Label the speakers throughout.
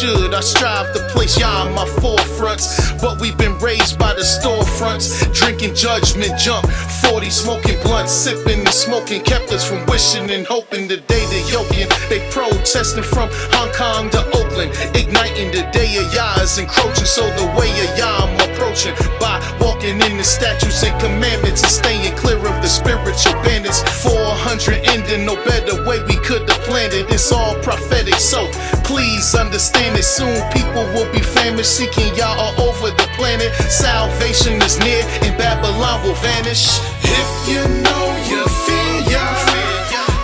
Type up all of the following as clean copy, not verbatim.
Speaker 1: should. I strive to place y'all in my forefronts, but we've been raised by the storefronts. Drinking judgment, jump 40, smoking blunts, sipping and smoking, kept us from wishing and hoping the day the yoking. They protesting from Hong Kong to Oakland, igniting the day of y'all is encroaching. So the way of y'all I'm approaching by walking in the statutes and commandments and staying clear of the spiritual bandits. 400 ending, no better way we could have planned it. It's all prophetic, so please understand it. Soon people will be famished, seeking y'all all over the planet. Salvation is near and Babylon will vanish. If you know you fear Yah,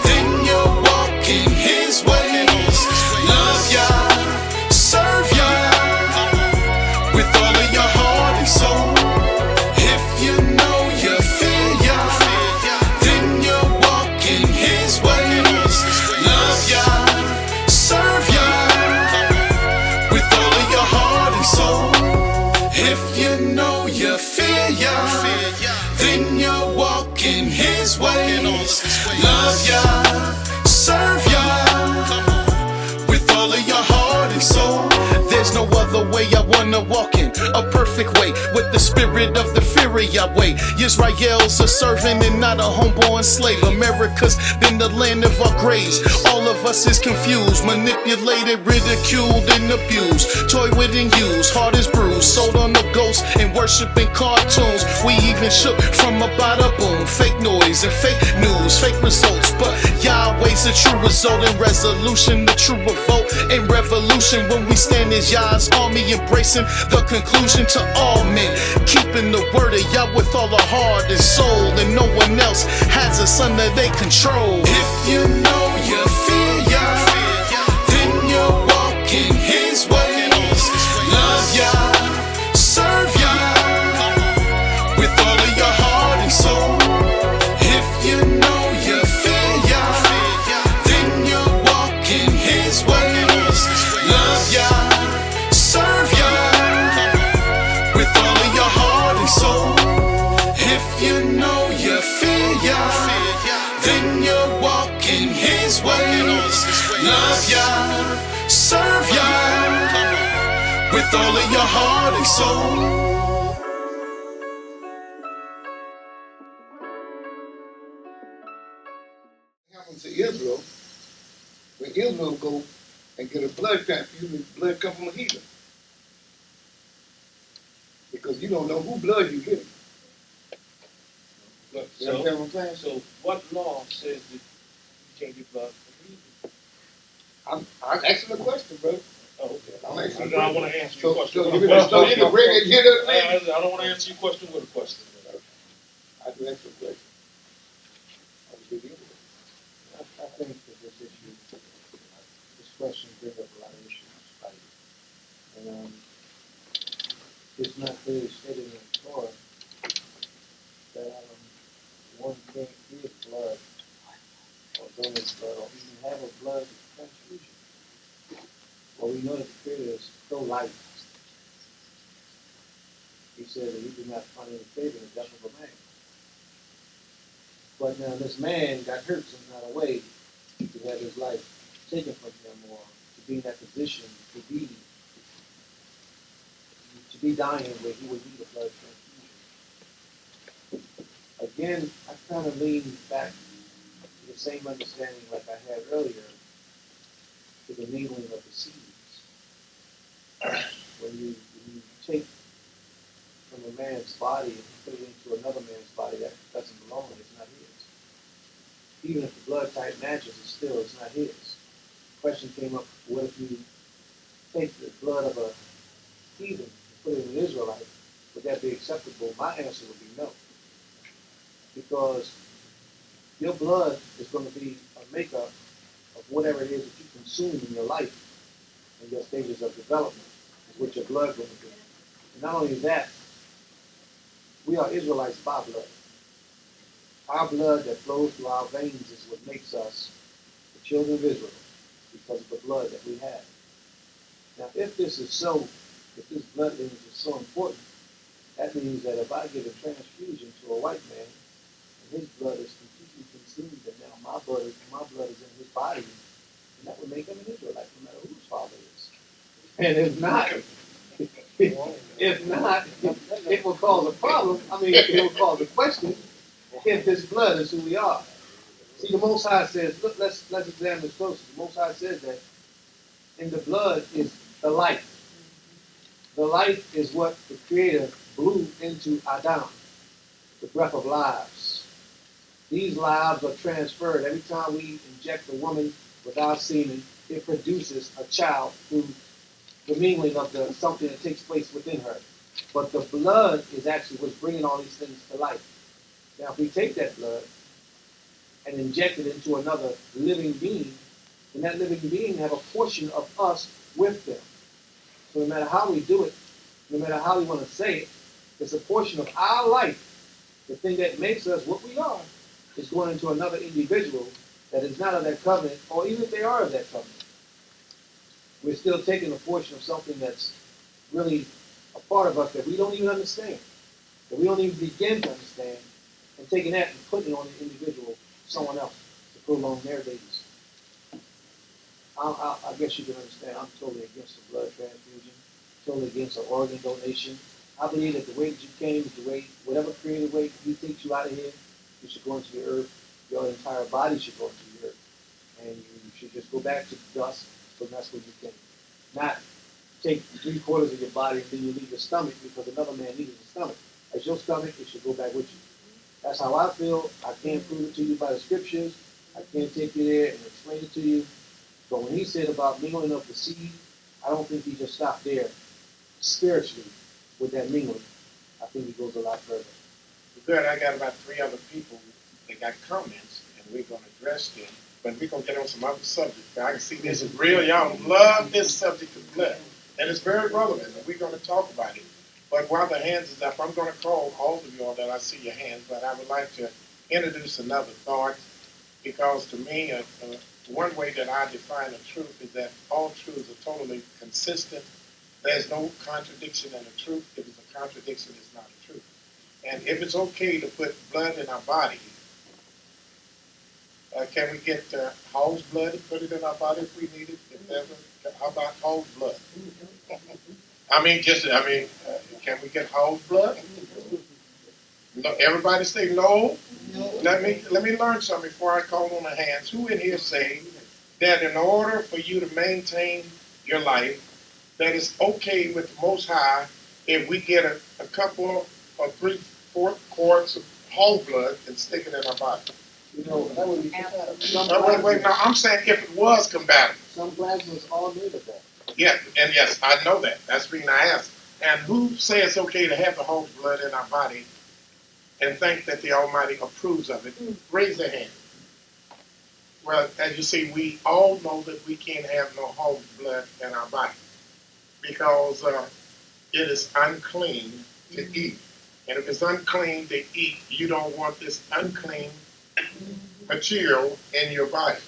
Speaker 1: then you're walking His ways. Love Yah, serve Yah with all of your heart and soul. If you know you fear Yah, then you're walking His ways. Love Yah, serve Yah with all of your heart and soul. If you know you fear Yah, then you're walking His ways. Love Yah, serve Yah with all of your heart and soul. There's no other way I wanna walk in, a perfect way, with the spirit of the fear of Yahweh. Israel's a servant and not a homeborn slave. America's been the land of our graves. All of us is confused, manipulated, ridiculed and abused, toyed with and used, heart is bruised, sold on the ghost and worshiping cartoons. We even shook from a bada boom, fake noise and fake news, fake results. But Yahweh's a true result and resolution, the true revolt and revolution. When we stand as Yah's army, embracing the conclusion to all men, keeping the word of Yah with all our heart and soul, and no one else has us under their control. If you know you fear Yah, then you're walking His ways. Love Yah, serve Yah with all of your heart and soul. If you know you fear Yah, then you're walking His ways. Love Yah, serve Yah with all of your heart and soul. If you know you fear Yah, then you're walking His ways. Love Yah, serve Yah with all of your heart and soul.
Speaker 2: Happened to Israel, when Israel go and get a blood transfusion, blood come from a heathen. Because you don't know who blood you getting. You understand what I'm saying?
Speaker 3: So what law says that you can't get blood from heathen?
Speaker 2: I'm asking a question, bro.
Speaker 3: Oh, okay.
Speaker 2: I'm asking
Speaker 3: I want to answer your question.
Speaker 2: So you can bring it here to me?
Speaker 3: I don't want to answer your question with a question.
Speaker 2: I can answer a question. I was good
Speaker 4: I think that this issue, this question brings up a lot of issues, right? And it's not clearly stated in the Torah that one can't give blood or donate blood or even have a blood transfusion. Well, we know that the Creator is pro-life. He said that He did not find any favor in the death of a man. But now this man got hurt somehow way to have his life taken from him or to be in that position to be dying where he would need a blood transfusion. Again, I kind of lean back to the same understanding like I had earlier to the mingling of the seeds. When you take from a man's body and put it into another man's body that doesn't belong, it's not his. Even if the blood type matches, it's not his. The question came up, what if you take the blood of a heathen and put it in an Israelite? Would that be acceptable? My answer would be no. Because your blood is going to be a makeup of whatever it is that you consume in your life in your stages of development, is what your blood going to do. And not only that, we are Israelites by blood. Our blood that flows through our veins is what makes us the children of Israel, because of the blood that we have. Now, if this blood lineage is so important, that means that if I give a transfusion to a white man, and his blood is completely consumed, and now my blood is in his body, and that would make him an Israelite, no matter who his father is. And if not, if not, it will cause a problem. I mean, it will cause a question if this blood is who we are. See, the Most High says, look, let's examine this closely. The Most High says that in the blood is the life. The life is what the Creator blew into Adam, the breath of lives. These lives are transferred. Every time we inject a woman without semen, it produces a child through the mingling of the something that takes place within her. But the blood is actually what's bringing all these things to life. Now, if we take that blood and inject it into another living being, then that living being have a portion of us with them. So no matter how we do it, no matter how we want to say it, it's a portion of our life. The thing that makes us what we are is going into another individual that is not of that covenant, or even if they are of that covenant. We're still taking a portion of something that's really a part of us that we don't even understand, that we don't even begin to understand, and taking that and putting it on an individual, someone else, to prolong their days. I guess you can understand. I'm totally against the blood transfusion, totally against the organ donation. I believe that the way that you came is the way, whatever creative way He takes you out of here, you should go into the earth. Your entire body should go into the earth, and you should just go back to dust, because that's where you came. Not take 3/4 of your body and then you leave your stomach because another man needed your stomach. As your stomach, it should go back with you. That's how I feel. I can't prove it to you by the scriptures. I can't take you there and explain it to you. But when he said about mingling of the seed, I don't think he just stopped there spiritually with that mingling. I think he goes a lot further.
Speaker 5: Good. I got about 3 other people that got comments, and we're going to address them. But we're going to get on some other subjects. I can see this is real. Y'all love this subject of blood, and it's very relevant, and we're going to talk about it. But while the hands is up, I'm going to call all of y'all that I see your hands, but I would like to introduce another thought, because to me, one way that I define the truth is that all truths are totally consistent. There's no contradiction in the truth. If it's a contradiction, it's not a truth. And if it's okay to put blood in our body, can we get house blood and put it in our body if we need it? If ever, how about house blood? Can we get house blood? No, everybody say no. Let me learn something before I call on the hands. Who in here say that in order for you to maintain your life, that it's okay with the Most High if we get a couple or 3/4 quarts of whole blood and stick it in our body?
Speaker 4: You know, that would be
Speaker 5: Wait. No, I'm saying if it was compatible.
Speaker 4: Some plasmas are made of that.
Speaker 5: Yeah, and yes, I know that. That's the reason I asked. And who says it's okay to have the whole blood in our body and think that the Almighty approves of it? Raise their hand. Well, as you see, we all know that we can't have no whole blood in our body because it is unclean to eat. And if it's unclean to eat, you don't want this unclean material in your body.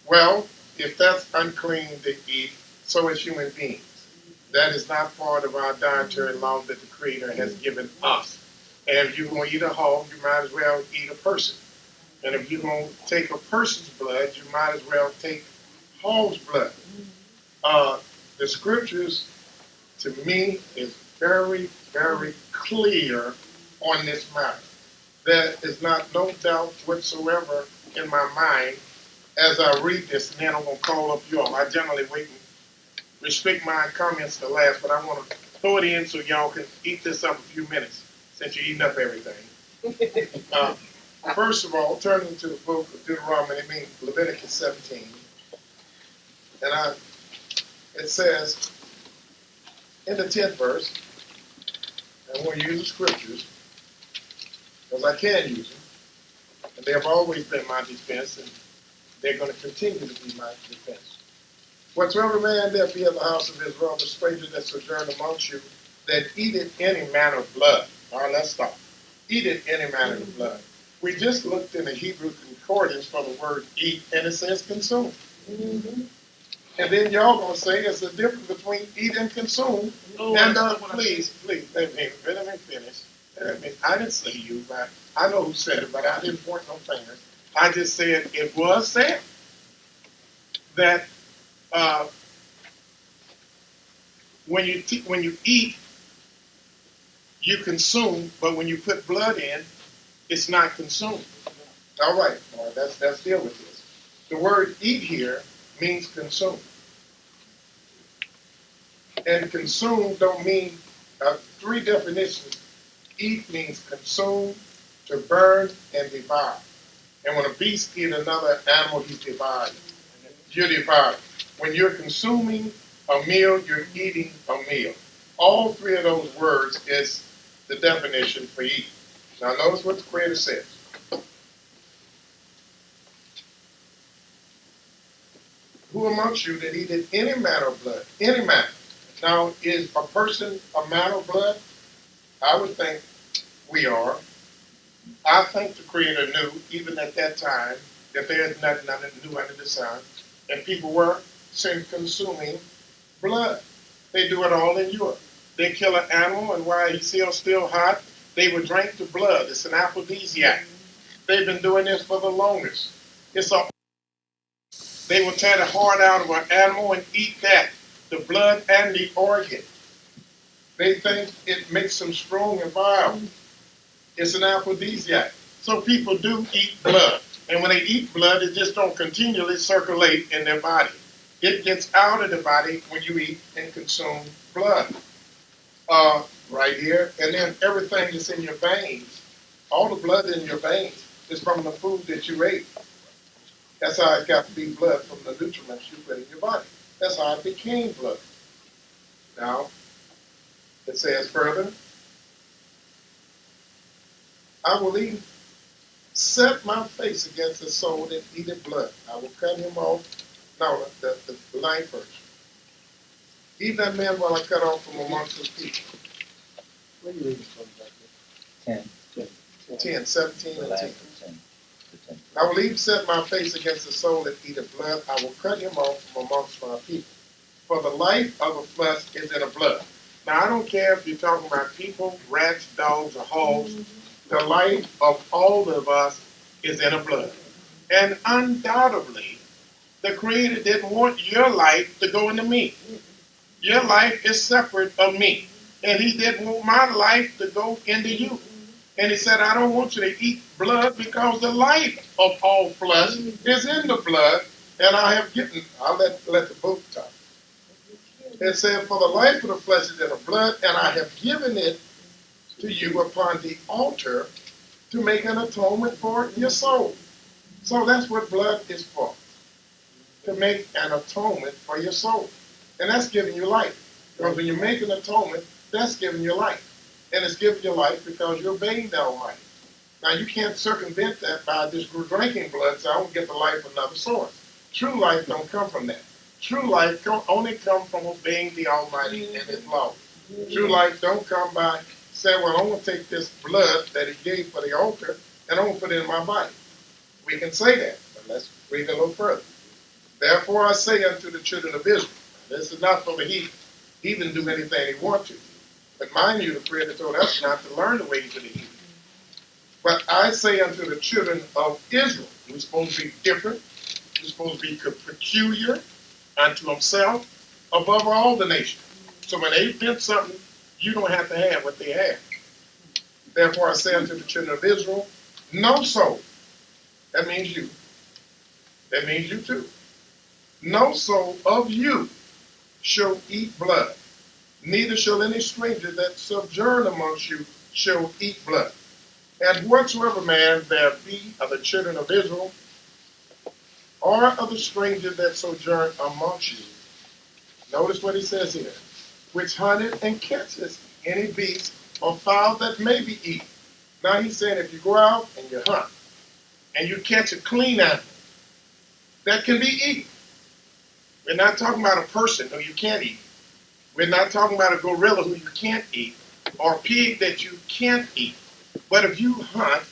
Speaker 5: Well, if that's unclean to eat, so is human beings. That is not part of our dietary law that the Creator has given us. And if you're going to eat a hog, you might as well eat a person. And if you're going to take a person's blood, you might as well take hog's blood. The scriptures, to me, is very, very clear on this matter. There is not no doubt whatsoever in my mind as I read this, and then I'm going to call up y'all. I generally wait and restrict my comments to last, but I want to throw it in so y'all can eat this up a few minutes since you're eating up everything. First of all, turning to the book of Deuteronomy, I mean Leviticus 17, and it says in the 10th verse, I'm going to use the scriptures because I can use them, and they have always been my defense, and they're going to continue to be my defense. Whatsoever man there be in the house of Israel, the stranger that sojourn amongst you, that eateth any manner of blood. All right, let's stop. Eateth any manner of blood. We just looked in the Hebrew concordance for the word eat, and it says consume. Mm-hmm. And then y'all going to say there's a difference between eat and consume. Oh, and please, let me finish. I didn't say you, but I know who said it, but I didn't point no fingers. I just said it was said that When you eat, you consume, but when you put blood in, it's not consumed. All right, let's deal with this. The word eat here means consume. And consume don't mean three definitions. Eat means consume, to burn, and devour. And when a beast eats another animal, he's devoured. You're devoured. When you're consuming a meal, you're eating a meal. All three of those words is the definition for eat. Now notice what the Creator says. Who amongst you that eateth any manner of blood? Any manner. Now, is a person a man of blood? I would think we are. I think the Creator knew, even at that time, that there is nothing new under the sun, and people were consuming blood. They do it all in Europe. They kill an animal, and while he's still hot, they would drink the blood. It's an aphrodisiac. They've been doing this for the longest. They will tear the heart out of an animal and eat that, the blood and the organ. They think it makes them strong and viable. It's an aphrodisiac. So people do eat blood. And when they eat blood, it just don't continually circulate in their body. It gets out of the body when you eat and consume blood. Right here. And then everything that's in your veins, all the blood in your veins is from the food that you ate. That's how it got to be blood, from the nutriments you put in your body. That's how it became blood. Now, it says further, I will even set my face against the soul that eateth blood. I will cut him off. No, the line first. Leave that man while I cut off from amongst his people.
Speaker 4: Where are you reading from, Doctor?
Speaker 6: 10.
Speaker 5: 10, 17,
Speaker 6: The
Speaker 5: and
Speaker 6: last
Speaker 5: 10.
Speaker 6: of 10. The 10.
Speaker 5: I will even set my face against the soul that eateth blood. I will cut him off from amongst my people. For the life of the flesh is in the blood. Now, I don't care if you're talking about people, rats, dogs, or hogs. The life of all of us is in the blood. And undoubtedly, the Creator didn't want your life to go into me. Your life is separate of me. And He didn't want my life to go into you. And He said, I don't want you to eat blood because the life of all flesh is in the blood. And I have given, I'll let the book talk. It said, for the life of the flesh is in the blood, and I have given it to you upon the altar to make an atonement for your soul. So that's what blood is for, to make an atonement for your soul. And that's giving you life. Because when you make an atonement, that's giving you life. And it's giving you life because you're obeying the Almighty. Now, you can't circumvent that by just drinking blood, so I don't get the life from another source. True life don't come from that. True life only come from obeying the Almighty and His law. True life don't come by saying, well, I'm going to take this blood that He gave for the altar and I'm going to put it in my body. We can say that, but let's read a little further. Therefore I say unto the children of Israel, this is not for the heathen. Heathen do anything they want to. But mind you, the Creator told us not to learn the ways of the heathen. But I say unto the children of Israel, we're supposed to be different, we're supposed to be peculiar unto Himself above all the nations. So when they did something, you don't have to have what they have. Therefore I say unto the children of Israel, no soul, that means you, that means you too, no soul of you shall eat blood, neither shall any stranger that sojourn amongst you shall eat blood. And whatsoever man there be of the children of Israel, or of the stranger that sojourn amongst you, notice what he says here, which hunteth and catcheth any beast or fowl that may be eaten. Now he's saying if you go out and you hunt, and you catch a clean animal that can be eaten, we're not talking about a person who you can't eat. We're not talking about a gorilla who you can't eat, or a pig that you can't eat. But if you hunt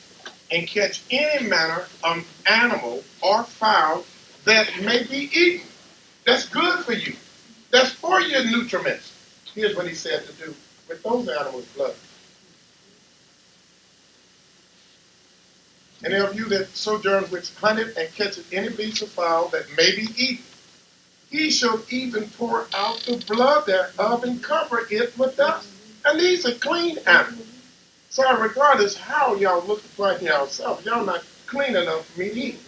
Speaker 5: and catch any manner of animal or fowl that may be eaten, that's good for you. That's for your nutriments. Here's what he said to do with those animals' blood. Any of you that sojourn which hunted and catcheth any beast or fowl that may be eaten, He shall even pour out the blood thereof and cover it with dust. And these are clean animals. So regardless how y'all look upon yourself, y'all not clean enough for me to eat.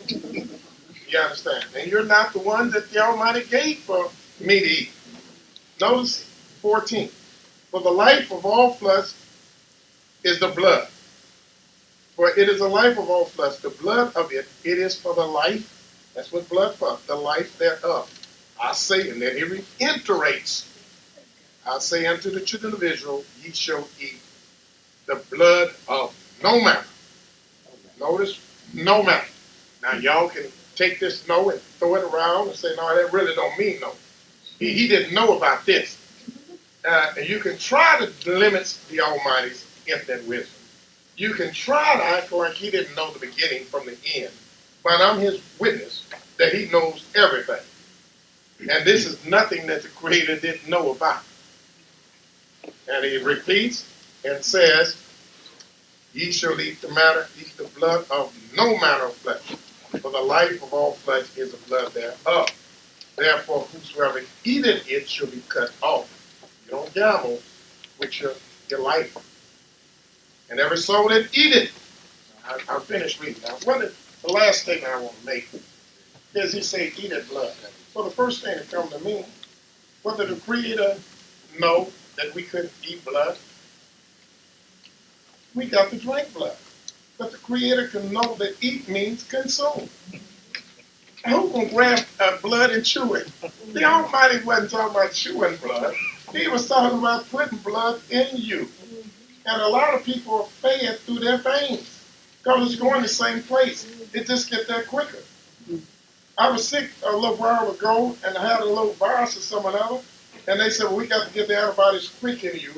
Speaker 5: You understand? And you're not the one that the Almighty gave for me to eat. Notice 14. For the life of all flesh is the blood. For it is the life of all flesh, the blood of it, it is for the life. That's what blood for, the life thereof. I say, and then he reiterates, I say unto the children of Israel, ye shall eat the blood of no man. Notice, no man. Now y'all can take this no and throw it around and say, no, that really don't mean no. He didn't know about this. And you can try to limit the Almighty's infinite wisdom. You can try to act like he didn't know the beginning from the end. But I'm his witness that he knows everything. And this is nothing that the Creator didn't know about. And he repeats and says, ye shall eat the blood of no manner of flesh. For the life of all flesh is the blood thereof. Therefore, whosoever eateth it shall be cut off. You don't gamble with your life. And every soul that eateth, I'll finish reading. Now, the last statement I want to make is he said, eat it blood. So the first thing that comes to me, whether the Creator know that we couldn't eat blood, we got to drink blood. But the Creator can know that eat means consume. Who can grab blood and chew it? The Almighty wasn't talking about chewing blood. He was talking about putting blood in you. And a lot of people are fed through their veins because it's going the same place. It just gets there quicker. I was sick a little while ago and I had a little virus or something else. And they said, well, we got to get the antibiotics quick in you,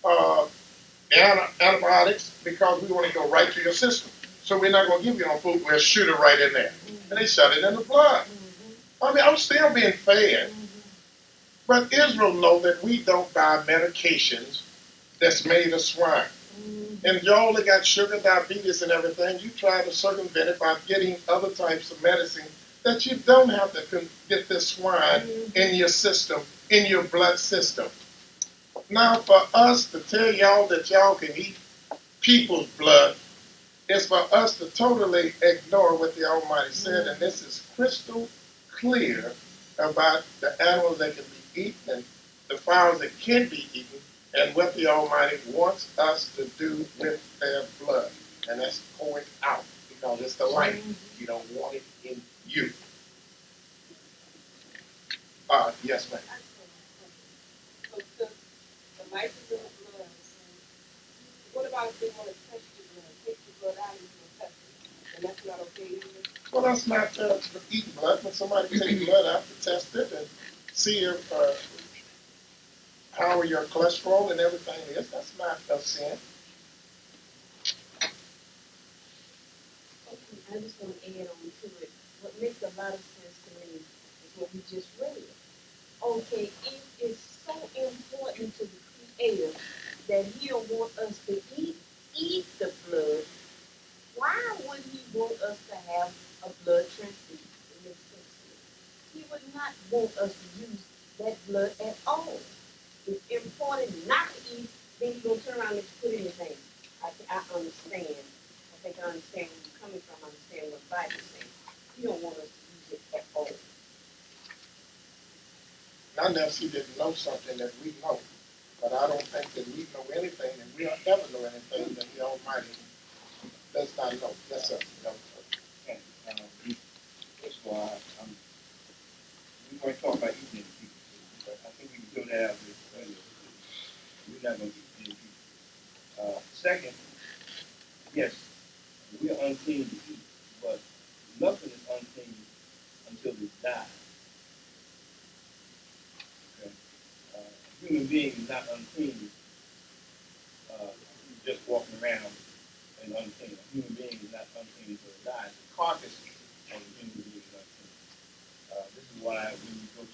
Speaker 5: uh, antibiotics, because we want to go right to your system. So we're not going to give you no food. We'll shoot it right in there. And they shot it in the blood. I mean, I'm still being fed. But Israel know that we don't buy medications that's made of swine. And y'all that got sugar, diabetes, and everything, you try to circumvent it by getting other types of medicine that you don't have to get this swine in your system, in your blood system. Now, for us to tell y'all that y'all can eat people's blood is for us to totally ignore what the Almighty said, and this is crystal clear about the animals that can be eaten and the fowls that can be eaten, and what the Almighty wants us to do with their blood. And that's pour it out, because it's the life. You don't want it in you. Yes, ma'am.
Speaker 7: So the life is in the blood. What about if they want to test your blood, take your blood out and you test it? And that's not okay either?
Speaker 5: Well, that's not eat blood. When somebody takes blood out to test it and see if how your cholesterol and everything is, that's not a sin.
Speaker 7: Okay, I just want to add on to it. What makes a lot of sense to me is what we just read. Okay, it is so important to the Creator that He don't want us to eat the blood. Why would He want us to have a blood transfusion? It makes sense to me. He would not want us to use that blood at all. It's important not to eat, then you're going to turn around and put it in your veins. I understand. I think I understand where you're coming from. I understand what the Bible is saying. You don't want us to use it at all.
Speaker 5: Not unless he didn't know something that we know. But I don't think that we know anything, and we'll ever know anything that the Almighty does not know. Yes, sir. No, sir.
Speaker 3: Okay, first of all, we're going to talk about eating any people, but I think we can throw that out there earlier. We're not going to eat any people. Second, yes, we are unclean to eat, but nothing is unclean until it dies. Okay? A human being is not unclean, just walking around and unclean. A human being is not unclean until it dies. The carcass of a human being is unclean. This is why when you go to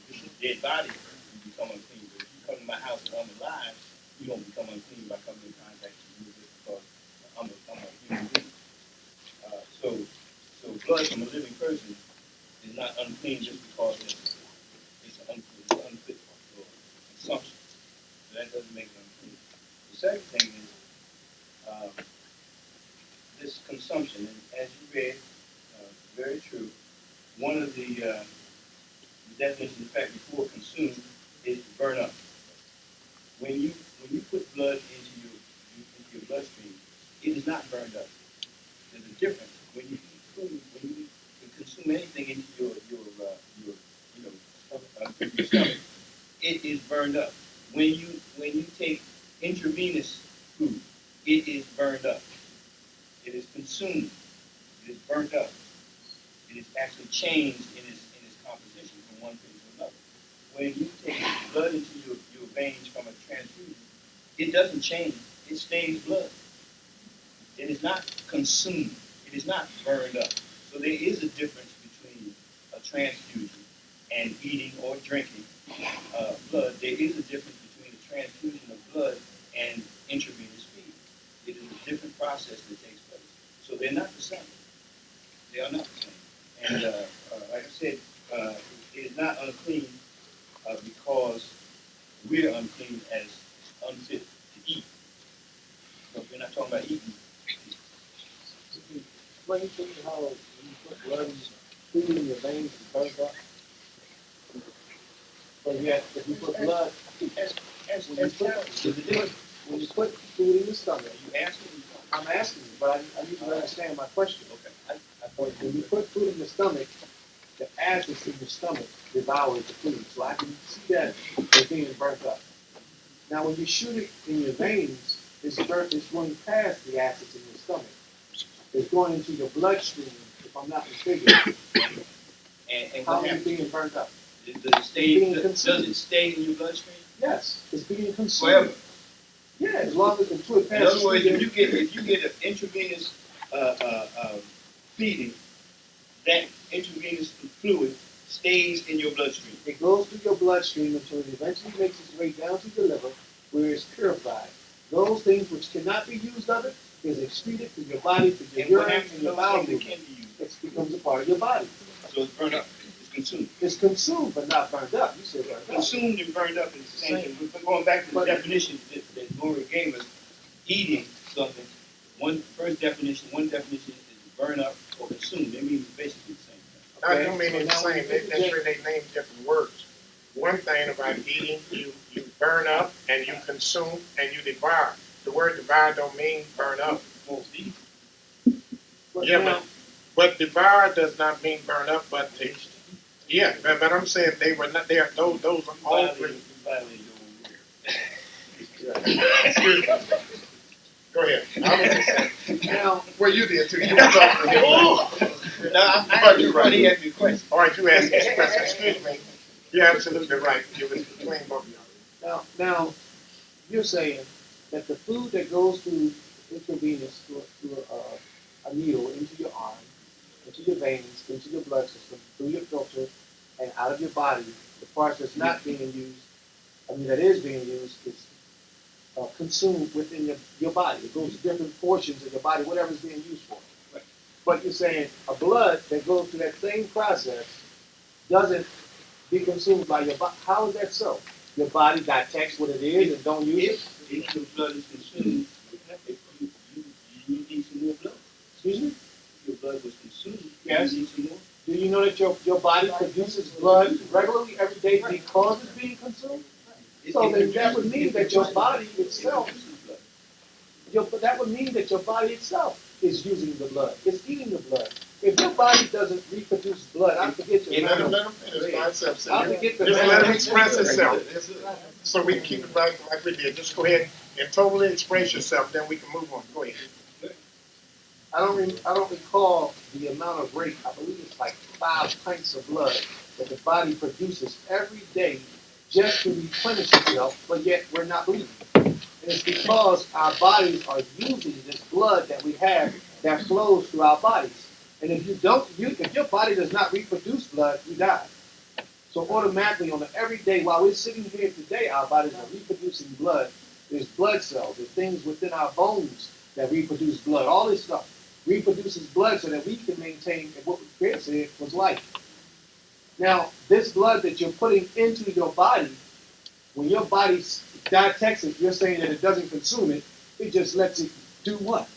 Speaker 3: this is dead body, you become unclean. But if you come to my house and I'm alive, you don't become unclean by coming in contact with me just because I'm a human being. So blood from a living person is not unclean just because it's unfit for consumption. So that doesn't make it unclean. The second thing is this consumption, and as you read, very true. One of the definitions, in fact, before consume, is to burn up. When you put blood into your bloodstream, it is not burned up. There's a difference. When you eat food, when you consume anything into your you know your stomach, it is burned up. When you take intravenous food, it is burned up. It is consumed. It is burnt up. It is actually changed in its composition from one thing to another. When you take blood into your veins from a transfusion, it doesn't change. It stays blood. It is not consumed. It is not burned up. So there is a difference between a transfusion and eating or drinking blood. There is a difference between a transfusion of blood and intravenous feeding. It is a different process that takes place. So they're not the same. They are not the same. And like I said, it is not unclean because we're unclean as unfit to eat. But we're not talking about eating.
Speaker 4: Explain to me how when you put blood in, food in your veins, it burns up. But yet, if you put blood, when you put food in your stomach,
Speaker 3: You ask me.
Speaker 4: I'm asking you, but I need to understand my question.
Speaker 3: Okay.
Speaker 4: When you put food in your stomach, the acids in your stomach devours the food. So I can see that as being burnt up. Now, when you shoot it in your veins, it's going past the acids in your stomach. It's going into your bloodstream, if I'm not mistaken.
Speaker 3: And
Speaker 4: How
Speaker 3: what
Speaker 4: is it
Speaker 3: happens?
Speaker 4: being burnt up?
Speaker 3: Does it stay in your bloodstream?
Speaker 4: Yes, it's being consumed.
Speaker 3: Forever.
Speaker 4: Yeah, as long as until it
Speaker 3: In
Speaker 4: passes
Speaker 3: other words,
Speaker 4: through
Speaker 3: if you get an intravenous feeding, that intravenous fluid stays in your bloodstream.
Speaker 4: it goes through your bloodstream until it eventually makes its way down to your liver, where it's purified. Those things which cannot be used of it is excreted through your body, through your
Speaker 3: And what
Speaker 4: urine,
Speaker 3: happens
Speaker 4: and
Speaker 3: to
Speaker 4: your
Speaker 3: those
Speaker 4: bowel
Speaker 3: things that
Speaker 4: movement.
Speaker 3: can be used?
Speaker 4: It becomes a part of your body.
Speaker 3: So it's burned up. It's consumed.
Speaker 4: It's consumed, but not burned up. You said burned up.
Speaker 3: Consumed and burned up is the same thing. But going back to the definition that Moreh gave us, eating something, one definition is to burn up or consume. They mean basically the same thing.
Speaker 5: I don't mean it's the same. That's where they name different words. One thing about eating, you burn up and you consume and you devour. The word devour don't mean burn up.
Speaker 3: Most eat.
Speaker 4: But
Speaker 5: Yeah,
Speaker 4: now,
Speaker 5: but devour does not mean burn up. But yeah, but I'm saying they were not there. Those are all three. Excuse me. Go ahead. I was just saying.
Speaker 4: now,
Speaker 5: Well, you did too. You were talking to me.
Speaker 3: No, I
Speaker 5: You're right.
Speaker 3: he asked me a question.
Speaker 5: All right, you asked me a question. Excuse me. You're absolutely right. You was between both of y'all.
Speaker 4: now, you're saying that the food that goes through intravenous through a needle into your arm, into your veins, into your blood system, through your filter, and out of your body, the parts that's not being used, that is being used, is consumed within your body. It goes to different portions of your body, whatever it's being used for. But you're saying a blood that goes through that same process doesn't be consumed by your body. How is that so? Your body dissects what it is and don't use it?
Speaker 3: If your blood is consumed, you need some more blood.
Speaker 4: Excuse me?
Speaker 3: If your blood was consumed,
Speaker 4: Yes.
Speaker 3: you need some more.
Speaker 4: Do you know that your body produces blood regularly every day because it's being consumed? So then that would mean that your body itself, that would mean that your body itself is using the blood. It's eating the blood. If your body doesn't reproduce blood, I forget your
Speaker 5: Let
Speaker 4: name.
Speaker 5: him finish by himself.
Speaker 4: I forget the
Speaker 5: Just let him
Speaker 4: name.
Speaker 5: express himself. So we can keep it right like we did. Just go ahead and totally express yourself, then we can move on. Go ahead.
Speaker 4: I don't recall the amount of rate. I believe it's like 5 pints of blood that the body produces every day just to replenish itself, but yet we're not bleeding. And it's because our bodies are using this blood that we have that flows through our bodies. And if if your body does not reproduce blood, you die. So automatically on the everyday, while we're sitting here today, our bodies are reproducing blood. There's blood cells, there's things within our bones that reproduce blood. All this stuff reproduces blood so that we can maintain what Grant said was life. Now, this blood that you're putting into your body, when your body detects it, you're saying that it doesn't consume it, it just lets it do what?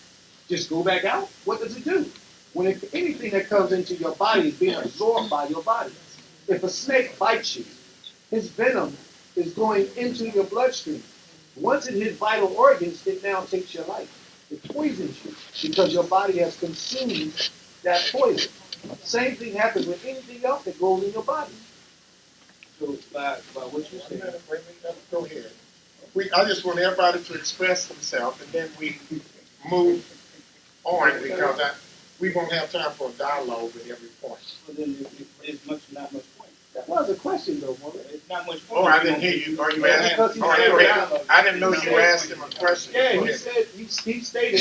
Speaker 4: Just go back out? What does it do? When anything that comes into your body is being absorbed by your body. If a snake bites you, his venom is going into your bloodstream. Once it hits vital organs, it now takes your life. It poisons you because your body has consumed that poison. Same thing happens with anything else that goes in your body. So by what you're
Speaker 5: Wait a
Speaker 4: saying,
Speaker 5: minute, let's go ahead. I just want everybody to express themselves, and then we move on, because we won't have time for a dialogue with every point.
Speaker 3: Well, then it's not much point.
Speaker 4: that was a question though, Moreh.
Speaker 3: It's not much point.
Speaker 5: Oh, I didn't hear you. Are you asking?
Speaker 4: Because he
Speaker 5: All right,
Speaker 4: said
Speaker 5: go ahead.
Speaker 4: that-
Speaker 5: I didn't know you asked him a question.
Speaker 4: Yeah,
Speaker 5: Go
Speaker 4: he
Speaker 5: ahead.
Speaker 4: said he stated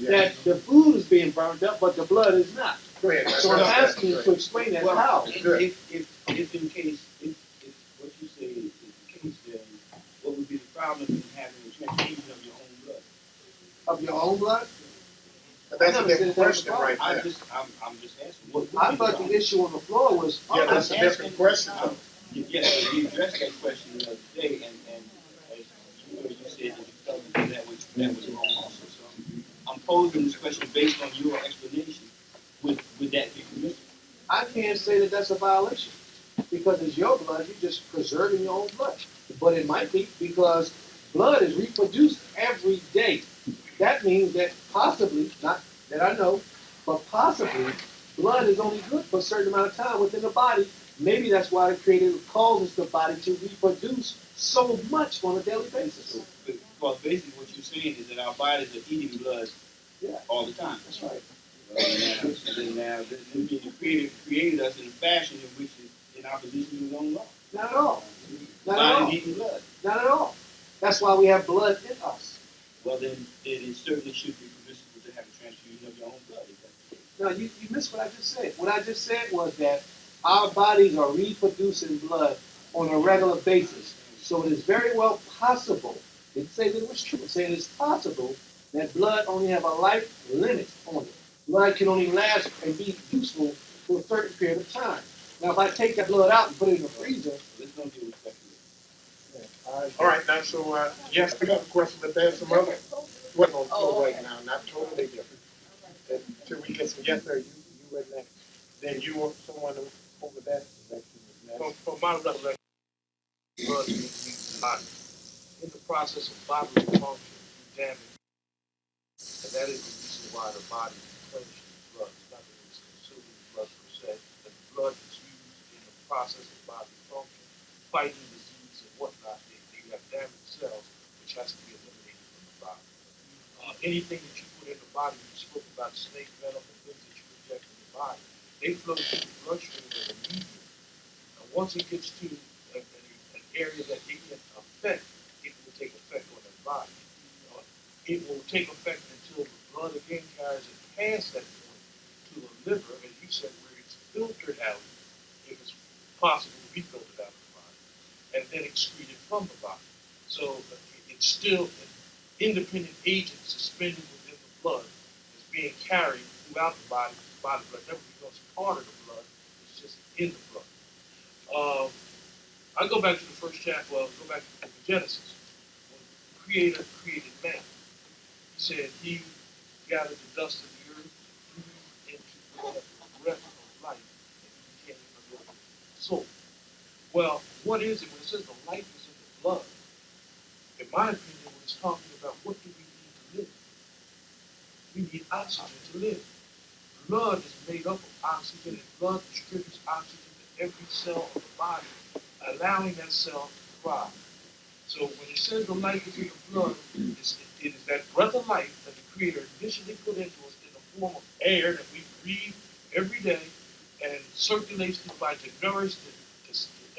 Speaker 4: that the food is being burned up, but the blood is not.
Speaker 5: Go ahead.
Speaker 4: So I'm asking you to explain that
Speaker 3: Well,
Speaker 4: how.
Speaker 5: Good.
Speaker 3: if in case, if what you say is the case, then what would be the problem in having a transfusion of your own blood?
Speaker 4: Of your own blood?
Speaker 5: But that's
Speaker 4: I
Speaker 5: a
Speaker 4: never
Speaker 5: different
Speaker 4: said that was a
Speaker 5: question
Speaker 4: problem.
Speaker 5: right there.
Speaker 3: I'm just asking, what would be
Speaker 4: I
Speaker 3: the
Speaker 4: thought
Speaker 3: problem?
Speaker 4: the issue on the floor was
Speaker 5: Yeah, that's a different question though.
Speaker 3: Yes, we addressed that question the other day, and as you said that you felt that was wrong also. So I'm posing this question based on your explanation. Would that be permissible?
Speaker 4: I can't say that that's a violation because it's your blood. You're just preserving your own blood. But it might be because blood is reproduced every day. That means that possibly, not that I know, but possibly blood is only good for a certain amount of time within the body. Maybe that's why the Creator causes the body to reproduce so much on a daily basis.
Speaker 3: Because basically what you're saying is that our bodies are eating blood
Speaker 4: Yeah,
Speaker 3: all the time.
Speaker 4: that's right.
Speaker 3: Now, the Creator created us in a fashion in which is in opposition to His own law.
Speaker 4: Not at all.
Speaker 3: The
Speaker 4: Not at all.
Speaker 3: body is eating blood.
Speaker 4: Not at all. That's why we have blood in us.
Speaker 3: Well, then it certainly should be permissible to have a transfusion of your own blood. If that's the case.
Speaker 4: No, you missed what I just said. What I just said was that our bodies are reproducing blood on a regular basis. So it is very well possible, it say that it was true, it said it's possible that blood only have a life limit on it. Blood can only last and be useful for a certain period of time. Now, if I take that blood out and put it in the freezer,
Speaker 3: Let's don't deal with speculation.
Speaker 5: All right, now, so, yes, I got a question, but there's some other, what's on the floor right now, not totally different. Until we get some, yes, sir, you were next. Then you want someone over that section was next.
Speaker 8: From my recollection, blood needs to be body. In the process of bodily function, you damage, and that is the reason why the body replenishes blood. It's not that it's consuming blood per se, but the blood is used in the process of bodily function, fighting disease and whatnot. They have damaged cells, which has to be eliminated from the body. Anything that you put in the body, you spoke about snake venom and things that you inject in the body, they flow through the bloodstream as a medium. And once it gets to an area that it can affect, it will take effect on the body. It will take effect until the blood again carries it past that point to the liver, as you said, where it's filtered out, if it's possible to be filtered out of the body, and then excreted from the body. So it's still an independent agent suspended within the blood that's being carried throughout the body. The body blood never becomes part of the blood, it's just in the blood. I go back to the first chapter, well, go back to the book of Genesis. When the Creator created man, he said he gathered the dust of the earth, breathed into the breath of life, and he became a living soul. Well, what is it? When it says the life is in the blood, in my opinion, when it's talking about what do we need to live, we need oxygen to live. Blood is made up of oxygen, and blood distributes oxygen to every cell of the body, allowing that cell to thrive. So when it says the life is in the blood, it is that breath of life that the Creator initially put into us in the form of air that we breathe every day and circulates through the body to nourish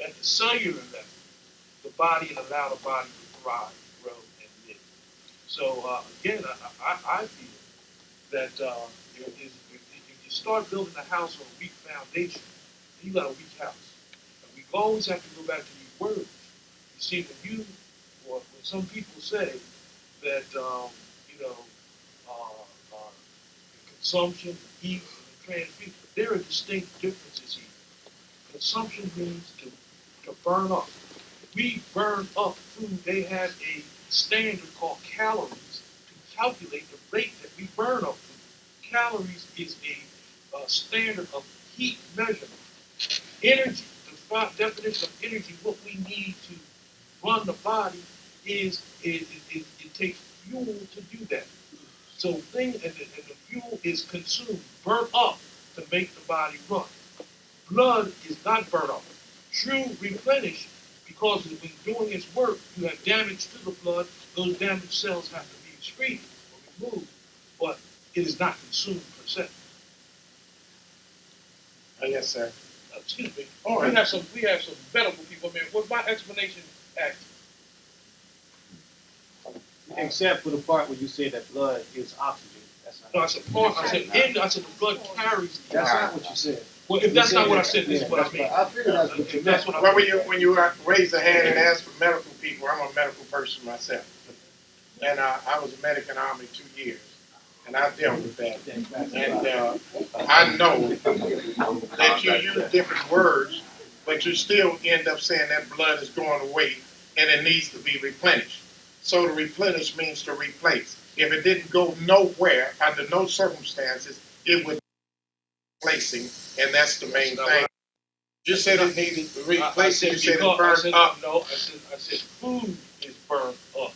Speaker 8: at the cellular level the body and allow the body to thrive, grow, and live. So again, I feel that if you start building a house on a weak foundation, you got a weak house. And we always have to go back to these words. You see, when some people say that, you know, consumption, heat, and transfusion, there are distinct differences here. Consumption means to burn up. We burn up food. They have a standard called calories to calculate the rate that we burn up food. Calories is a standard of heat measurement. Energy, the definition of energy, what we need to run the body it takes fuel to do that. So the fuel is consumed, burnt up to make the body run. Blood is not burnt up. True replenish, because when doing its work, you have damage to the blood. Those damaged cells have to be excreted or removed, but it is not consumed per se.
Speaker 5: Yes, sir.
Speaker 8: Excuse me.
Speaker 5: All
Speaker 8: We
Speaker 5: right.
Speaker 8: have some medical people. I mean, was my explanation accurate?
Speaker 4: Except for the part where you said that blood is oxygen. That's not.
Speaker 8: No, I said part. I said the blood carries.
Speaker 4: That's not what you said.
Speaker 8: Well, if
Speaker 4: You
Speaker 8: that's
Speaker 4: said
Speaker 8: not what I
Speaker 4: that-
Speaker 8: said, this is
Speaker 4: yeah,
Speaker 8: what I
Speaker 4: that's
Speaker 8: mean.
Speaker 2: I figured that's what you
Speaker 8: If that's
Speaker 2: meant.
Speaker 8: what I
Speaker 5: Well,
Speaker 8: mean.
Speaker 5: when you raise a hand and ask for medical people, I'm a medical person myself. And I was a medic in the Army 2 years. And I dealt with that. And I know that you use different words, but you still end up saying that blood is going away and it needs to be replenished. So to replenish means to replace. If it didn't go nowhere, under no circumstances, it would be replacing, and that's the main thing. You said it needed replacing, you said it burned up.
Speaker 8: No, I said food is burned up.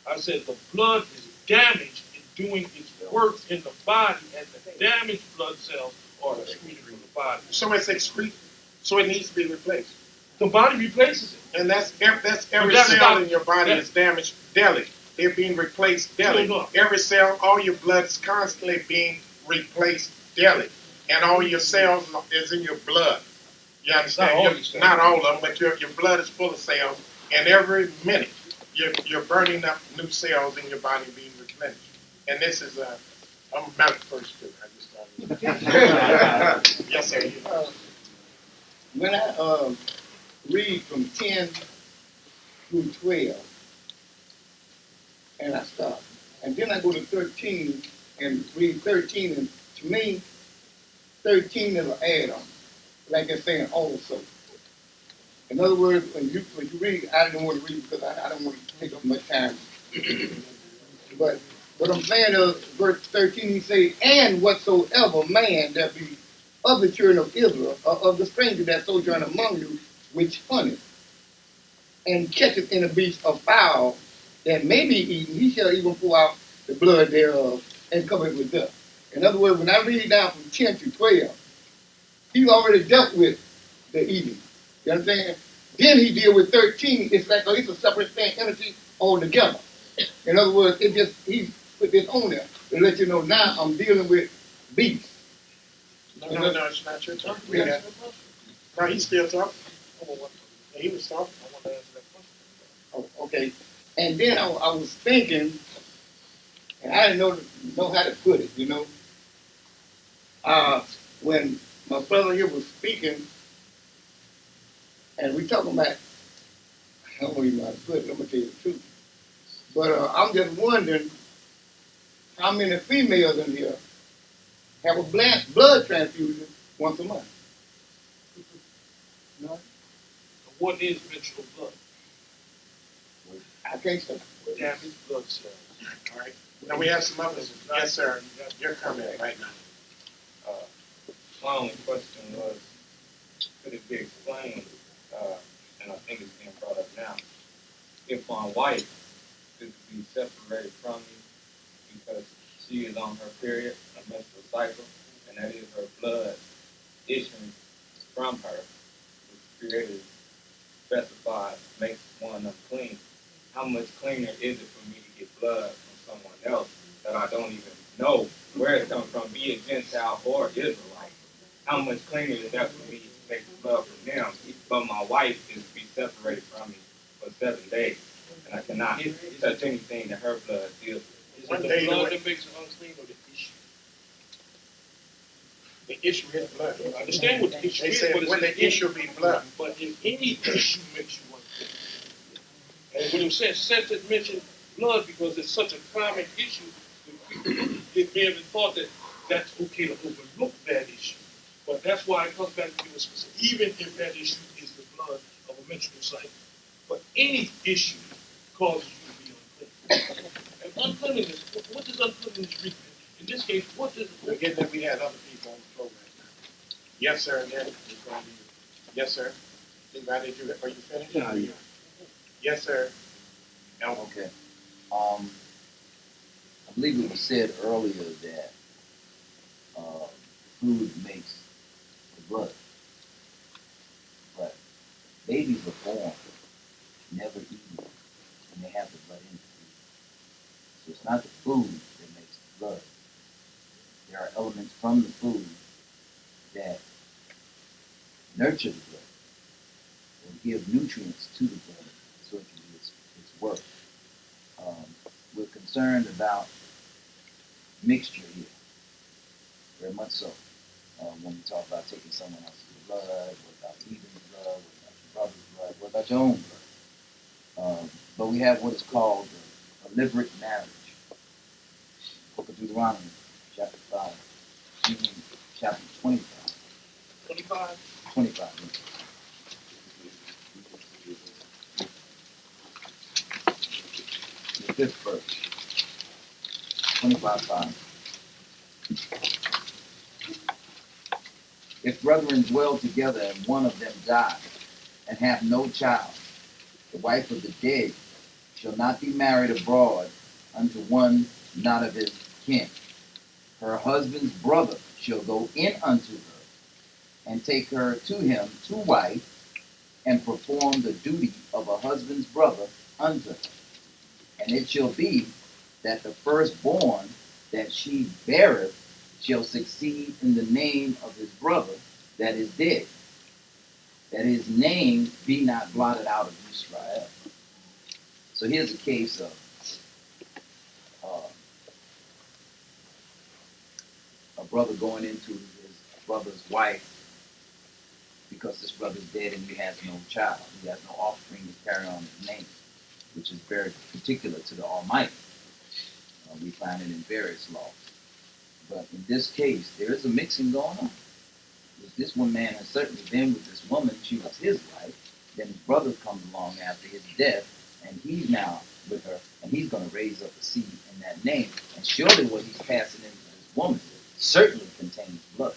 Speaker 8: I said the blood is damaged in doing its work in the body, and the damaged blood cells are excreted from the body.
Speaker 5: So it's excrete, so it needs to be replaced.
Speaker 8: The body replaces it.
Speaker 5: And that's every
Speaker 8: that's
Speaker 5: cell
Speaker 8: not-
Speaker 5: in your body
Speaker 8: that-
Speaker 5: is damaged daily. They're being replaced daily.
Speaker 8: No.
Speaker 5: Every cell, all your blood is constantly being replaced daily. And all your cells is in your blood. You understand?
Speaker 8: Not all your cells.
Speaker 5: Not all of them, but your blood is full of cells. And every minute, you're burning up new cells in your body being replenished. And this is I'm a medical person too. I just started. Yes, sir.
Speaker 2: When I read from 10 through 12, and I stop, and then I go to 13 and read 13, and to me, 13 is an add-on, like it's saying also. In other words, when you read, I didn't want to read because I don't want to take up much time. But what I'm saying is, verse 13, he says, and whatsoever man there be of the children of Israel, or of the stranger that sojourn among you, which hunteth, and catcheth in a beast a fowl that may be eaten, he shall even pour out the blood thereof, and cover it with dust. In other words, when I read down from 10 to 12, he already dealt with the eating. You understand? Then he deal with 13. It's like it's a separate entity altogether. In other words, he put this on there to let you know now I'm dealing with beasts.
Speaker 5: No, it's not your turn.
Speaker 2: Yeah.
Speaker 5: No, he's still talking. He was talking.
Speaker 8: I want to answer that question.
Speaker 2: Oh, okay. And then I was thinking, and I didn't know how to put it, you know. When my brother here was speaking, and we talking about, I don't even know how to put it, I'm going to tell you the truth. But I'm just wondering how many females in here have a blood transfusion once a month. No?
Speaker 8: What is menstrual blood?
Speaker 2: I can't say.
Speaker 8: Damaged blood cells.
Speaker 5: All right. Now we have some others. Yes, sir. Your comment right now.
Speaker 6: My only question was, could it be explained, and I think it's being brought up now, if my wife is to be separated from me because she is on her period, a menstrual cycle, and that is her blood issuing from her, which created, specified, makes one unclean. How much cleaner is it for me to get blood from someone else that I don't even know where it's coming from, be it Gentile or Israelite? How much cleaner is that for me to take the blood from them? But my wife is to be separated from me for 7 days, and I cannot touch anything that her blood deals with.
Speaker 8: Is
Speaker 5: One
Speaker 8: it the
Speaker 5: day
Speaker 8: blood
Speaker 5: the-
Speaker 8: that makes it unclean or the issue?
Speaker 5: The issue is blood.
Speaker 8: I understand what the issue
Speaker 5: They
Speaker 8: is,
Speaker 5: said
Speaker 8: but it's
Speaker 5: when the issue be blood.
Speaker 8: But if any issue makes you unclean, and when it says it mentioned blood because it's such a common issue, it may have been thought that that's okay to overlook that issue. But that's why it comes back to being specific, even if that issue is the blood of a menstrual cycle. But any issue causes you to be unclean. And uncleanliness, what does uncleanliness refer? In this case, what does it
Speaker 5: Again, that we had other people on the program now. Yes, sir, and then we're going to you. Yes, sir. Levi, are you finished?
Speaker 9: Yeah, yeah.
Speaker 5: Yes, sir. Elmo.
Speaker 9: Okay. I believe it was said earlier that food makes the blood, but babies are born never eating, and they have the blood in the food. So it's not the food that makes the blood. There are elements from the food that nurture the blood or give nutrients to the blood so it can do its work. Um, we're concerned about mixture here, very much so. When we talk about taking someone else's blood, what about eating the blood, what about your brother's blood, what about your own blood? But we have what is called a deliberate marriage. Book of Deuteronomy, chapter 5, chapter 25.
Speaker 8: 25?
Speaker 9: 25. The fifth verse, 25:5. If brethren dwell together and one of them die and have no child, the wife of the dead shall not be married abroad unto one not of his kin. Her husband's brother shall go in unto her and take her to him to wife and perform the duty of a husband's brother unto her. And it shall be that the firstborn that she beareth shall succeed in the name of his brother that is dead, that his name be not blotted out of Israel. So here's a case of uh, a brother going into his brother's wife because this brother's dead and he has no child. He has no offspring to carry on his name, which is very particular to the Almighty. We find it in various laws. But in this case, there is a mixing going on. This one man has certainly been with this woman. She was his wife. Then his brother comes along after his death, and he's now with her, and he's going to raise up a seed in that name. And surely what he's passing into this woman certainly contains blood.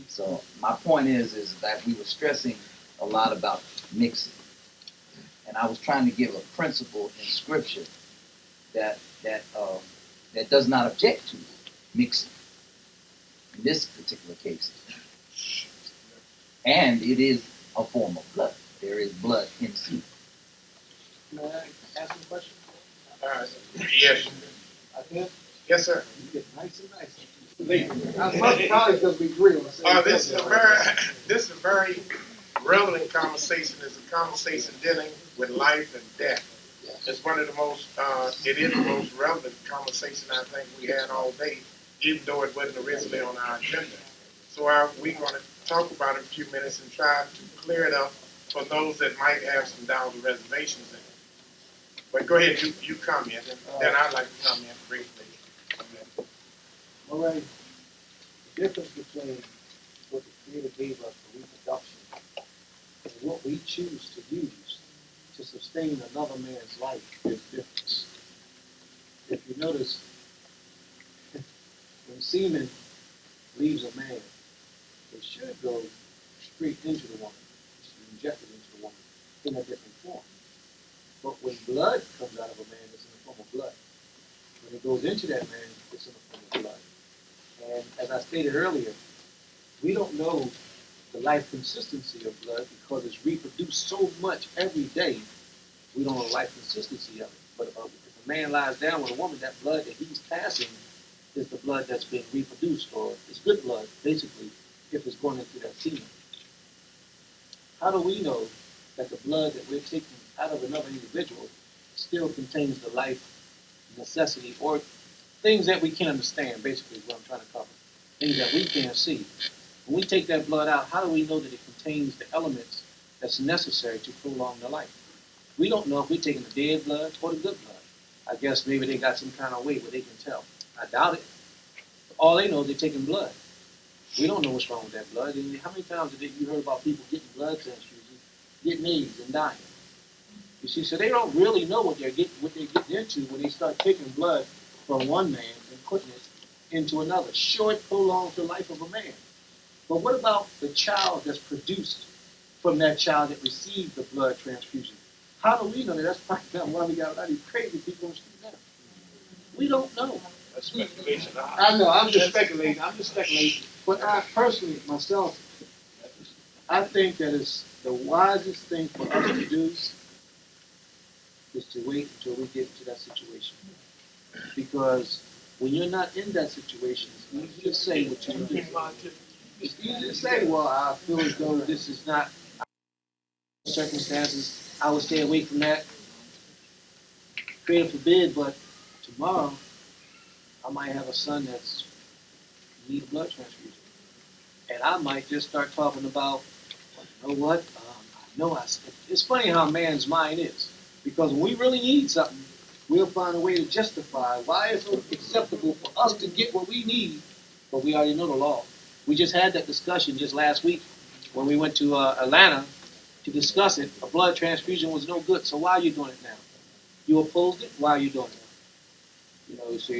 Speaker 9: So my point is that we were stressing a lot about mixing, and I was trying to give a principle in Scripture that that does not object to mixing in this particular case, and it is a form of blood. There is blood in seed.
Speaker 4: May I ask you a question?
Speaker 5: Yes.
Speaker 4: I can?
Speaker 5: Yes, sir.
Speaker 4: You get nice and nice. I must probably because we agree on the same
Speaker 5: This is
Speaker 4: subject,
Speaker 5: a
Speaker 4: right?
Speaker 5: this is a very relevant conversation. It's a conversation dealing with life and death. It's one of the most, it is the most relevant conversation I think we had all day, even though it wasn't originally on our agenda. So we're going to talk about it a few minutes and try to clear it up for those that might have some doubts or reservations in it. But go ahead, you comment, and then I'd like to comment briefly.
Speaker 4: Moreh, the difference between what the Creator gave us for reproduction and what we choose to use to sustain another man's life is different. If you notice, when semen leaves a man, it should go straight into the woman. It's injected into the woman in a different form. But when blood comes out of a man, it's in the form of blood. When it goes into that man, it's in the form of blood. And as I stated earlier, we don't know the life consistency of blood because it's reproduced so much every day, we don't know the life consistency of it. But if a man lies down with a woman, that blood that he's passing is the blood that's been reproduced, or it's good blood, basically, if it's going into that semen. How do we know that the blood that we're taking out of another individual still contains the life necessity or things that we can't understand, basically, is what I'm trying to cover. Things that we can't see. When we take that blood out, how do we know that it contains the elements that's necessary to prolong the life? We don't know if we're taking the dead blood or the good blood. I guess maybe they got some kind of way where they can tell. I doubt it. All they know is they're taking blood. We don't know what's wrong with that blood. And how many times have you heard about people getting blood transfusions, getting AIDS and dying? You see, so they don't really know what they're getting into when they start taking blood from one man and putting it into another. Sure, it prolongs the life of a man. But what about the child that's produced from that child that received the blood transfusion? How do we know that? That's probably not why we got a lot of these crazy people on the street now. We don't know.
Speaker 8: That's speculation.
Speaker 4: I know, I'm just speculating. I'm just speculating. But I personally, myself, I think that it's the wisest thing for us to do is to wait until we get into that situation. Because when you're not in that situation, it's easy to say what you do. It's easy to say, well, I feel as though this is not circumstances. I would stay away from that. Creator forbid, but tomorrow I might have a son that's need a blood transfusion. And I might just start talking about, you know what? I know it's funny how man's mind is. Because when we really need something, we'll find a way to justify why it's acceptable for us to get what we need, but we already know the law. We just had that discussion just last week when we went to Atlanta to discuss it. A blood transfusion was no good, so why are you doing it now? You opposed it, why are you doing it? You know, so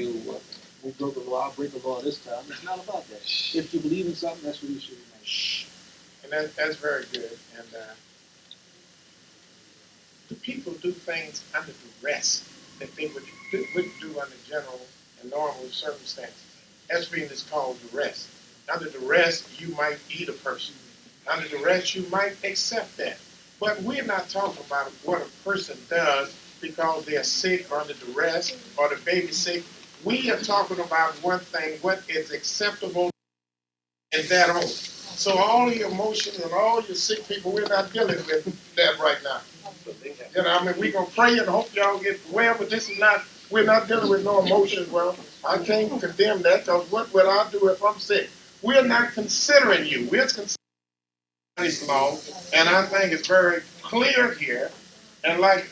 Speaker 4: we broke the law, I'll break the law this time. It's not about that. If you believe in something, that's what you should remain.
Speaker 5: And that's very good. And do people do things under duress that they wouldn't do under general and normal circumstances? That's being is called duress. Under duress, you might eat a person. Under duress, you might accept that. But we're not talking about what a person does because they're sick or under duress or the baby's sick. We are talking about one thing, what is acceptable and that only. So all your emotions and all your sick people, we're not dealing with that right now. You know, I mean, we're going to pray and hope y'all get well, but this is not, we're not dealing with no emotions. Well, I can't condemn that because what would I do if I'm sick? We're not considering you. We're considering this law, and I think it's very clear here. And like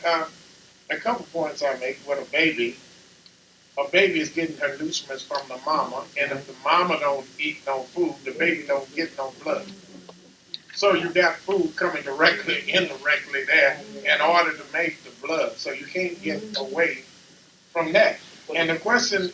Speaker 5: a couple points I make with a baby is getting her nutrients from the mama, and if the mama don't eat no food, the baby don't get no blood. So you got food coming directly, indirectly there in order to make the blood. So you can't get away from that. And the question,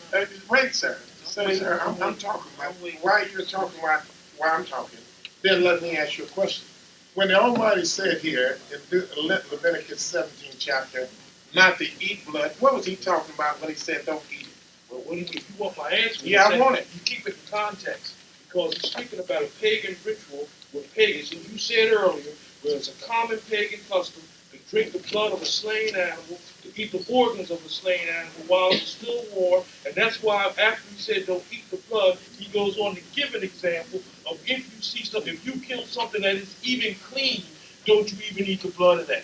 Speaker 5: wait, sir, sir, I'm talking about why you're talking about why I'm talking. Then let me ask you a question. When the Almighty said here in Leviticus 17 chapter, not to eat blood, what was he talking about when he said don't eat it?
Speaker 8: Well, if you want my answer,
Speaker 5: Yeah, I want it.
Speaker 8: You keep it in context because he's speaking about a pagan ritual with pagans. And you said earlier, where it's a common pagan custom to drink the blood of a slain animal, to eat the organs of a slain animal while it's still warm. And that's why after he said don't eat the blood, he goes on to give an example of if you see something, if you kill something that is even clean, don't you even eat the blood of that.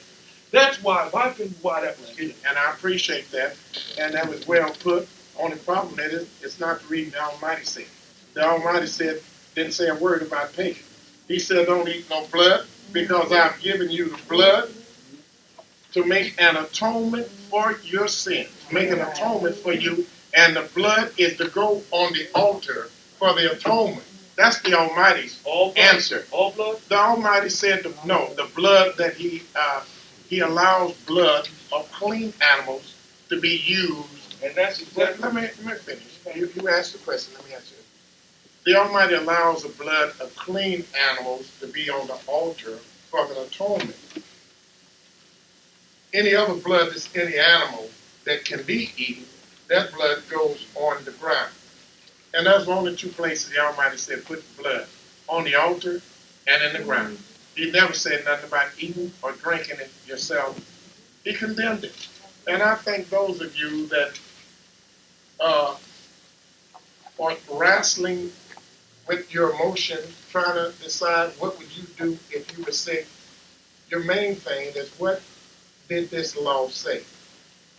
Speaker 8: That's why, my opinion, why that was given.
Speaker 5: And I appreciate that. And that was well put. Only problem is it's not the reading the Almighty said. The Almighty said, didn't say a word about pagan. He said, don't eat no blood because I've given you the blood to make an atonement for your sin. Make an atonement for you. And the blood is to go on the altar for the atonement. That's the Almighty's answer.
Speaker 8: All blood?
Speaker 5: The Almighty said, no, the blood that he allows blood of clean animals to be used.
Speaker 8: And that's exactly.
Speaker 5: Let me finish. You asked the question. Let me answer it. The Almighty allows the blood of clean animals to be on the altar for the atonement. Any other blood that's any animal that can be eaten, that blood goes on the ground. And there's only two places the Almighty said put the blood, on the altar and in the ground. He never said nothing about eating or drinking it yourself. He condemned it. And I think those of you that are wrestling with your emotions, trying to decide what would you do if you were sick, your main thing is what did this law say?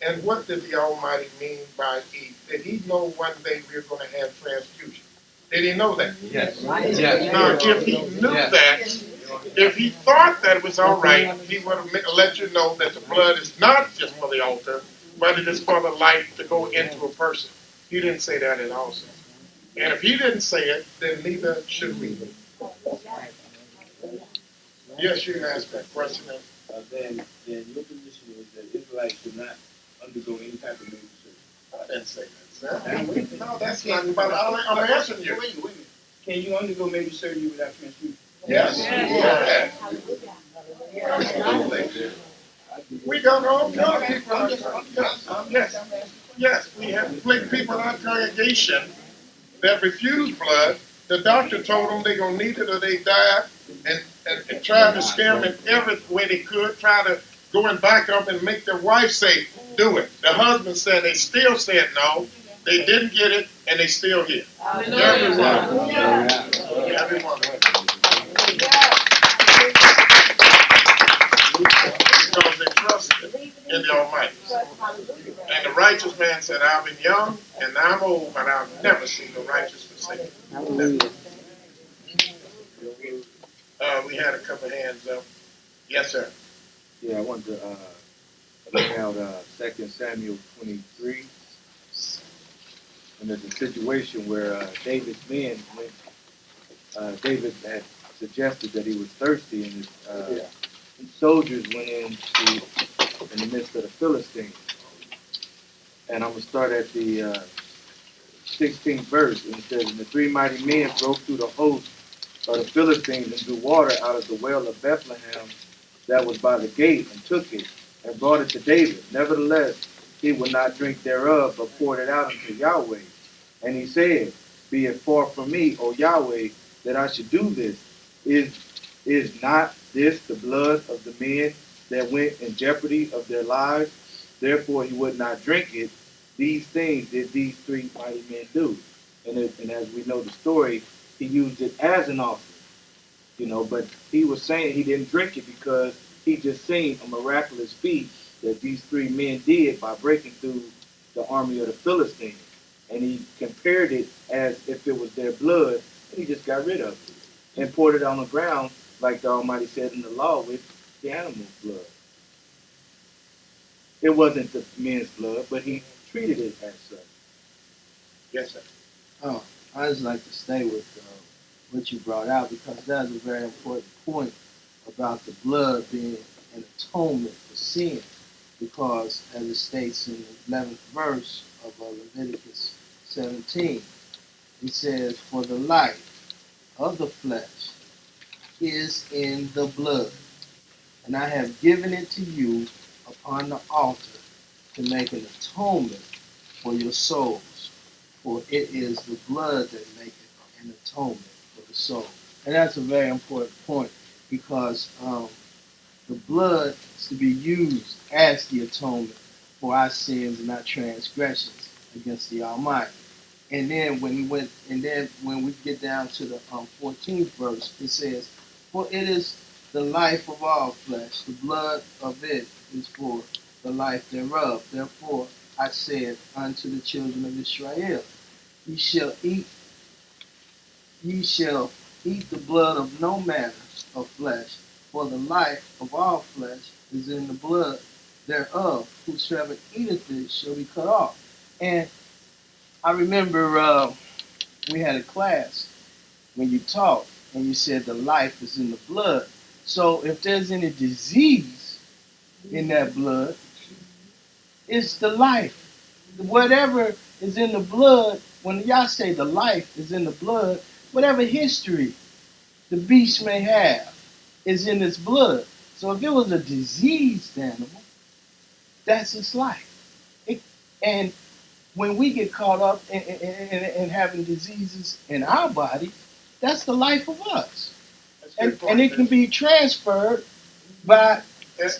Speaker 5: And what did the Almighty mean by eat? Did he know one day we were going to have transfusion? Did he know that?
Speaker 9: Yes.
Speaker 5: Now, if he knew that, if he thought that it was all right, he would have let you know that the blood is not just for the altar, but it is for the life to go into a person. He didn't say that at all, sir. And if he didn't say it, then neither should we. Yes, you can ask that question.
Speaker 3: Then your position is that Israelites should not undergo any type of major surgery.
Speaker 5: I didn't say that, sir. No, that's not about it. I'm answering you.
Speaker 3: Wait a minute. Can you undergo major surgery without transfusion?
Speaker 5: Yes.
Speaker 7: Yes.
Speaker 5: Absolutely. We got all kind of people in our yes, we have people in our congregation that refuse blood. The doctor told them they're going to need it or they die, and tried to scare them in every way they could, try to go and back up and make their wife say, do it. The husband said they still said no. They didn't get it, and they still here. Everyone. Everyone. Because they trusted in the Almighty. And the righteous man said, I've been young and now I'm old, but I've never seen the righteous forsaken. We had a couple hands up. Yes, sir.
Speaker 4: Yeah, I wanted to bring out 2 Samuel 23. And there's a situation where David's men went, David had suggested that he was thirsty, and his soldiers went in the midst of the Philistines. And I'm going to start at the 16th verse, and it says, and the three mighty men broke through the host of the Philistines and drew water out of the well of Bethlehem that was by the gate, and took it, and brought it to David. Nevertheless, he would not drink thereof, but poured it out unto Yahweh. And he said, be it far from me, O Yahweh, that I should do this. Is not this the blood of the men that went in jeopardy of their lives? Therefore he would not drink it. These things did these three mighty men do. And as we know the story, he used it as an offering, but he was saying he didn't drink it because he just seen a miraculous feat that these three men did by breaking through the army of the Philistines. And he compared it as if it was their blood, and he just got rid of it and poured it on the ground, like the Almighty said in the law, with the animal's blood. It wasn't the men's blood, but he treated it as such.
Speaker 5: Yes, sir.
Speaker 10: Oh, I just like to stay with what you brought out because that's a very important point about the blood being an atonement for sin. Because, as it states in the 11th verse of Leviticus 17, it says, for the life of the flesh is in the blood, and I have given it to you upon the altar to make an atonement for your souls, for it is the blood that maketh an atonement for the soul. And that's a very important point because the blood is to be used as the atonement for our sins and our transgressions against the Almighty. And then when we get down to the 14th verse, it says, for it is the life of all flesh, the blood of it is for the life thereof. Therefore I said unto the children of Israel, ye shall eat the blood of no manner of flesh, for the life of all flesh is in the blood thereof. Whosoever eateth it shall be cut off. And I remember we had a class when you taught and you said the life is in the blood. So if there's any disease in that blood, it's the life. Whatever is in the blood, when y'all say the life is in the blood, whatever history the beast may have is in its blood. So if it was a diseased animal, that's its life. And when we get caught up in having diseases in our body, that's the life of us. And it can be transferred by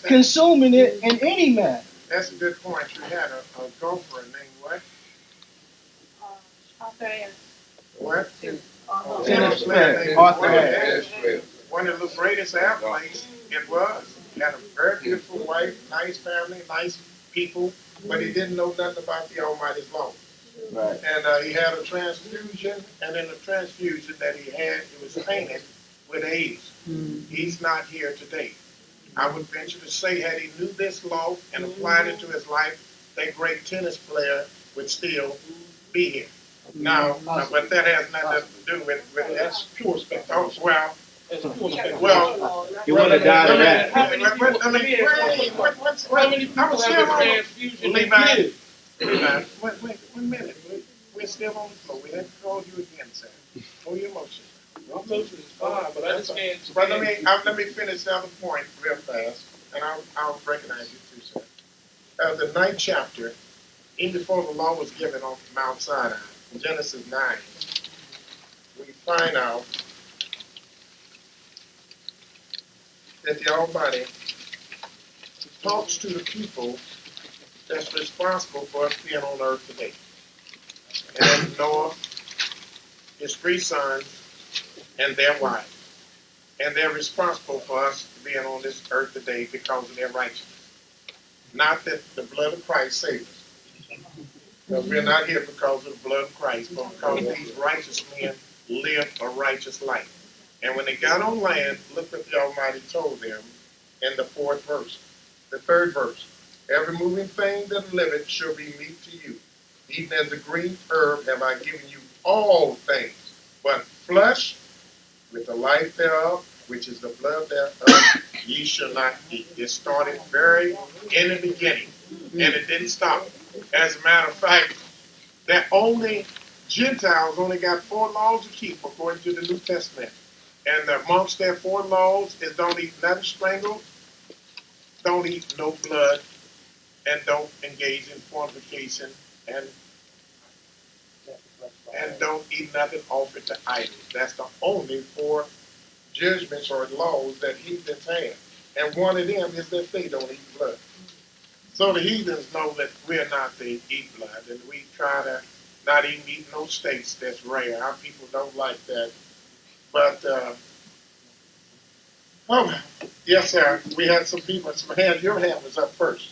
Speaker 10: consuming it in any manner.
Speaker 5: That's a good point. You had a golfer named what? What?
Speaker 10: Tennis player, Arthur Ashe.
Speaker 5: One of the greatest athletes it was. He had a very beautiful wife, nice family, nice people, but he didn't know nothing about the Almighty's law.
Speaker 10: Right.
Speaker 5: And he had a transfusion, and in the transfusion that he had, it was tainted with AIDS. He's not here today. I would venture to say, had he knew this law and applied it to his life, that great tennis player would still be here. No, but that has nothing to do with
Speaker 8: Well,
Speaker 5: that.
Speaker 8: that's pure
Speaker 5: Oh,
Speaker 8: speculation.
Speaker 5: well,
Speaker 8: That's pure speculation.
Speaker 5: well,
Speaker 4: You want to die to that?
Speaker 8: How many people, let me ask you one
Speaker 5: wait,
Speaker 8: question.
Speaker 5: what's,
Speaker 8: How many people
Speaker 5: I'm
Speaker 8: have
Speaker 5: still
Speaker 8: a
Speaker 5: on,
Speaker 8: transfusion and
Speaker 5: Levi,
Speaker 8: live?
Speaker 5: Levi, wait, 1 minute. We're still on the floor. We haven't called you again, sir. Hold your emotion.
Speaker 8: My motion is fine, but I just can't.
Speaker 5: But let me finish the other point real fast, and I'll recognize you too, sir. The 9th chapter, even before the law was given on Mount Sinai, in Genesis 9, we find out that the Almighty talks to the people that's responsible for us being on earth today. And Noah, his 3 sons, and their wife. And they're responsible for us being on this earth today because of their righteousness. Not that the blood of Christ saved us. Because we're not here because of the blood of Christ, but because these righteous men lived a righteous life. And when they got on land, look what the Almighty told them in the 4th verse. The 3rd verse. Every moving thing that liveth shall be meat to you. Even as a green herb have I given you all things. But flesh, with the life thereof, which is the blood thereof, ye shall not eat. It started very in the beginning, and it didn't stop. As a matter of fact, that only Gentiles only got 4 laws to keep according to the New Testament. And amongst their 4 laws is don't eat nothing strangled, don't eat no blood, and don't engage in fornication, and don't eat nothing offered to idols. That's the only 4 judgments or laws that heathens have. And one of them is that they don't eat blood. So the heathens know that we're not to eat blood, and we try to not even eat no steaks. That's rare. Our people don't like that. But, oh, yes, sir. We had some people, some hand, your hand was up first.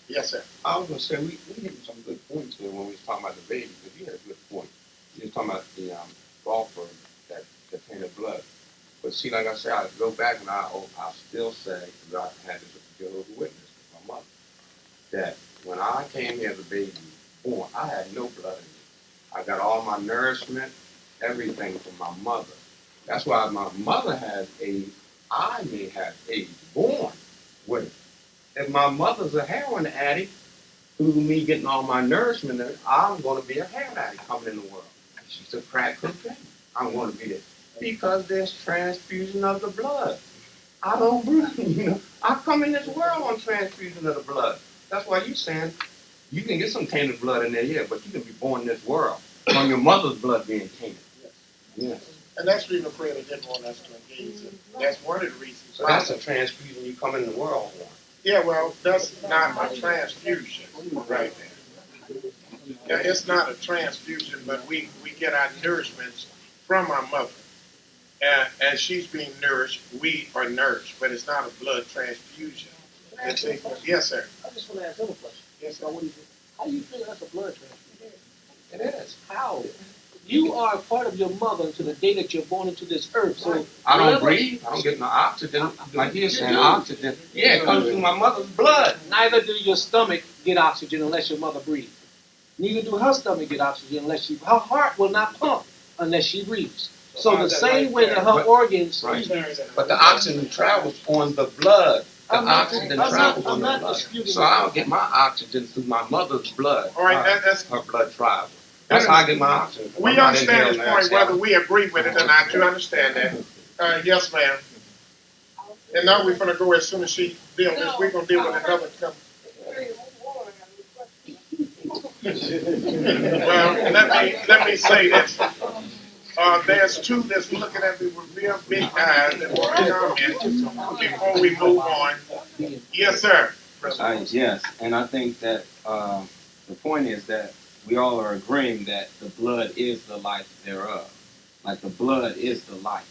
Speaker 5: Yes, sir.
Speaker 11: I was gonna say we hit some good points there when we was talking about the baby, because you had a good point. You was talking about the golfer that tainted blood. But see, like I said, I go back and I still say, because I had this Jehovah's Witness with my mother, that when I came here as a baby born, I had no blood in me. I got all my nourishment, everything from my mother. That's why my mother has AIDS. I may have AIDS born with it. If my mother's a heroin addict, through me getting all my nourishment, I'm going to be a heroin addict coming in the world. She's a crack cocaine. I'm going to be it because there's transfusion of the blood. I don't breathe. I come in this world on transfusion of the blood. That's why you saying you can get some tainted blood in there, yeah, but you can be born in this world from your mother's blood being tainted. Yes.
Speaker 5: And that's the reason the Creator didn't want us to engage in. That's one of the reasons.
Speaker 11: So that's a transfusion you come in the world on.
Speaker 5: Yeah, well, that's not a transfusion right there. Yeah, it's not a transfusion, but we get our nourishments from our mother. And she's being nourished, we are nourished, but it's not a blood transfusion. It's a, yes, sir.
Speaker 4: I just want to ask another question.
Speaker 5: Yes, sir.
Speaker 4: Now, what do you think? How do you feel that's a blood transfusion?
Speaker 11: It is.
Speaker 4: How? You are a part of your mother until the day that you're born into this earth. So
Speaker 11: I don't
Speaker 4: whenever-
Speaker 11: breathe. I don't get no oxygen. Like you're saying,
Speaker 4: do.
Speaker 11: oxygen. Yeah, it comes through my mother's blood.
Speaker 4: Neither do your stomach get oxygen unless your mother breathes. Neither do her stomach get oxygen unless her heart will not pump unless she breathes. So the same way that her organs.
Speaker 11: Right. But the oxygen travels on the blood. The oxygen travels on the blood. So I don't get my oxygen through my mother's blood.
Speaker 5: All right, that's
Speaker 11: her blood travels. That's how I get my oxygen.
Speaker 5: we understand this point, whether we agree with it or not. You understand that? Yes, ma'am. And now we're going to go as soon as she deals with this. We're going to deal with another company. Well, let me say this. There's 2 that's looking at me with real big eyes and want to comment before we move on. Yes, sir.
Speaker 6: Yes, and I think that the point is that we all are agreeing that the blood is the life thereof. Like the blood is the life.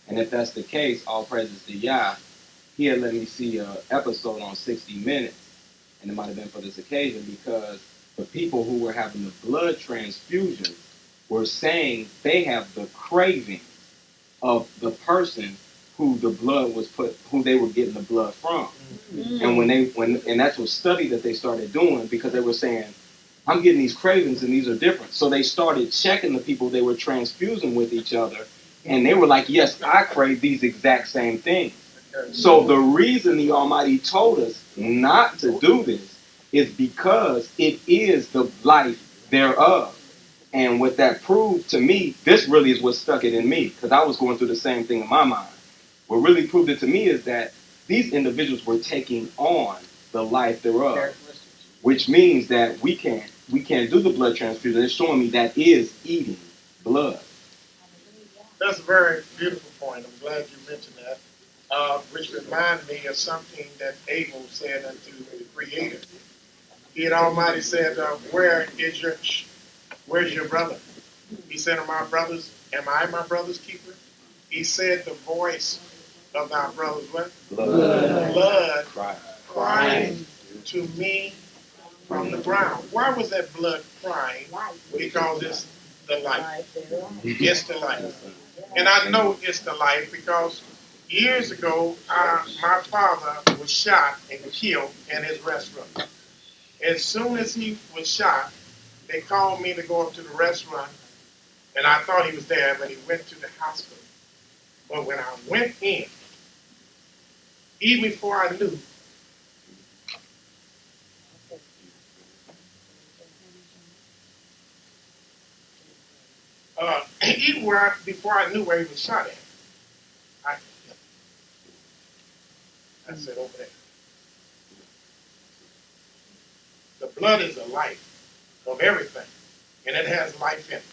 Speaker 6: And if that's the case, all praises to Yah. He had let me see an episode on 60 Minutes, and it might have been for this occasion, because the people who were having the blood transfusion were saying they have the craving of the person who the blood was who they were getting the blood from. And and that's a study that they started doing, because they were saying
Speaker 12: I'm getting these cravings and these are different. So they started checking the people they were transfusing with each other. And they were like, yes, I crave these exact same things. So the reason the Almighty told us not to do this is because it is the life thereof. And what that proved to me, this really is what stuck it in me, because I was going through the same thing in my mind. What really proved it to me is that these individuals were taking on the life thereof, which means that we can't do the blood transfusion. It's showing me that is eating blood.
Speaker 5: That's a very beautiful point. I'm glad you mentioned that, which reminded me of something that Abel said unto the Creator. He Almighty said, where's your brother? He said, am I my brother's keeper? He said, the voice of thy brother's what? Blood crying to me from the ground. Why was that blood crying? Because it's the life. It's the life. And I know it's the life because years ago, my father was shot and killed in his restaurant. As soon as he was shot, they called me to go up to the restaurant, and I thought he was there, but he went to the hospital. But when I went in, even before I knew, before I knew where he was shot at, I, I said, over there. The blood is the life of everything, and it has life in it.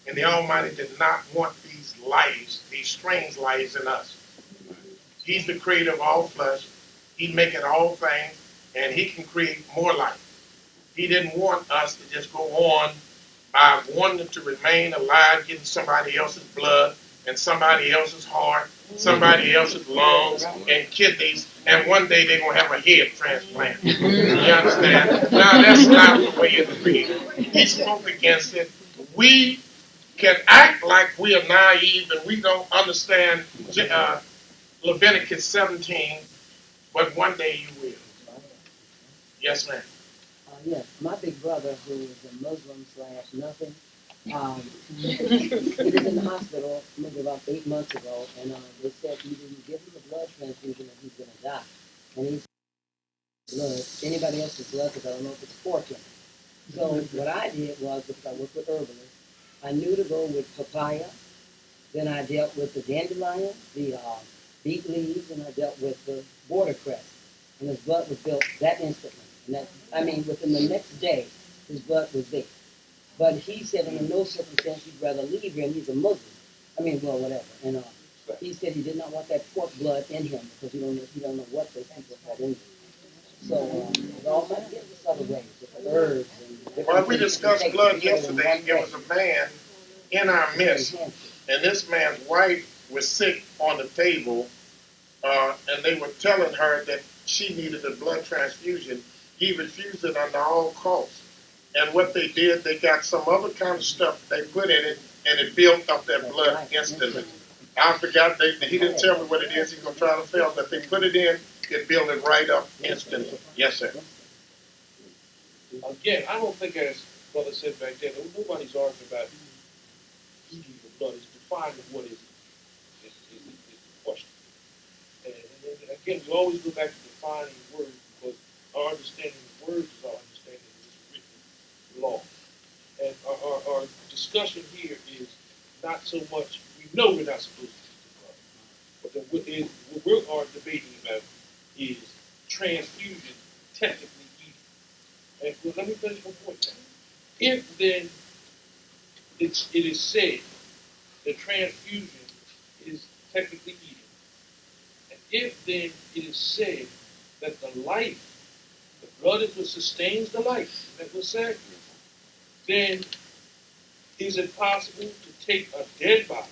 Speaker 5: And the Almighty did not want these lives, these strange lives in us. He's the creator of all flesh. He maketh all things, and he can create more life. He didn't want us to just go on by wanting to remain alive, getting somebody else's blood and somebody else's heart, somebody else's lungs and kidneys, and one day they're going to have a head transplant. You understand? Now, that's not the way it's created. He spoke against it. We can act like we are naive and we don't understand Leviticus 17, but one day you will. Yes, ma'am.
Speaker 13: Yes, my big brother, who is a Muslim slash nothing, he was in the hospital maybe about 8 months ago, and they said either you give him the blood transfusion or he's going to die. And he's blood, anybody else's blood, because I don't know if it's pork in it. So what I did was, because I work with herbalists, I knew to go with papaya. Then I dealt with the dandelion, the beet leaves, and I dealt with the watercress. And his blood was built that instantly. And that, I mean, within the next day, his blood was there. But he said in no circumstance he'd rather leave here, and he's a Muslim. I mean, well, whatever. And he said he did not want that pork blood in him because he don't know what those people had in them. So the Almighty gives us other ways with herbs and different
Speaker 5: Well, we
Speaker 13: things that we
Speaker 5: discussed
Speaker 13: take
Speaker 5: blood
Speaker 13: to heal in
Speaker 5: yesterday.
Speaker 13: one
Speaker 5: There
Speaker 13: way.
Speaker 5: was a man in our midst, and this man's wife was sick on the table, and they were telling her that she needed a blood transfusion. He refused it under all costs. And what they did, they got some other kind of stuff they put in it, and it built up that blood instantly. I forgot, he didn't tell me what it is. He's going to try to fail, but they put it in, it built it right up instantly. Yes, sir.
Speaker 8: Again, I don't think, as Brother said back then, nobody's arguing about eating the blood. It's defining what is the question. And again, we always go back to defining words because our understanding of words is our understanding of this written law. And our discussion here is not so much, we know we're not supposed to eat the blood, but what we are debating about is transfusion technically eating. And well, let me finish my point now. If then it is said that transfusion is technically eating, and if then it is said that the life, the blood is what sustains the life that was said, then is it possible to take a dead body,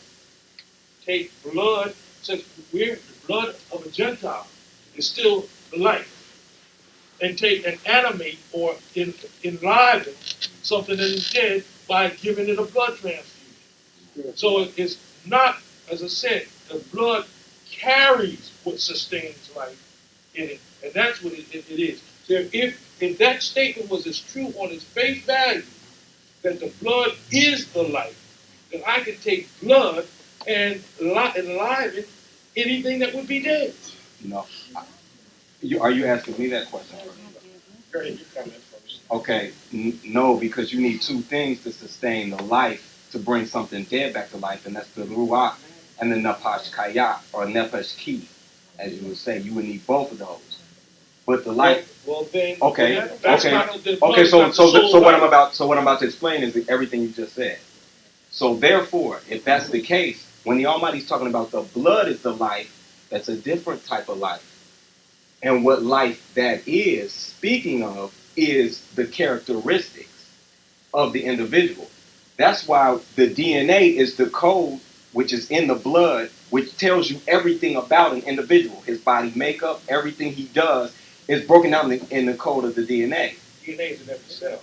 Speaker 8: take blood, since we're the blood of a Gentile is still the life, and take and animate or enliven something that is dead by giving it a blood transfusion? So it's not, as I said, the blood carries what sustains life in it, and that's what it is. If that statement was as true on its face value, that the blood is the life, then I can take blood and enliven anything that would be dead.
Speaker 12: No. Are you asking me that question first?
Speaker 5: Go ahead, you comment first.
Speaker 12: Okay, no, because you need two things to sustain the life, to bring something dead back to life, and that's the ruach and the napash kaya, or nefesh ki, as you would say. You would need both of those. But the life.
Speaker 8: Well, then,
Speaker 12: Okay,
Speaker 8: that's
Speaker 12: okay,
Speaker 8: not the blood
Speaker 12: okay.
Speaker 8: is not the
Speaker 12: So
Speaker 8: soul
Speaker 12: what
Speaker 8: life.
Speaker 12: I'm about to explain is everything you just said. So therefore, if that's the case, when the Almighty's talking about the blood is the life, that's a different type of life. And what life that is speaking of is the characteristics of the individual. That's why the DNA is the code which is in the blood, which tells you everything about an individual. His body makeup, everything he does is broken down in the code of the DNA.
Speaker 8: DNA is in every cell.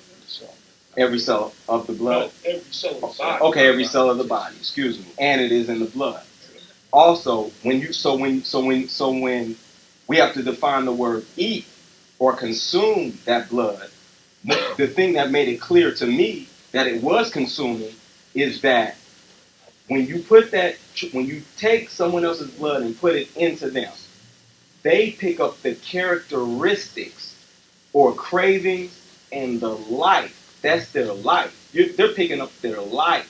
Speaker 12: Every cell of the blood.
Speaker 8: No, every cell of the body.
Speaker 12: Okay, every cell of the body. Excuse me, and it is in the blood. Also, when we have to define the word eat or consume that blood, the thing that made it clear to me that it was consuming is that when you take someone else's blood and put it into them, they pick up the characteristics or cravings and the life. That's their life. They're picking up their life.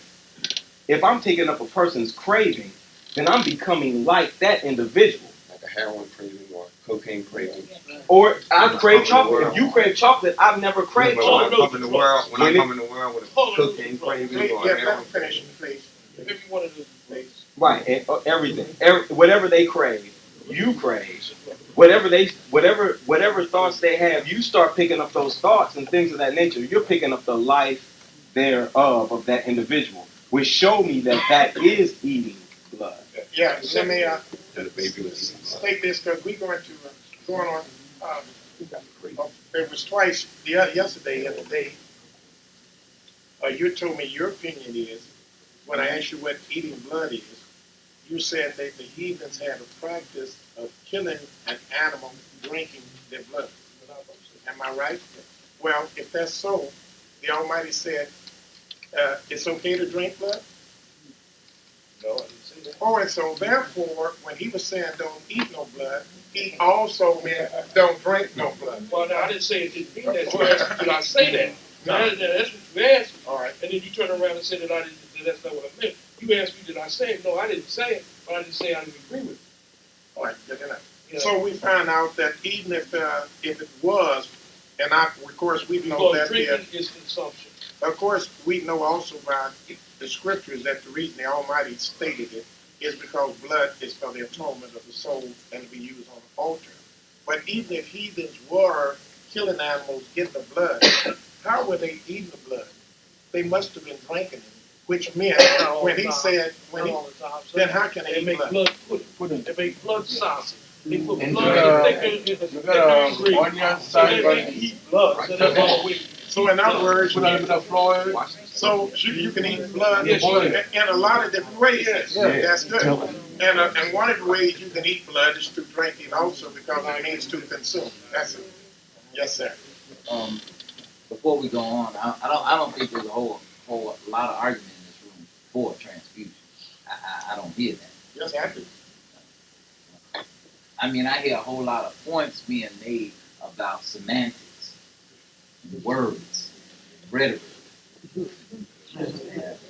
Speaker 12: If I'm picking up a person's craving, then I'm becoming like that individual.
Speaker 11: Like a heroin craving or cocaine craving.
Speaker 12: Or I crave
Speaker 11: in the
Speaker 12: chocolate.
Speaker 11: world.
Speaker 12: If you crave chocolate, I've never craved
Speaker 11: When I
Speaker 12: chocolate.
Speaker 11: come in the world, when I come in the world with a cocaine craving or a
Speaker 5: Yeah, let
Speaker 11: heroin
Speaker 5: him finish, please.
Speaker 8: Every one of those places.
Speaker 12: Right, and, everything, whatever they crave, you crave. Whatever thoughts they have, you start picking up those thoughts and things of that nature. You're picking up the life thereof of that individual, which show me that that is eating blood.
Speaker 5: Yeah, let me
Speaker 11: and the baby was eating blood.
Speaker 5: state this because we're going to going on. It was twice yesterday and today. You told me your opinion is when I asked you what eating blood is. You said that the heathens had a practice of killing an animal, drinking their blood. Am I right? Well, if that's so, the Almighty said it's okay to drink blood.
Speaker 8: No, I didn't say that.
Speaker 5: Oh, and so therefore, when he was saying don't eat no blood, he also meant don't drink no blood.
Speaker 8: Well, no, I didn't say it didn't mean that. You asked, did I say that?
Speaker 5: No.
Speaker 8: That's what you asked me.
Speaker 5: All right.
Speaker 8: And then you turn around and say that I didn't. That that's not what I meant. You asked me, did I say it? No, I didn't say it, but I didn't say I didn't agree with it.
Speaker 5: All right, good enough.
Speaker 8: Yeah.
Speaker 5: So we found out that even if it was, and of course we know
Speaker 8: Because
Speaker 5: that
Speaker 8: drinking is consumption.
Speaker 5: of course we know also by the scriptures that the reason the Almighty stated it is because blood is for the atonement of the soul and to be used on the altar. But even if heathens were killing animals in the blood, how were they eating the blood? They must have been drinking it, which meant when he said then how can they
Speaker 8: make
Speaker 5: eat
Speaker 8: blood pudding? They make blood sausage. They put
Speaker 11: And
Speaker 8: blood in thicker ingredients. So they eat blood. So that's all we.
Speaker 5: So in other words,
Speaker 8: Put a bit of flour.
Speaker 5: so you can eat blood
Speaker 8: Yes, you can.
Speaker 5: in a lot of different ways.
Speaker 8: Yes.
Speaker 5: That's good. And one of the ways you can eat blood is through drinking also because it means to consume. That's it. Yes, sir.
Speaker 9: Before we go on, I don't think there's a whole lot of argument in this room for transfusion. I don't hear that.
Speaker 5: Yes, I do.
Speaker 9: I mean, I hear a whole lot of points being made about semantics, words, rhetoric,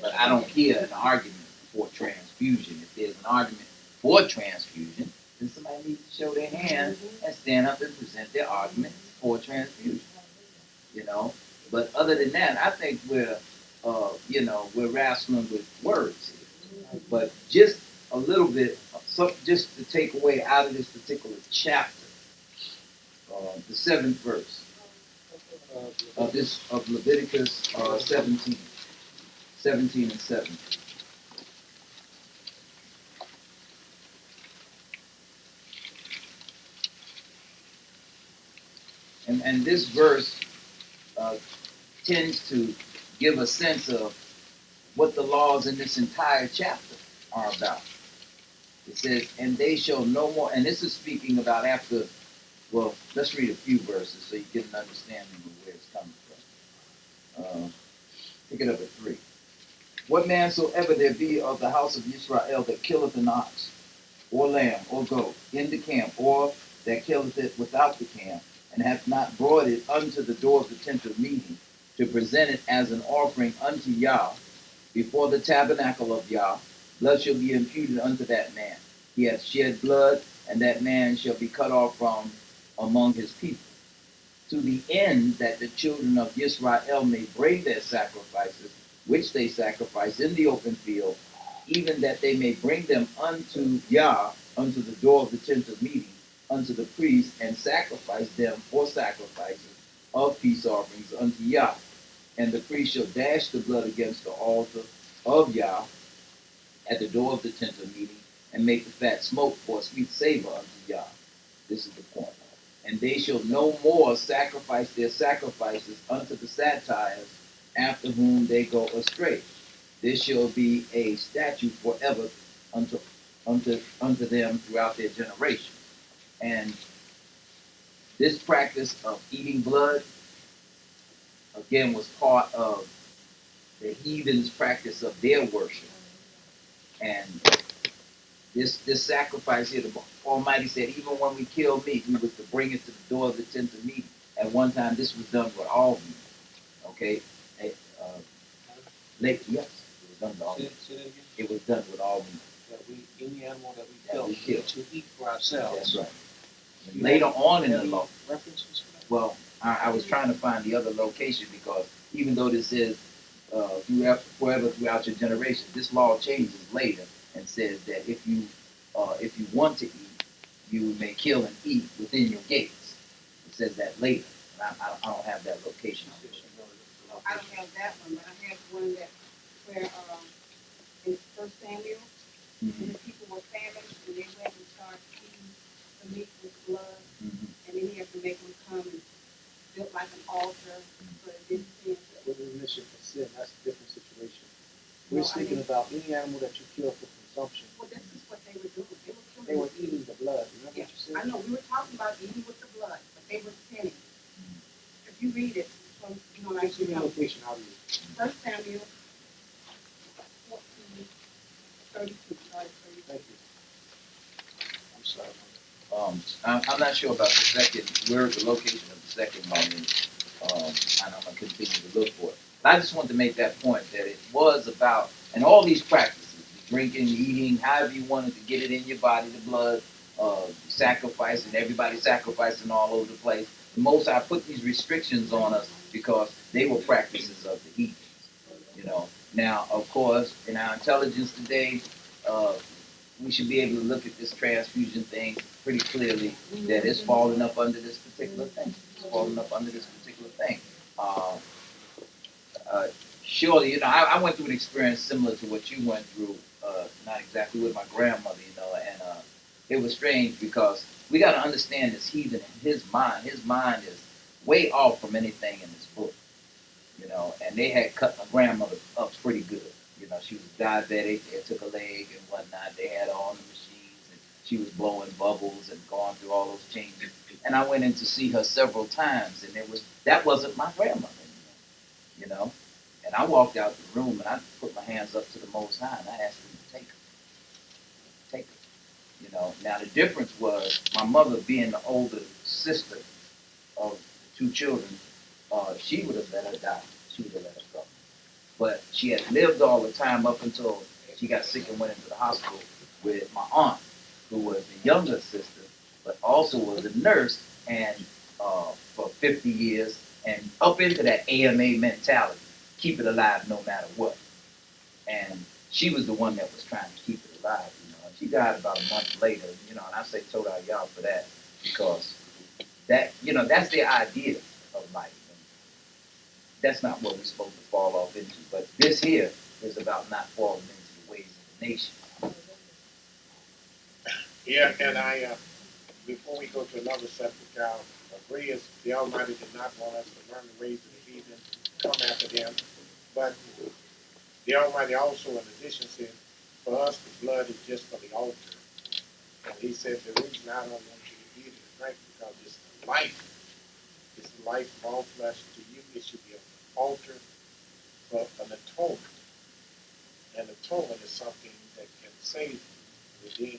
Speaker 9: but I don't hear an argument for transfusion. If there's an argument for transfusion, then somebody needs to show their hand and stand up and present their argument for transfusion. You know, but other than that, I think we're wrestling with words here. But just a little bit, just to take away out of this particular chapter, the 7th verse of Leviticus 17 and 7. And this verse tends to give a sense of what the laws in this entire chapter are about. It says, and they shall no more, and this is speaking about after Well, let's read a few verses so you get an understanding of where it's coming from. Pick it up at 3. What man soever there be of the house of Israel that killeth an ox, or lamb, or goat, in the camp, or that killeth it without the camp, and hath not brought it unto the door of the tent of meeting, to present it as an offering unto Yah, before the tabernacle of Yah, blood shall be imputed unto that man. He hath shed blood, and that man shall be cut off from among his people, to the end that the children of Israel may bring their sacrifices, which they sacrifice in the open field, even that they may bring them unto Yah, unto the door of the tent of meeting, unto the priest, and sacrifice them for sacrifices of peace offerings unto Yah. And the priest shall dash the blood against the altar of Yah at the door of the tent of meeting, and make the fat smoke for a sweet savor unto Yah. This is the point. And they shall no more sacrifice their sacrifices unto the satyrs, after whom they go astray. This shall be a statute forever unto unto them throughout their generation. And this practice of eating blood, again, was part of the heathens' practice of their worship. And this sacrifice here, the Almighty said, even when we kill meat, we was to bring it to the door of the tent of meeting. At one time, this was done with all meat. Okay, uh, yes, it was done with all meat. It was done with all meat.
Speaker 4: That we, any animal that we
Speaker 9: That we
Speaker 4: kill,
Speaker 9: kill.
Speaker 4: to eat for ourselves.
Speaker 9: That's right. And later on in the law,
Speaker 4: References for that?
Speaker 9: well, I was trying to find the other location because even though this says forever throughout your generation, this law changes later and says that if you want to eat, you may kill and eat within your gates. It says that later. And I don't have that location.
Speaker 7: I don't have that one, but I have one that where in First Samuel, when the people were famished and they went and started eating the meat with blood, and then he had to make them come and built like an altar so it didn't sin.
Speaker 4: What is mission for sin? That's a different situation. We're speaking about any animal that you kill for consumption.
Speaker 7: Well, this is what they were doing.
Speaker 4: They were eating the blood. Remember what you said?
Speaker 7: I know, we were talking about eating with the blood, but they were sinning. If you read it, from, like.
Speaker 4: Just give me a location, I'll read it.
Speaker 7: First Samuel 14, 32, sorry, 32.
Speaker 4: Thank you. I'm sorry.
Speaker 9: I'm not sure about the second, where the location of the second one is, and I'm gonna continue to look for it. But I just wanted to make that point that it was about, and all these practices, the drinking, eating, however you wanted to get it in your body, the blood, sacrificing, everybody sacrificing all over the place. The Most High put these restrictions on us because they were practices of the heathens. You know. Now, of course, in our intelligence today, uh, we should be able to look at this transfusion thing pretty clearly that it's falling up under this particular thing. It's falling up under this particular thing. Uh, uh, Surely, I went through an experience similar to what you went through, not exactly with my grandmother, and it was strange because we got to understand this heathen in his mind. His mind is way off from anything in this book, and they had cut my grandmother up pretty good. She was diabetic. They took a leg and whatnot. They had her on the machines, and she was blowing bubbles and going through all those changes. And I went in to see her several times, and that wasn't my grandmother anymore, you know. And I walked out the room, and I put my hands up to the Most High, and I asked him to take her. Now the difference was my mother being the older sister of the two children, she would have let her die. She would have let her go. But she had lived all the time up until she got sick and went into the hospital with my aunt, who was the younger sister, but also was a nurse and for 50 years and up into that AMA mentality, keep it alive no matter what. And she was the one that was trying to keep it alive. And she died about a month later. And I say total y'all for that because that's the idea of life. That's not what we're supposed to fall off into. But this here is about not falling into the ways of the nation.
Speaker 5: Yeah, and before we go to another subject, I agree as the Almighty did not want us to learn the ways of the heathen, come after them. But the Almighty also, in addition, said, for us, the blood is just for the altar. And he said, the reason I don't want you to eat it and drink because it's life. It's the life of all flesh to you. It should be an altar for an atonement. And atonement is something that can save, redeem.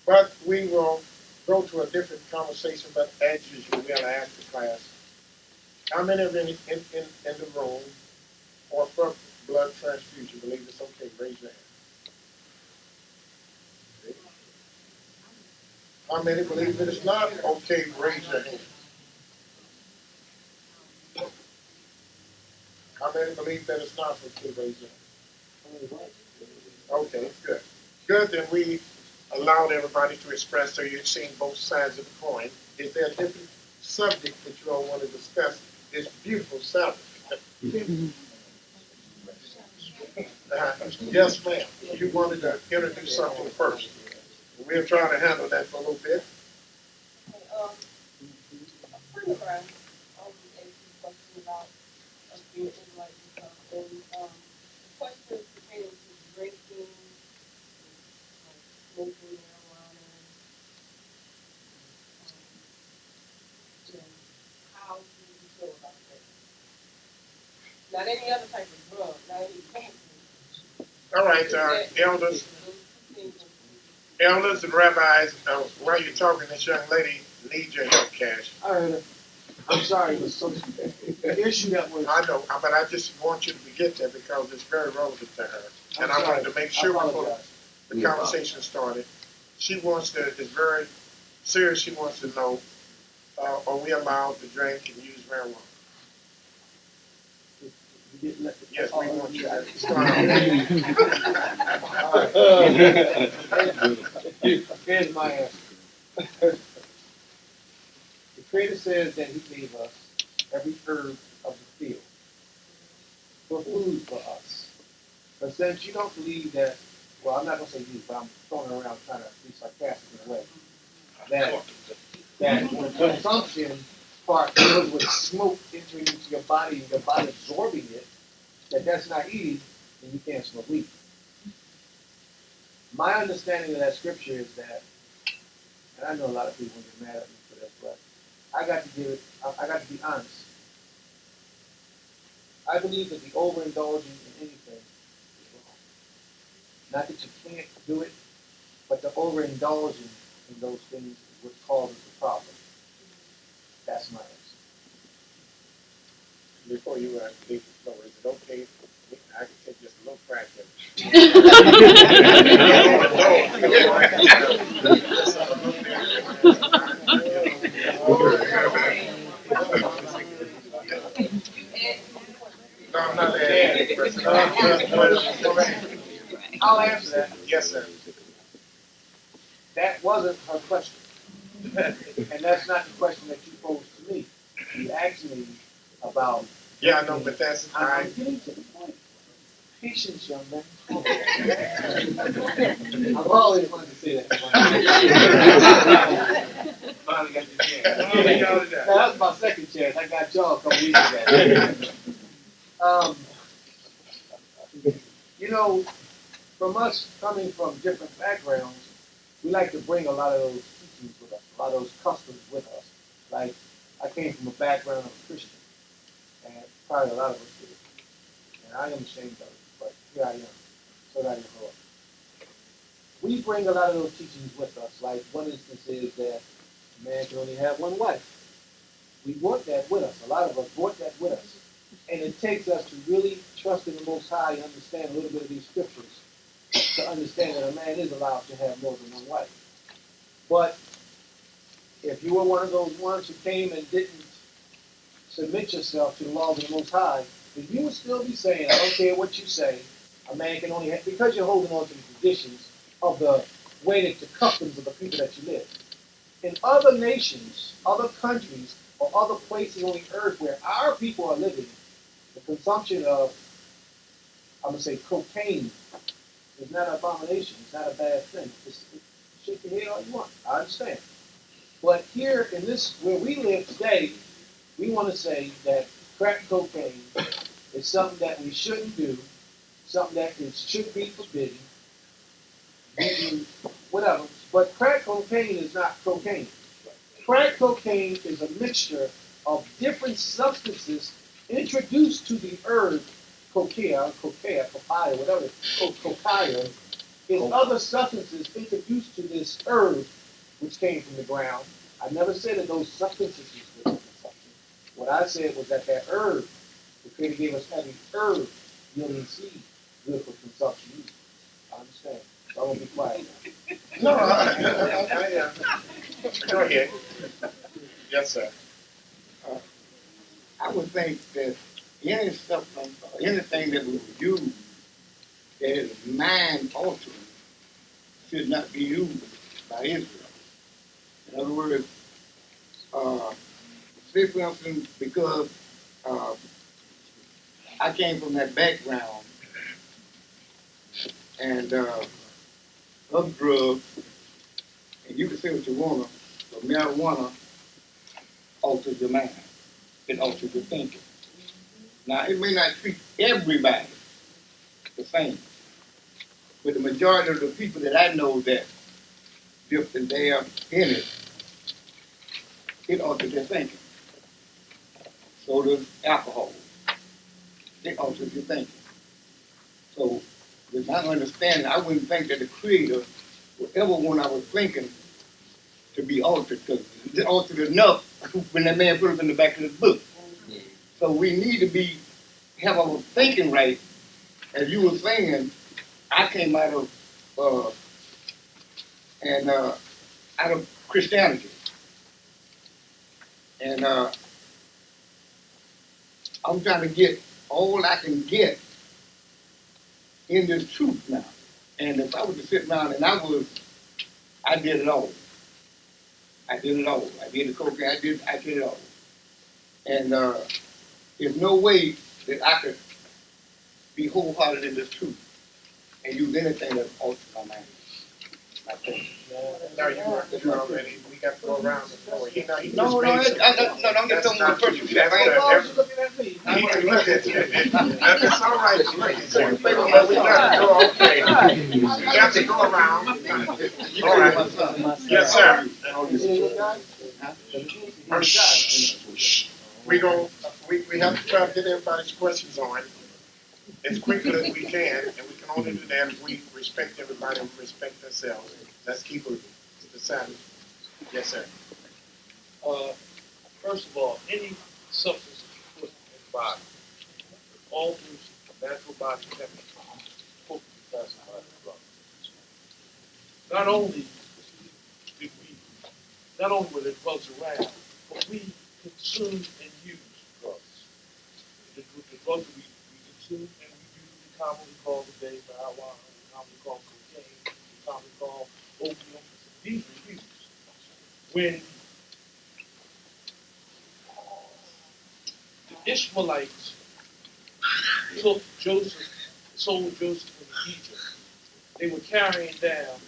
Speaker 5: But we will go to a different conversation, but as usual, we'll ask the class, how many of you in the room or for blood transfusion believe it's okay? Raise your hand. How many believe it is not okay? Raise your hand. How many believe that it's not okay? Raise your hand. Okay, good. Good, then we allowed everybody to express so you're seeing both sides of the coin. Is there a different subject that you all want to discuss this beautiful Sabbath? Yes, ma'am. You wanted to introduce something first. We're trying to handle that for a little bit.
Speaker 7: A friend of mine always asks me questions about us being Israelites and stuff, and the question pertaining to drinking, smoking marijuana, and how do you feel about that? Not any other type of drug, not any chemical.
Speaker 5: All right, elders and rabbis, while you're talking, this young lady needs your help, Cash.
Speaker 4: I heard her. I'm sorry, it was some issue that was.
Speaker 5: I know, but I just want you to get there because it's very relevant to her. And I wanted to make sure before the conversation started, she wants to, it's very serious, she wants to know, are we allowed to drink and use marijuana? Yes, we want you to start.
Speaker 4: Here's my answer. The Creator says that He gave us every herb of the field for food for us. But since you don't believe that, well, I'm not going to say you, but I'm throwing it around trying to be sarcastic in a way, that the consumption part deals with smoke entering into your body and your body absorbing it, that's not eating, then you can't smoke weed. My understanding of that scripture is that, and I know a lot of people will get mad at me for this, but I got to be honest. I believe that the overindulging in anything is wrong. Not that you can't do it, but the overindulging in those things is what causes the problem. That's my answer.
Speaker 5: Before you leave the floor, is it okay? I can take just a little crack at No, I'm not asking.
Speaker 4: I'll answer that.
Speaker 5: Yes, sir.
Speaker 4: That wasn't her question. And that's not the question that you posed to me. You asked me about.
Speaker 5: Yeah, I know, but that's
Speaker 4: I'm getting to the point. Patience, young man. I've always wanted to say that.
Speaker 6: Finally got your chance.
Speaker 4: That was my second chance. I got y'all a couple weeks ago. You know, from us coming from different backgrounds, we like to bring a lot of those teachings with us, a lot of those customs with us. Like, I came from a background of a Christian, and probably a lot of us did. And I am ashamed of it, but here I am. So that I didn't grow up. We bring a lot of those teachings with us. Like, one instance is that a man can only have one wife. We brought that with us. A lot of us brought that with us. And it takes us to really trust in the Most High and understand a little bit of these scriptures to understand that a man is allowed to have more than one wife. But if you were one of those ones who came and didn't submit yourself to the laws of the Most High, then you would still be saying, I don't care what you say, a man can only have, because you're holding on to the traditions of the way that the customs of the people that you live. In other nations, other countries, or other places on the earth where our people are living, the consumption of, I'm going to say, cocaine is not an abomination. It's not a bad thing. Shake your head all you want. I understand. But here in this, where we live today, we want to say that crack cocaine is something that we shouldn't do, something that should be forbidden, whatever. But crack cocaine is not cocaine. Crack cocaine is a mixture of different substances introduced to the herb cocaine, papaya, whatever, cocaine, is other substances introduced to this herb which came from the ground. I never said that those substances was good for consumption. What I said was that herb, the Creator gave us every herb yielding seed good for consumption. I understand. So I'm gonna be quiet now.
Speaker 5: No, go ahead. Yes, sir.
Speaker 2: I would think that any substance or anything that we would use that is mind altering should not be used by Israel. In other words, say for instance, because uh, I came from that background and of drugs, and you can say what you want, but marijuana alters your mind. It alters your thinking. Now, it may not treat everybody the same, but the majority of the people that I know that dip and dab in it, it alters their thinking. So does alcohol. It alters your thinking. So, with my understanding, I wouldn't think that the Creator would ever want our thinking to be altered, because it's altered enough when that man put it in the back of the book. So we need to have our thinking right. As you were saying, I came out of out of Christianity, and I'm trying to get all I can get in this truth now. And if I was to sit down and I did it all. I did it all. I did the cocaine. I did it all. And there's no way that I could be wholehearted in this truth and use anything that alters my mind. I think.
Speaker 5: No, you weren't already. We got to go around the floor. He just
Speaker 2: No,
Speaker 5: made some.
Speaker 2: I'm just talking about the person.
Speaker 5: That's
Speaker 4: looking at me.
Speaker 5: he can look at you. That's all right. You look at you. But we got to go. Okay. We got to go around. All right. Yes, sir. We have to try to get everybody's questions on as quickly as we can, and we can only do that if we respect everybody and respect ourselves. Let's keep it the silence. Yes, sir.
Speaker 8: First of all, any substance that you put in the body alters natural body temperature, supposed to be classified as drug. Not only did we, not only were there drugs around, but we consumed and used drugs. The drugs that we consumed and we used, we commonly call today marijuana, we commonly call cocaine, we commonly call opium. These were used. When the Ishmaelites took Joseph, sold Joseph into Egypt, they were carrying down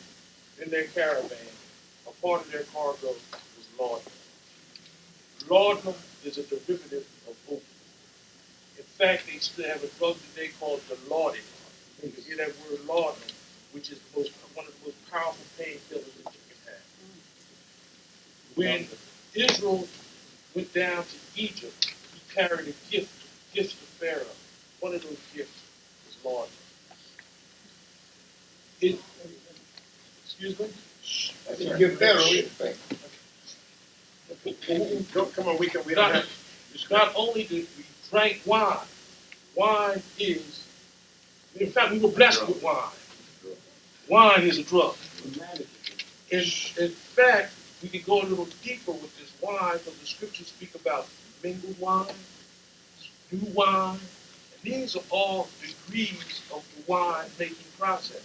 Speaker 8: in their caravan, a part of their cargo was laudanum. Laudanum is a derivative of opium. In fact, they still have a drug today called Dilaudid. You can hear that word laudanum, which is one of the most powerful painkillers that you can have. When Israel went down to Egypt, he carried a gift to Pharaoh. One of those gifts was laudanum. It, excuse me?
Speaker 2: Get better with it.
Speaker 5: Come on, we don't have.
Speaker 8: Not only did we drank wine, wine is, in fact, we were blessed with wine. Wine is a drug. In fact, we can go a little deeper with this wine because the scriptures speak about mingled wine, new wine, and these are all degrees of the wine making process.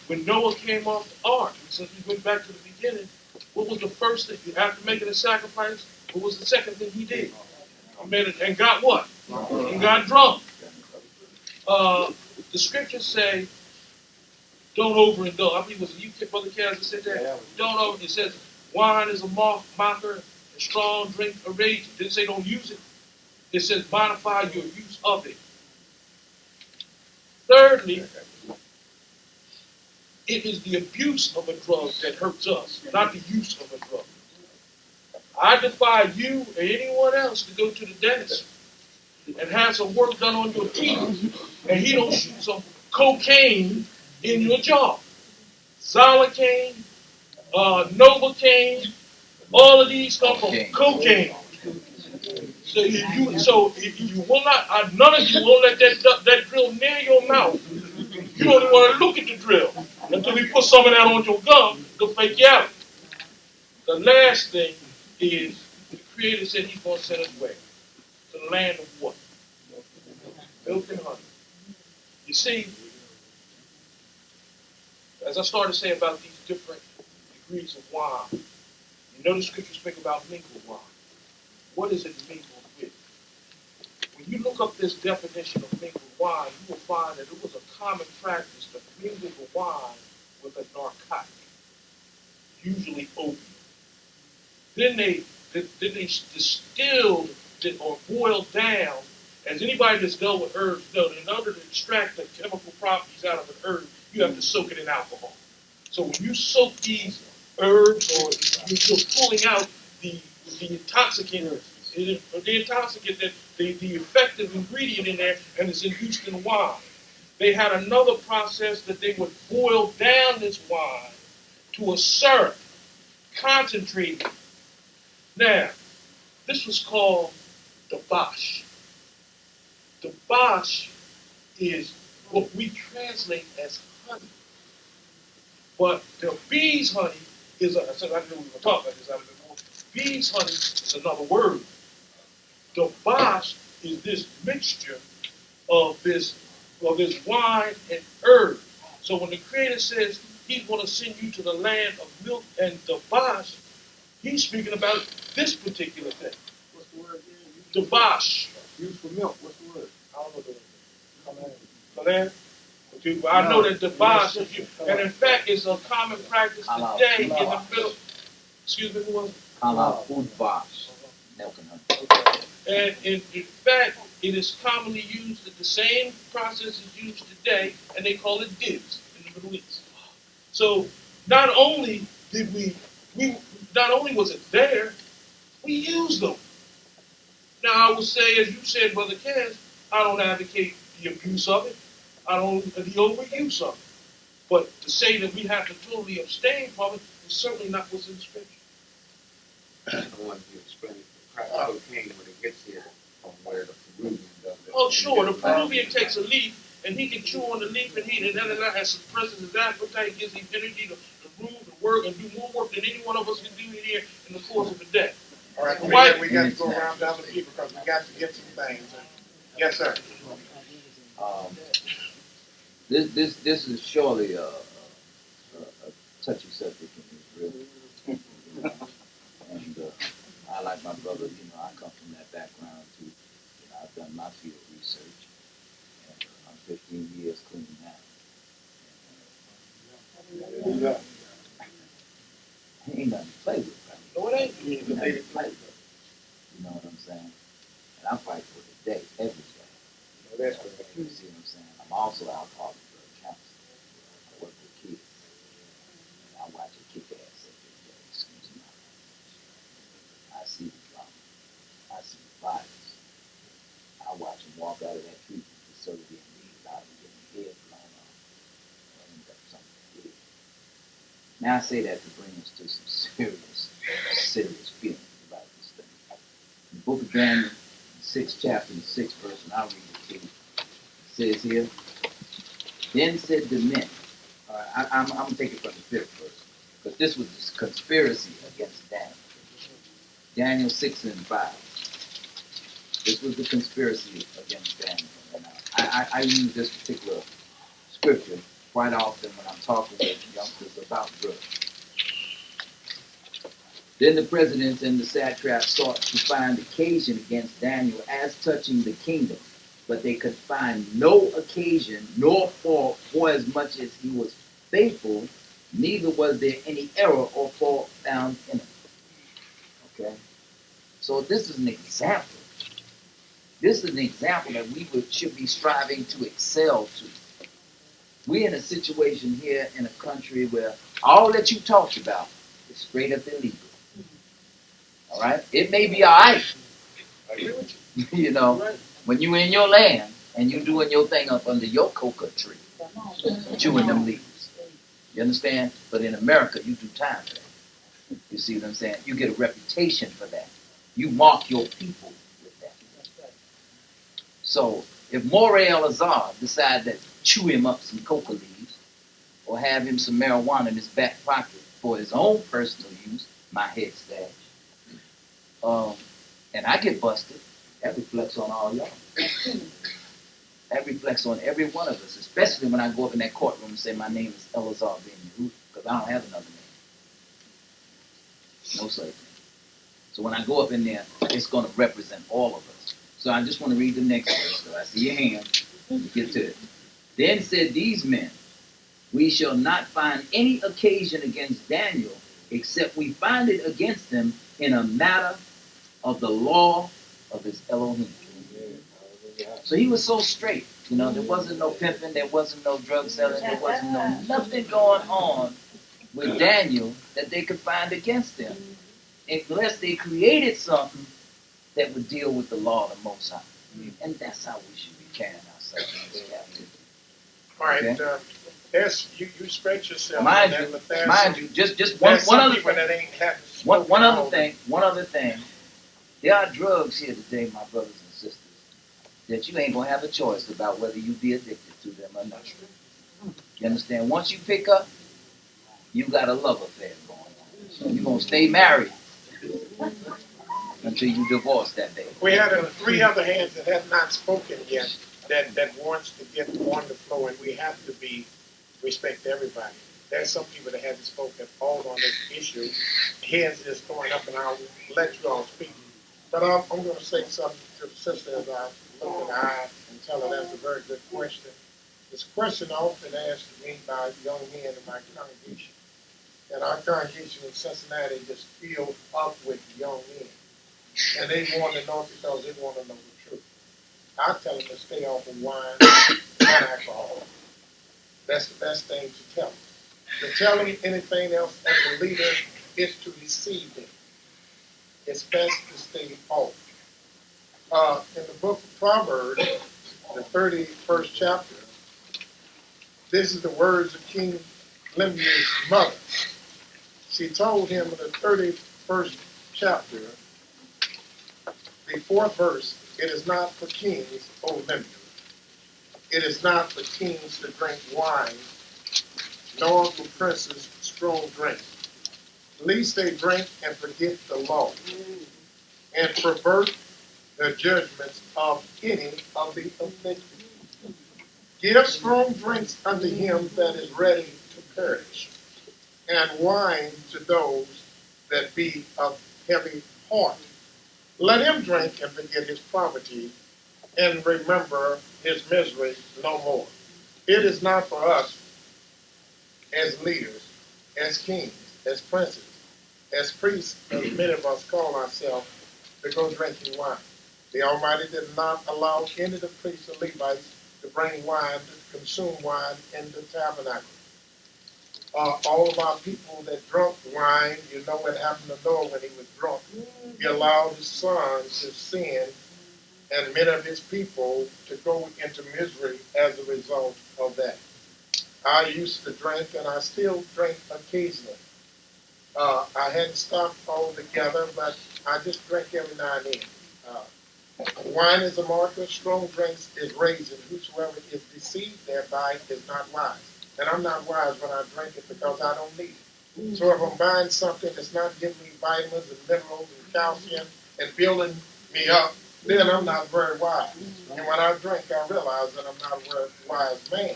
Speaker 8: When Noah came off the ark, since we went back to the beginning, what was the first thing? After making a sacrifice, what was the second thing he did? He made it and got what? And got drunk. The scriptures say, don't overindulge. I believe it was you, Brother Kaz, that said that. Yeah. Don't over. It says, wine is a mocker, and strong drink a rage. It didn't say don't use it. It says modify your use of it. Thirdly, It is the abuse of a drug that hurts us, not the use of a drug. I defy you or anyone else to go to the dentist and have some work done on your teeth, and he don't shoot some cocaine in your jaw. Xylocaine, Novocaine, all of these come from cocaine. So you will not, none of you will let that drill near your mouth. You don't even want to look at the drill until we put some of that on your gum to fake you out. The last thing is the Creator said He's going to send us where? To the land of what? Milk and honey. You see, as I started to say about these different degrees of wine, you know the scriptures speak about mingled wine. What is it mingled with? When you look up this definition of mingled wine, you will find that it was a common practice to mingle the wine with a narcotic, usually opium. Then they distilled it or boiled down. As anybody that's dealt with herbs know, in order to extract the chemical properties out of an herb, you have to soak it in alcohol. So when you soak these herbs, or you're pulling out the intoxicant, the effective ingredient in there, and it's infused in wine. They had another process that they would boil down this wine to a syrup, concentrated. Now, this was called the bosh. The bosh is what we translate as honey. But the bee's honey is, I said I knew we were talking about this out of the more. Bee's honey is another word. The bosh is this mixture of this wine and herb. So when the Creator says He's going to send you to the land of milk and the bosh, He's speaking about this particular thing.
Speaker 2: What's the word again?
Speaker 8: The bosh.
Speaker 2: Used for milk. What's the word?
Speaker 8: I don't know the word. Kalan? Okay, well, I know that the bosh is used, and in fact, it's a common practice today in the middle. Excuse me, who was it?
Speaker 9: Kala food box. Milk and honey.
Speaker 8: And in fact, it is commonly used, the same process is used today, and they call it dibs in the Middle East. So not only we not only was it there, we used them. Now I would say, as you said, Brother Kaz, I don't advocate the abuse of it. I don't the overuse of it. But to say that we have to totally abstain from it is certainly not what's in Scripture.
Speaker 11: I want you to explain it. Crack cocaine when it gets here from where the Peruvian does it.
Speaker 8: Oh, sure. The Peruvian takes a leaf, and he can chew on the leaf, and that suppresses his appetite, gives him energy to move, to work, and do more work than any one of us can do here in the course of a day.
Speaker 5: All right, we got to go around to other people because we got to get some things. Yes, sir.
Speaker 9: This is surely a touchy subject in Israel. And I, like my brother, I come from that background too. I've done my field research, and I'm 15 years clean now. Ain't nothing to play with, right?
Speaker 8: No, it ain't.
Speaker 9: Ain't nothing to play with. You know what I'm saying? And I fight for the day, every day.
Speaker 5: That's right.
Speaker 9: You see what I'm saying? I'm also alcoholic drug counselor. I work with kids. And I watch a kick ass every day. Excuse my language. I see the drama. I see the violence. I watch them walk out of that treatment facility and leave out and get their head blown off. Or end up something weird. Now I say that to bring us to some serious feelings about this thing. In the book of Daniel, the 6th chapter, the 6th verse, and I'll read it to you. It says here, then said the men, I'm going to take it from the 5th verse, because this was this conspiracy against Daniel. Daniel 6 and 5. This was the conspiracy against Daniel. And I use this particular scripture quite often when I'm talking with youngsters about drugs. Then the presidents and the satraps sought to find occasion against Daniel as touching the kingdom, but they could find no occasion nor fault, for as much as he was faithful, neither was there any error or fault found in him. Okay? So this is an example. This is an example that we should be striving to excel to. We're in a situation here in a country where all that you talked about is straight up illegal. All right? It may be all right,
Speaker 5: I agree with
Speaker 9: you know, when you in your land and you doing your thing up under your coca tree, chewing them leaves. You understand? But in America, you do time for that. You see what I'm saying? You get a reputation for that. You mark your people with that. So if Moreh Elazar decide to chew him up some coca leaves or have him some marijuana in his back pocket for his own personal use, my head stash, um, and I get busted, that reflects on all y'all. That reflects on every one of us, especially when I go up in that courtroom and say my name is Elazar Ben Yehuda, because I don't have another name. No such thing. So when I go up in there, it's going to represent all of us. So I just want to read the next verse. So I see your hand. Get to it. Then said these men, we shall not find any occasion against Daniel, except we find it against him in a matter of the law of his Elohim. So he was so straight. You know, there wasn't no pimping, there wasn't no drug selling, there wasn't nothing going on with Daniel that they could find against him, unless they created something that would deal with the law of the Most High. And that's how we should be carrying ourselves in this captivity.
Speaker 5: All right,
Speaker 9: Okay.
Speaker 5: you spread yourself on
Speaker 9: Mind
Speaker 5: that,
Speaker 9: you,
Speaker 5: but there's
Speaker 9: mind
Speaker 5: some,
Speaker 9: you, just
Speaker 5: there's
Speaker 9: one
Speaker 5: some
Speaker 9: other
Speaker 5: people
Speaker 9: thing.
Speaker 5: that ain't having
Speaker 9: One other thing. There are drugs here today, my brothers and sisters, that you ain't gonna have a choice about whether you be addicted to them or not. You understand? Once you pick up, you got a love affair going on. You're gonna stay married until you divorce that baby.
Speaker 5: We had three other hands that have not spoken yet that wants to get on the floor, and we have to respect everybody. There's some people that haven't spoken all on this issue. Hands is going up, and I'll let you all speak. But I'm going to say something to the sister as I look in the eye and tell her that's a very good question. This question often asked to me by young men in my congregation. And our congregation in Cincinnati just filled up with young men. And they want to know because they want to know the truth. I tell them to stay off of wine and alcohol. That's the best thing to tell them. To tell them anything else as a leader is to deceive them. It's best to stay off. In the book of Proverbs, the 31st chapter, this is the words of King Lemuel's mother. She told him in the 31st chapter, the fourth verse, it is not for kings, O Lemuel. It is not for kings to drink wine, nor for princes strong drink. Lest they drink and forget the law, and pervert the judgments of any of the afflicted. Give strong drinks unto him that is ready to perish, and wine to those that be of heavy heart. Let him drink and forget his poverty, and remember his misery no more. It is not for us as leaders, as kings, as princes, as priests, as many of us call ourselves, to go drinking wine. The Almighty did not allow any of the priests or Levites to bring wine, to consume wine in the tabernacle. All of our people that drunk wine, you know what happened to Noah when he was drunk. He allowed his sons to sin and many of his people to go into misery as a result of that. I used to drink, and I still drink occasionally. I hadn't stopped altogether, but I just drink every now and then. Wine is a marker, strong drinks is raisin. Whosoever is deceived thereby is not wise. And I'm not wise when I drink it because I don't need it. So if I'm buying something that's not giving me vitamins and minerals and calcium and building me up, then I'm not very wise. And when I drink, I realize that I'm not a very wise man.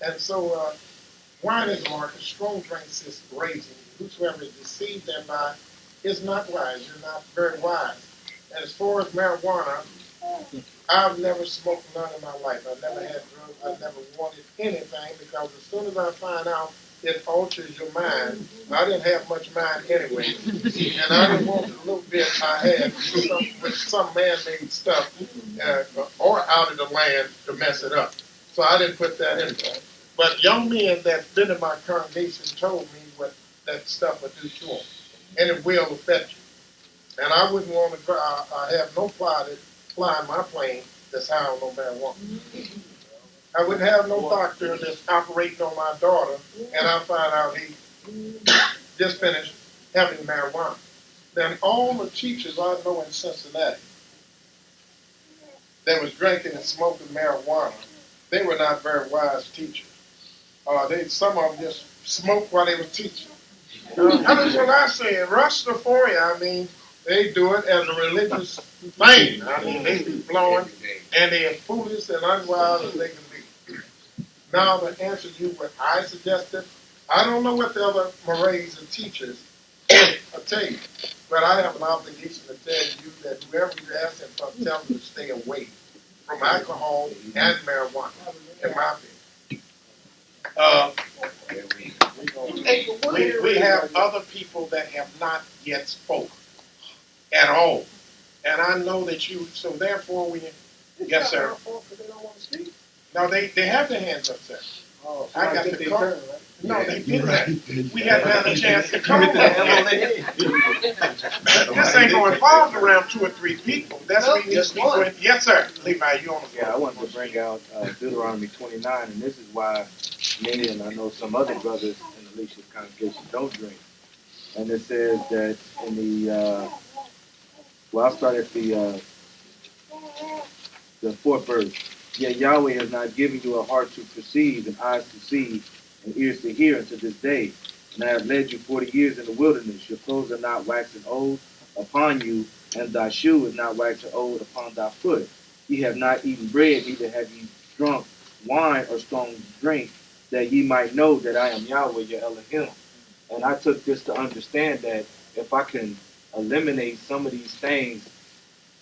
Speaker 5: And so wine is a marker, strong drinks is raisin. Whosoever is deceived thereby is not wise. You're not very wise. And as far as marijuana, I've never smoked none in my life. I never had drugs. I never wanted anything because as soon as I find out it alters your mind, I didn't have much mind anyway, and I didn't want the little bit I had with some man-made stuff or out of the land to mess it up. So I didn't put that in there. But young men that's been in my congregation told me what that stuff would do to them, and it will affect you. And I wouldn't want to. I have no pilot flying my plane that's high on no marijuana. I wouldn't have no doctor that's operating on my daughter, and I find out he just finished having marijuana. Then all the teachers I know in Cincinnati that was drinking and smoking marijuana, they were not very wise teachers. Some of them just smoked while they were teaching. That's what I say. Rastafari, I mean, they do it as a religious thing. I mean, they be blowing, and they are foolish and unwise as they can be. Now, to answer you what I suggested, I don't know what the other Morehs and teachers will tell you, but I have an obligation to tell you that whoever you ask them from, tell them to stay away from alcohol and marijuana, in my opinion. Uh, we have other people that have not yet spoken at all. And I know that you, so therefore we, yes, sir. No, they have their hands up, sir. I got the call. No, they didn't. We hadn't had a chance to call them. This ain't going to fall around 2 or 3 people. That's what we need to be doing. Yes, sir. Levi, you on the floor.
Speaker 4: Yeah, I wanted to bring out Deuteronomy 29, and this is why me and I know some other brothers in the Elesha congregation don't drink. And it says that in the, well, I'll start at the fourth verse. Yet Yahweh has not given you a heart to perceive, and eyes to see, and ears to hear unto this day. And I have led you 40 years in the wilderness. Your clothes are not waxing old upon you, and thy shoe is not waxing old upon thy foot. Ye have not eaten bread, neither have ye drunk wine or strong drink, that ye might know that I am Yahweh your Elohim. And I took this to understand that if I can eliminate some of these things,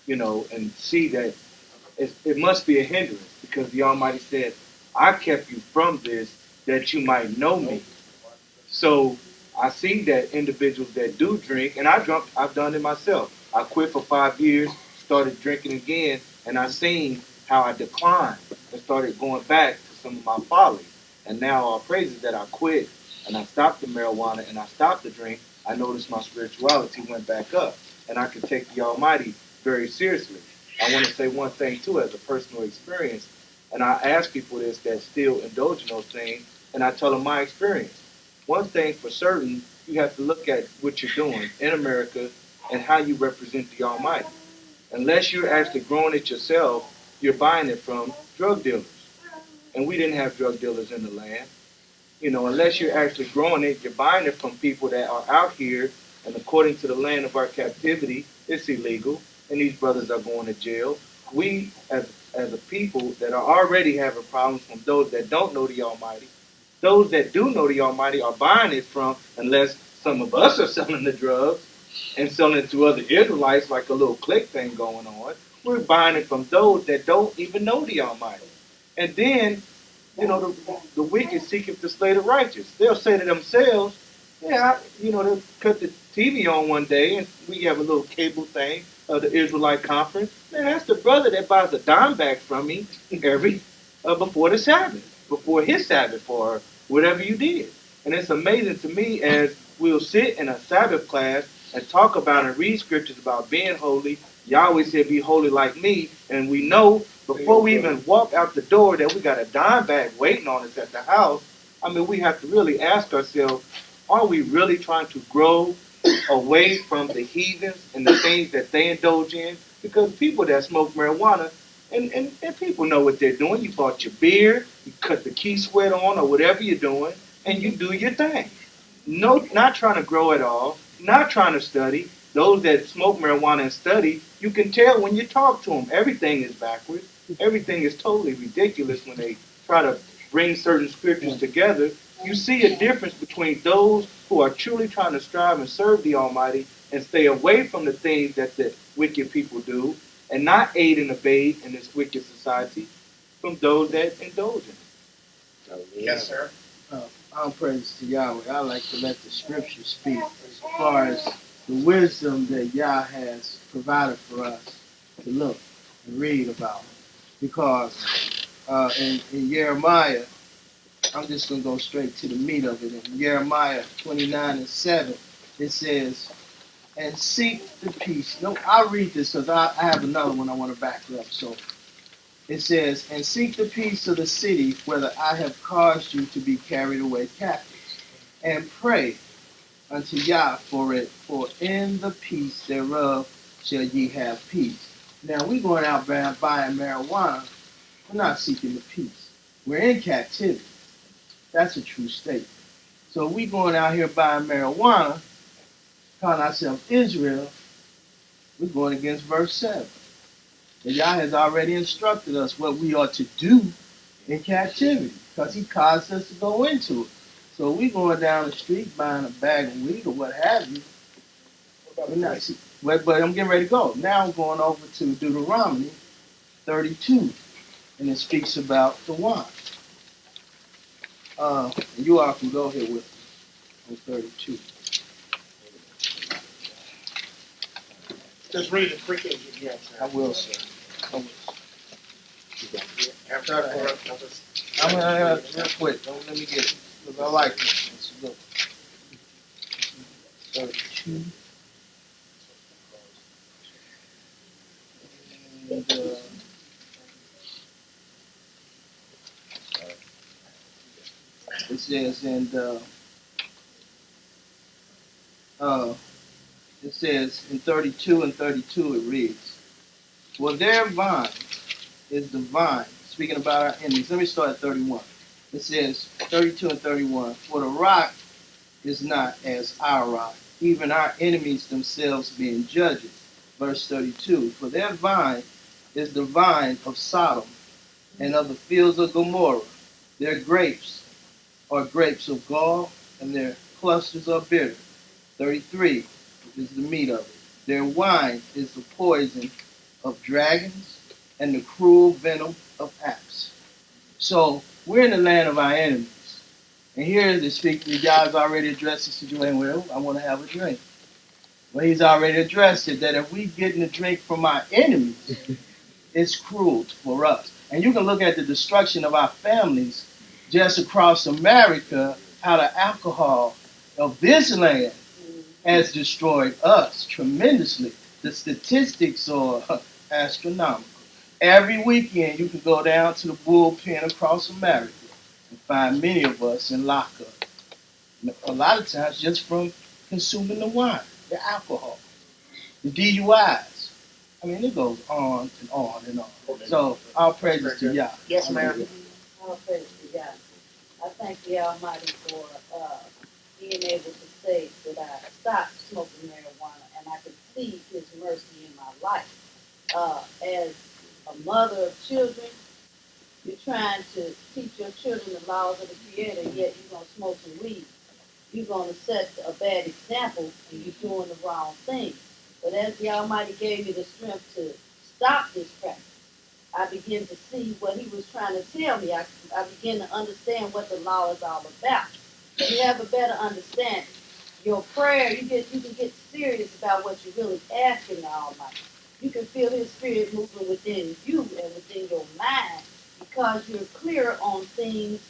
Speaker 4: and see that it must be a hindrance, because the Almighty said, I kept you from this that you might know me. So I see that individuals that do drink, and I've done it myself. I quit for 5 years, started drinking again, and I seen how I declined and started going back to some of my follies. And now all praises that I quit and I stopped the marijuana and I stopped the drink, I noticed my spirituality went back up. And I could take the Almighty very seriously. I want to say one thing too as a personal experience, and I ask people this that still indulge in those things, and I tell them my experience. One thing for certain, you have to look at what you're doing in America and how you represent the Almighty. Unless you're actually growing it yourself, you're buying it from drug dealers. And we didn't have drug dealers in the land. Unless you're actually growing it, you're buying it from people that are out here, and according to the land of our captivity, it's illegal, and these brothers are going to jail. We, as a people that are already having problems from those that don't know the Almighty, those that do know the Almighty are buying it from, unless some of us are selling the drugs and selling it to other Israelites like a little clique thing going on. We're buying it from those that don't even know the Almighty. And then the wicked seeketh to slay the righteous. They'll say to themselves, yeah, they'll cut the TV on one day and we have a little cable thing of the Israelite conference. Man, that's the brother that buys a dime bag from me every before the Sabbath, before his Sabbath or whatever you did. And it's amazing to me as we'll sit in a Sabbath class and talk about and read scriptures about being holy. Yahweh said, be holy like me. And we know before we even walk out the door that we got a dime bag waiting on us at the house. I mean, we have to really ask ourselves, are we really trying to grow away from the heathens and the things that they indulge in? Because people that smoke marijuana, and people know what they're doing. You bought your beer, you cut the key sweat on or whatever you're doing, and you do your thing. No, not trying to grow at all, not trying to study. Those that smoke marijuana and study, you can tell when you talk to them. Everything is backwards. Everything is totally ridiculous when they try to bring certain scriptures together. You see a difference between those who are truly trying to strive and serve the Almighty and stay away from the things that the wicked people do and not aid and abet in this wicked society from those that indulge in it.
Speaker 5: Yes, sir.
Speaker 10: All praise to Yahweh. I like to let the scripture speak as far as the wisdom that Yah has provided for us to look and read about. Because in Jeremiah I'm just going to go straight to the meat of it. In Jeremiah 29:7, it says, and seek the peace. No, I'll read this because I have another one I want to back it up. So it says, and seek the peace of the city whether I have caused you to be carried away captives, and pray unto Yah for it, for in the peace thereof shall ye have peace. Now we going out buying marijuana, we're not seeking the peace. We're in captivity. That's a true statement. So we going out here buying marijuana, calling ourselves Israel, we're going against verse 7. And Yah has already instructed us what we ought to do in captivity, because he caused us to go into it. So we going down the street buying a bag of weed or what have you. We're not, but I'm getting ready to go. Now I'm going over to Deuteronomy 32, and it speaks about the wine. And you all can go here with me on 32.
Speaker 5: Just read it quickly as you can.
Speaker 10: I will, sir. I will.
Speaker 5: After I corrupt others.
Speaker 10: I'm gonna real quick. Don't let me get it, because I like it. Let's look. 32. And, it says, it says in 32 and 32 it reads, for their vine is the vine. Speaking about our enemies. Let me start at 31. It says 32 and 31. For the rock is not as our rock, even our enemies themselves being judges. Verse 32. For their vine is the vine of Sodom and of the fields of Gomorrah. Their grapes are grapes of gall, and their clusters are bitter. 33 is the meat of it. Their wine is the poison of dragons and the cruel venom of apes. So we're in the land of our enemies. And here the speaking, God's already addressed the situation. Well, I want to have a drink. Well, he's already addressed it that if we get a drink from our enemies, it's cruel for us. And you can look at the destruction of our families just across America, how the alcohol of this land has destroyed us tremendously. The statistics are astronomical. Every weekend, you can go down to the bullpen across America and find many of us in lockup. A lot of times just from consuming the wine, the alcohol, the DUIs. I mean, it goes on and on and on. So, all praises to Yah.
Speaker 5: Yes, ma'am.
Speaker 13: All praise to God. I thank the Almighty for being able to say that I stopped smoking marijuana and I could see His mercy in my life. As a mother of children, you're trying to teach your children the laws of the Creator, yet you're going to smoke some weed. You're going to set a bad example and you're doing the wrong thing. But as the Almighty gave me the strength to stop this practice, I began to see what he was trying to tell me. I began to understand what the law is all about. You have a better understanding. Your prayer, you can get serious about what you're really asking the Almighty. You can feel His Spirit moving within you and within your mind because you're clear on things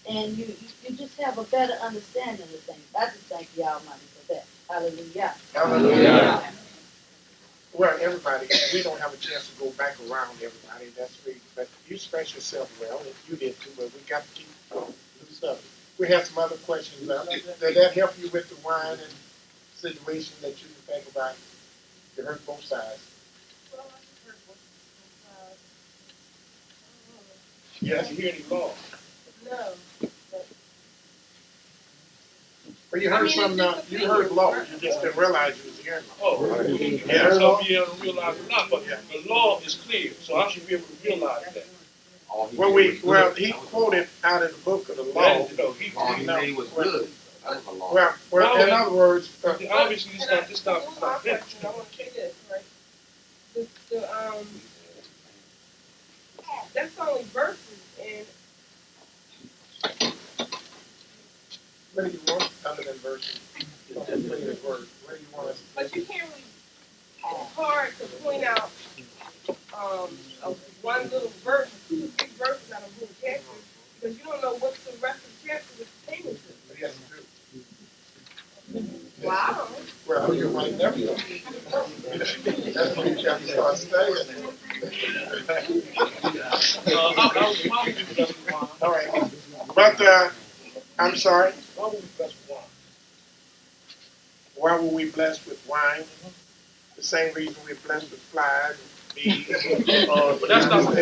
Speaker 13: and you just have a better understanding of things. I just thank the Almighty for that. Hallelujah.
Speaker 5: Hallelujah. Well, everybody, we don't have a chance to go back around everybody. That's great. But you express yourself well, and you did too, but we got to keep new stuff. We have some other questions. Did that help you with the wine and situation that you can think about? You heard both sides.
Speaker 7: Well, I just heard what
Speaker 5: Yes, you hear any law.
Speaker 7: no.
Speaker 5: Well, you heard some, you heard law, you just didn't realize you was hearing law.
Speaker 8: Oh,
Speaker 5: Yeah.
Speaker 8: so be able to realize it not, but the law is clear, so I should be able to realize that.
Speaker 5: Well, he quoted out of the book of the law.
Speaker 8: No,
Speaker 11: All he made was good. That was a law.
Speaker 5: Well, in other words,
Speaker 8: obviously it's not
Speaker 7: I want to say this, right? That's only verses, and
Speaker 5: what do you want other than verses? What do you want us to
Speaker 7: but you can't really. It's hard to point out one little verse, 2 or 3 verses out of Blue Texas because you don't know what's the rest of the
Speaker 5: know you might never know. That's when you got to start studying it. All right. But, I'm sorry. Why were we blessed with wine? The same reason we're blessed with flies, bees.
Speaker 8: But that's not.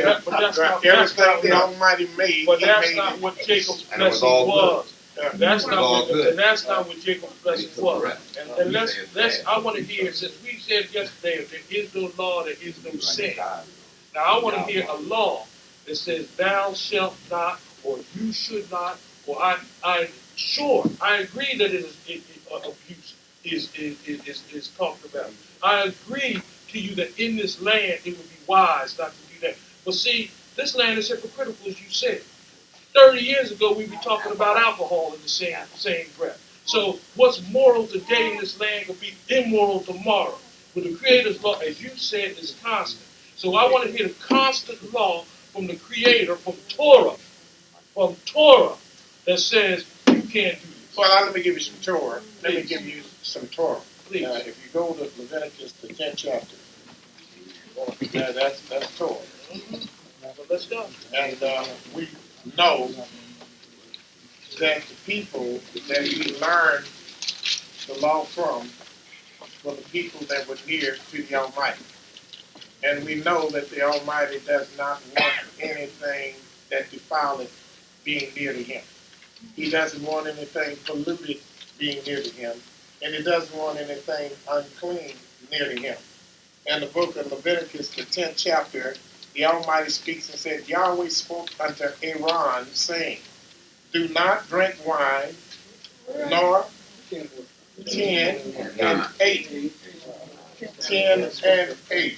Speaker 5: Everything the Almighty made.
Speaker 8: But that's
Speaker 5: made
Speaker 8: not
Speaker 5: it.
Speaker 8: what Jacob's
Speaker 11: And it was
Speaker 8: blessing
Speaker 11: all
Speaker 8: was.
Speaker 11: good.
Speaker 8: That's
Speaker 11: It
Speaker 8: not
Speaker 11: was all
Speaker 8: what.
Speaker 11: good.
Speaker 8: And that's not what Jacob's blessing was.
Speaker 11: Correct.
Speaker 8: And let's. I want to hear, since we said yesterday, there is no law, there is no sin. Now I want to hear a law that says, "Thou shalt not," or "You should not," or I sure I agree that abuse is talked about. I agree to you that in this land it would be wise not to do that. But see, this land is hypocritical, as you said. 30 years ago, we'd be talking about alcohol in the same breath. So what's moral today in this land could be immoral tomorrow. But the Creator's law, as you said, is constant. So I want to hear the constant law from the Creator, from Torah, that says you can't do this.
Speaker 5: Well, let me give you some Torah. Let me give you some Torah.
Speaker 8: Please.
Speaker 5: If you go to Leviticus, the 10th chapter, that's Torah.
Speaker 8: So let's go.
Speaker 5: And we know that the people that we learned the law from were the people that were near to the Almighty. And we know that the Almighty does not want anything that defileth being near to Him. He doesn't want anything polluted being near to Him. And He doesn't want anything unclean near to Him. In the book of Leviticus, the 10th chapter, the Almighty speaks and said, Yahweh spoke unto Aaron, saying, do not drink wine, nor 10 and 8. 10 and 8.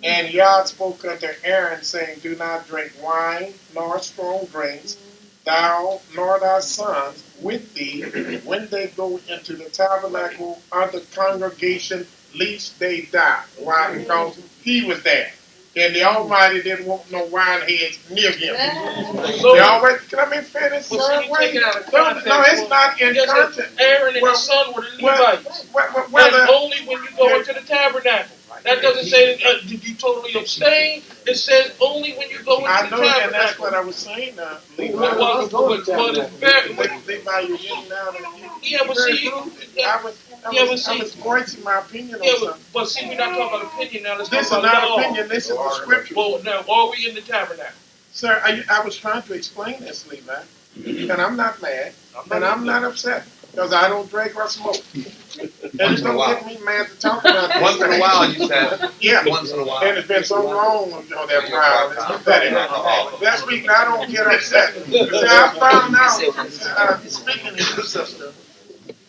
Speaker 5: And Yah spoke unto Aaron, saying, do not drink wine, nor strong drinks, thou nor thy sons with thee, when they go into the tabernacle of the congregation, lest they die. Why? Because he was there. And the Almighty didn't want no wine heads near him. They always, let me finish, sir. No, it's not in context.
Speaker 8: Aaron and his son were the Levites. And only when you go into the tabernacle. That doesn't say did you totally abstain. It says only when you go into the tabernacle.
Speaker 5: I know, and that's what I was saying now. Levi, you're getting down.
Speaker 8: Yeah, but see,
Speaker 5: I was voicing my opinion on something.
Speaker 8: But see, we're not talking about opinion now. Let's
Speaker 5: this
Speaker 8: talk
Speaker 5: is
Speaker 8: about
Speaker 5: not
Speaker 8: law.
Speaker 5: Opinion. This is the scripture.
Speaker 8: Well, now, are we in the tabernacle?
Speaker 5: Sir, I was trying to explain this, Levi, and I'm not mad, and I'm not upset, because I don't drink or smoke. And don't get me mad to talk about this.
Speaker 11: Once in a while, you said.
Speaker 5: Yeah.
Speaker 11: Once in a while.
Speaker 5: And it's been so long on that problem. That's reason I don't get upset. See, I found out, speaking to you, sister,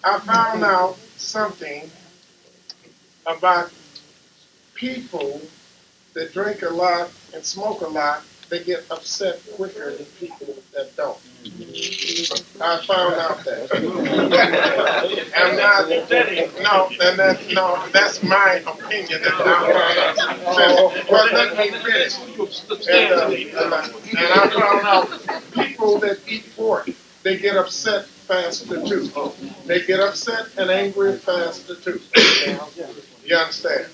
Speaker 5: I found out something about people that drink a lot and smoke a lot. They get upset quicker than people that don't. I found out that. I'm not, that's my opinion. Well, let me finish. And I found out people that eat pork, they get upset faster too. They get upset and angry faster too. You understand?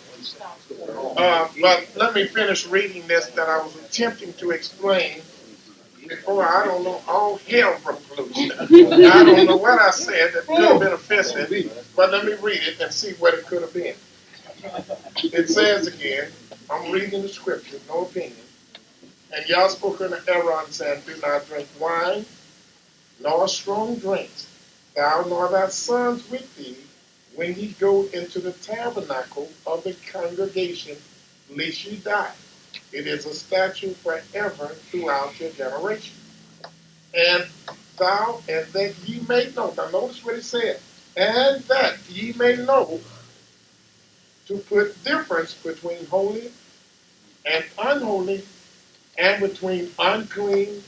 Speaker 5: But let me finish reading this that I was attempting to explain before. I don't know, all hell broke loose. I don't know what I said that could have been offensive, but let me read it and see what it could have been. It says again, I'm reading the scripture, no opinion. And Yah spoke unto Aaron, saying, do not drink wine, nor strong drinks, thou nor thy sons with thee, when ye go into the tabernacle of the congregation, lest ye die. It is a statute forever throughout your generation. And that ye may know. Now notice what it said. And that ye may know to put difference between holy and unholy, and between unclean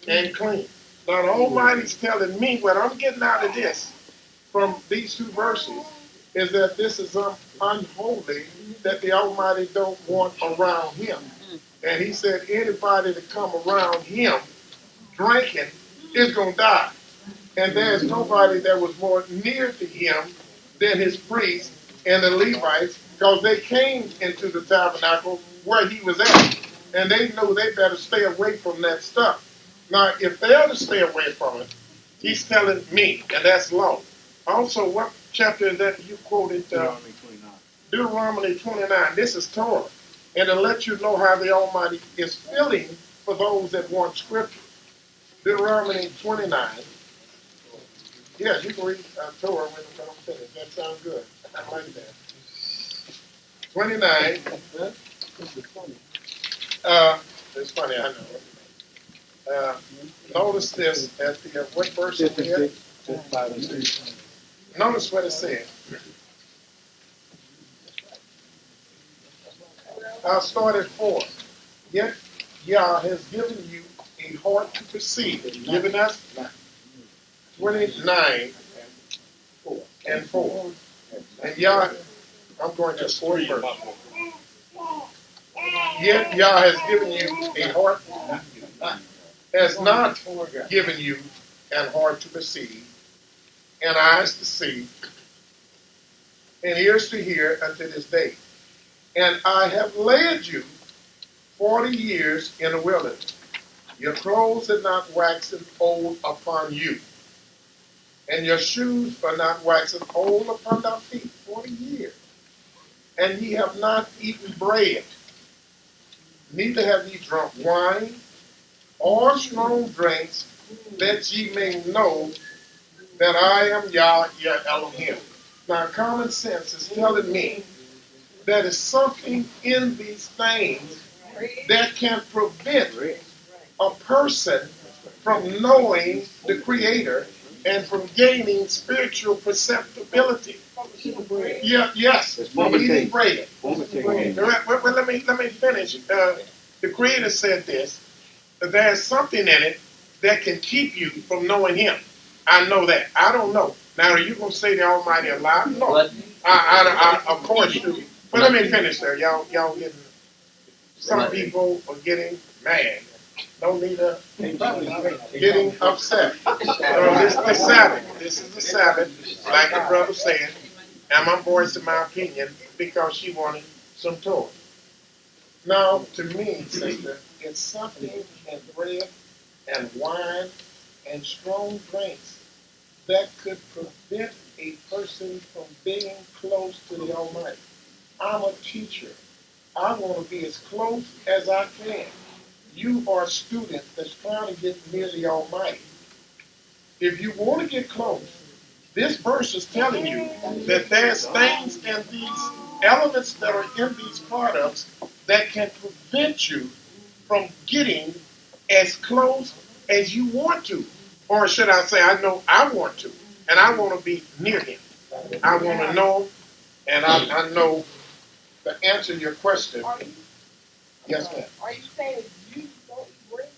Speaker 5: and clean. Now the Almighty's telling me what I'm getting out of this from these two verses is that this is unholy that the Almighty don't want around him. And he said anybody that come around him drinking is going to die. And there's nobody that was more near to him than his priests and the Levites, because they came into the tabernacle where he was at. And they knew they better stay away from that stuff. Now, if they are to stay away from it, he's telling me, and that's law. Also, what chapter is that you quoted?
Speaker 4: Deuteronomy 29.
Speaker 5: Deuteronomy 29. This is Torah. And to let you know how the Almighty is feeling for those that want scripture. Deuteronomy 29. Yeah, you can read Torah when I'm finished. That sounds good. I like that. 29. It's funny, I know. Notice this at the what verse is it?
Speaker 4: 5 and 6.
Speaker 5: Notice what it says. I'll start at 4. Yet Yah has given you a heart to perceive. Given us 29 and 4. And Yah, I'm going to 4 verse. Yet Yah has given you a heart, has not given you an heart to perceive, and eyes to see, and ears to hear unto this day. And I have led you 40 years in the wilderness. Your clothes are not waxen old upon you, and your shoes are not waxen old upon thy feet. 40 years. And ye have not eaten bread, neither have ye drunk wine or strong drinks, that ye may know that I am Yah, your Elohim. Now, common sense is telling me that is something in these things that can prevent a person from knowing the Creator and from gaining spiritual perceptibility. Yeah, yes, from eating bread. Well, let me finish. The Creator said this. That there's something in it that can keep you from knowing Him. I know that. I don't know. Now, are you going to say the Almighty a lie? No. Of course you. But let me finish there. Y'all getting. Some people are getting mad. No need to getting upset. This is the Sabbath. This is the Sabbath, like the brother said. And I'm voicing my opinion because she wanted some Torah. Now, to me, sister, it's something in bread and wine and strong drinks that could prevent a person from being close to the Almighty. I'm a teacher. I want to be as close as I can. You are a student that's trying to get near the Almighty. If you want to get close, this verse is telling you that there's things in these elements that are in these products that can prevent you from getting as close as you want to. Or should I say, I know I want to, and I want to be near Him. I want to know, and I know the answer to your question. Yes, ma'am.
Speaker 7: Are you saying you don't eat bread?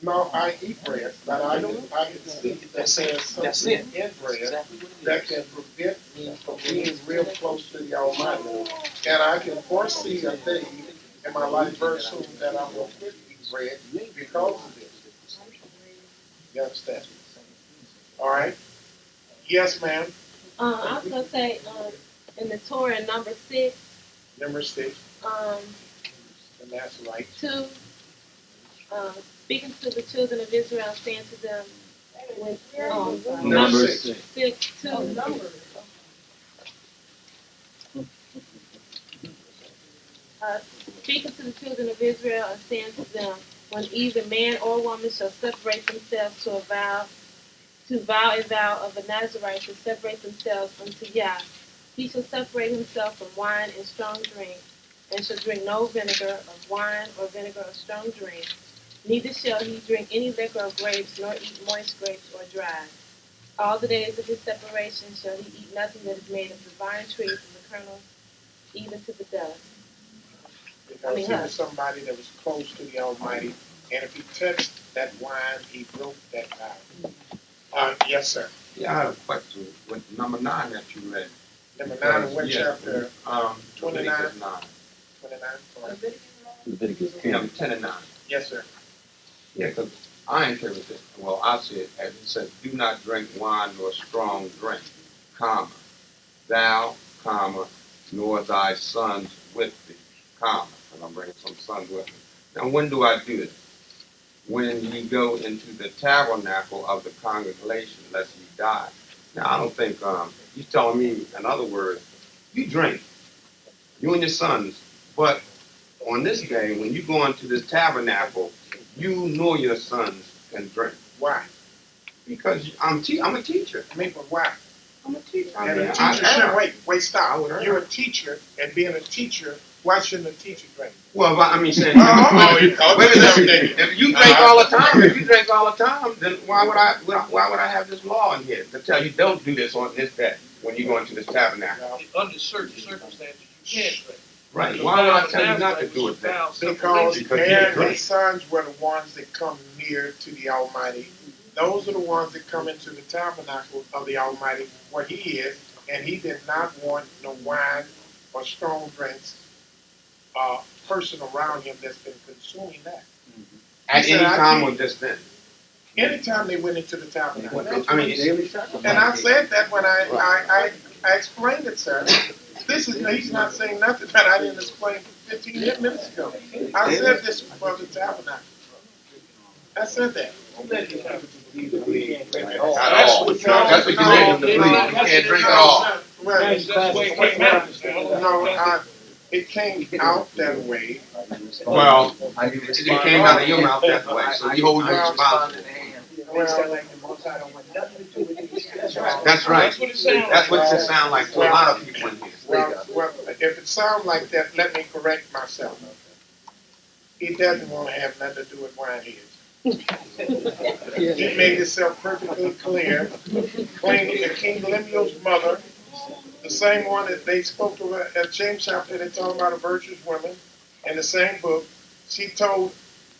Speaker 5: No, I eat bread, but I can see that there's something in bread that can prevent me from being real close to the Almighty. And I can foresee a day in my life very soon that I will quit eating bread because of this. You understand? All right? Yes, ma'am.
Speaker 7: I was gonna say, in the Torah, number 6,
Speaker 5: Number 6,
Speaker 7: um,
Speaker 5: and that's right.
Speaker 7: 2, speaking to the children of Israel, saying to them, when,
Speaker 5: Number 6.
Speaker 7: 6, 2, speaking to the children of Israel and saying to them, when either man or woman shall separate themselves to vow a vow of a Nazarite to separate themselves unto Yah, he shall separate himself from wine and strong drink, and shall drink no vinegar of wine or vinegar of strong drink, neither shall he drink any liquor of grapes, nor eat moist grapes or dry. All the days of his separation shall he eat nothing that is made of the vine tree from the kernel even to the dust.
Speaker 5: Because he was somebody that was close to the Almighty, and if he touched that wine, he broke that vow. Yes, sir.
Speaker 11: Yeah, I have a question. With number 9 that you read.
Speaker 5: Number 9 in what chapter? 29?
Speaker 11: Leviticus 9.
Speaker 5: 29?
Speaker 9: Leviticus
Speaker 11: Yeah,
Speaker 9: 10.
Speaker 11: 10 and 9.
Speaker 5: Yes, sir.
Speaker 11: Yeah, because I interpret it, well, I see it as it says, do not drink wine nor strong drink, comma. thou, comma, nor thy sons with thee, comma, and I'm bringing some sons with me. Now, when do I do this? When ye go into the tabernacle of the congregation, lest ye die. Now, I don't think he's telling me, in other words, you drink, you and your sons, but on this day, when you go into this tabernacle, you nor your sons can drink.
Speaker 5: Why?
Speaker 11: Because I'm a teacher.
Speaker 5: I mean, but why?
Speaker 11: I'm a teacher. I
Speaker 5: And
Speaker 11: mean,
Speaker 5: a teacher should wait,
Speaker 11: I
Speaker 5: stop.
Speaker 11: would
Speaker 5: You're a teacher, and being a teacher, why shouldn't a teacher drink?
Speaker 11: Well, but I mean, saying,
Speaker 5: wait a minute.
Speaker 11: if you drink all the time, then why would I have this law in here to tell you don't do this on this day when you go into this tabernacle?
Speaker 8: Under certain circumstances, you can drink.
Speaker 11: Right. Why would I tell you not to do it then?
Speaker 5: Because
Speaker 11: Because
Speaker 5: Aaron
Speaker 11: you
Speaker 5: and
Speaker 11: drink.
Speaker 5: his sons were the ones that come near to the Almighty. Those are the ones that come into the tabernacle of the Almighty, where He is, and He did not want no wine or strong drinks, person around Him that's been consuming that.
Speaker 11: At any time or just then?
Speaker 5: Anytime they went into the tabernacle.
Speaker 11: I mean, daily sacrifice.
Speaker 5: And I said that when I explained it, sir. He's not saying nothing that I didn't explain 15 minutes ago. I said this for the tabernacle. I said that.
Speaker 11: That's
Speaker 5: That's
Speaker 11: what you made him to believe. You can't drink at all.
Speaker 5: No, it came out that way.
Speaker 11: Well, it came out of your mouth that way, so you hold you responsible. That's right. That's what it sounds like to a lot of people in here.
Speaker 5: Well, if it sounds like that, let me correct myself. He doesn't want to have nothing to do with wineheads. He made himself perfectly clear. King Lemuel's mother, the same one that they spoke to at James chapter, they talk about a virtuous woman in the same book. She told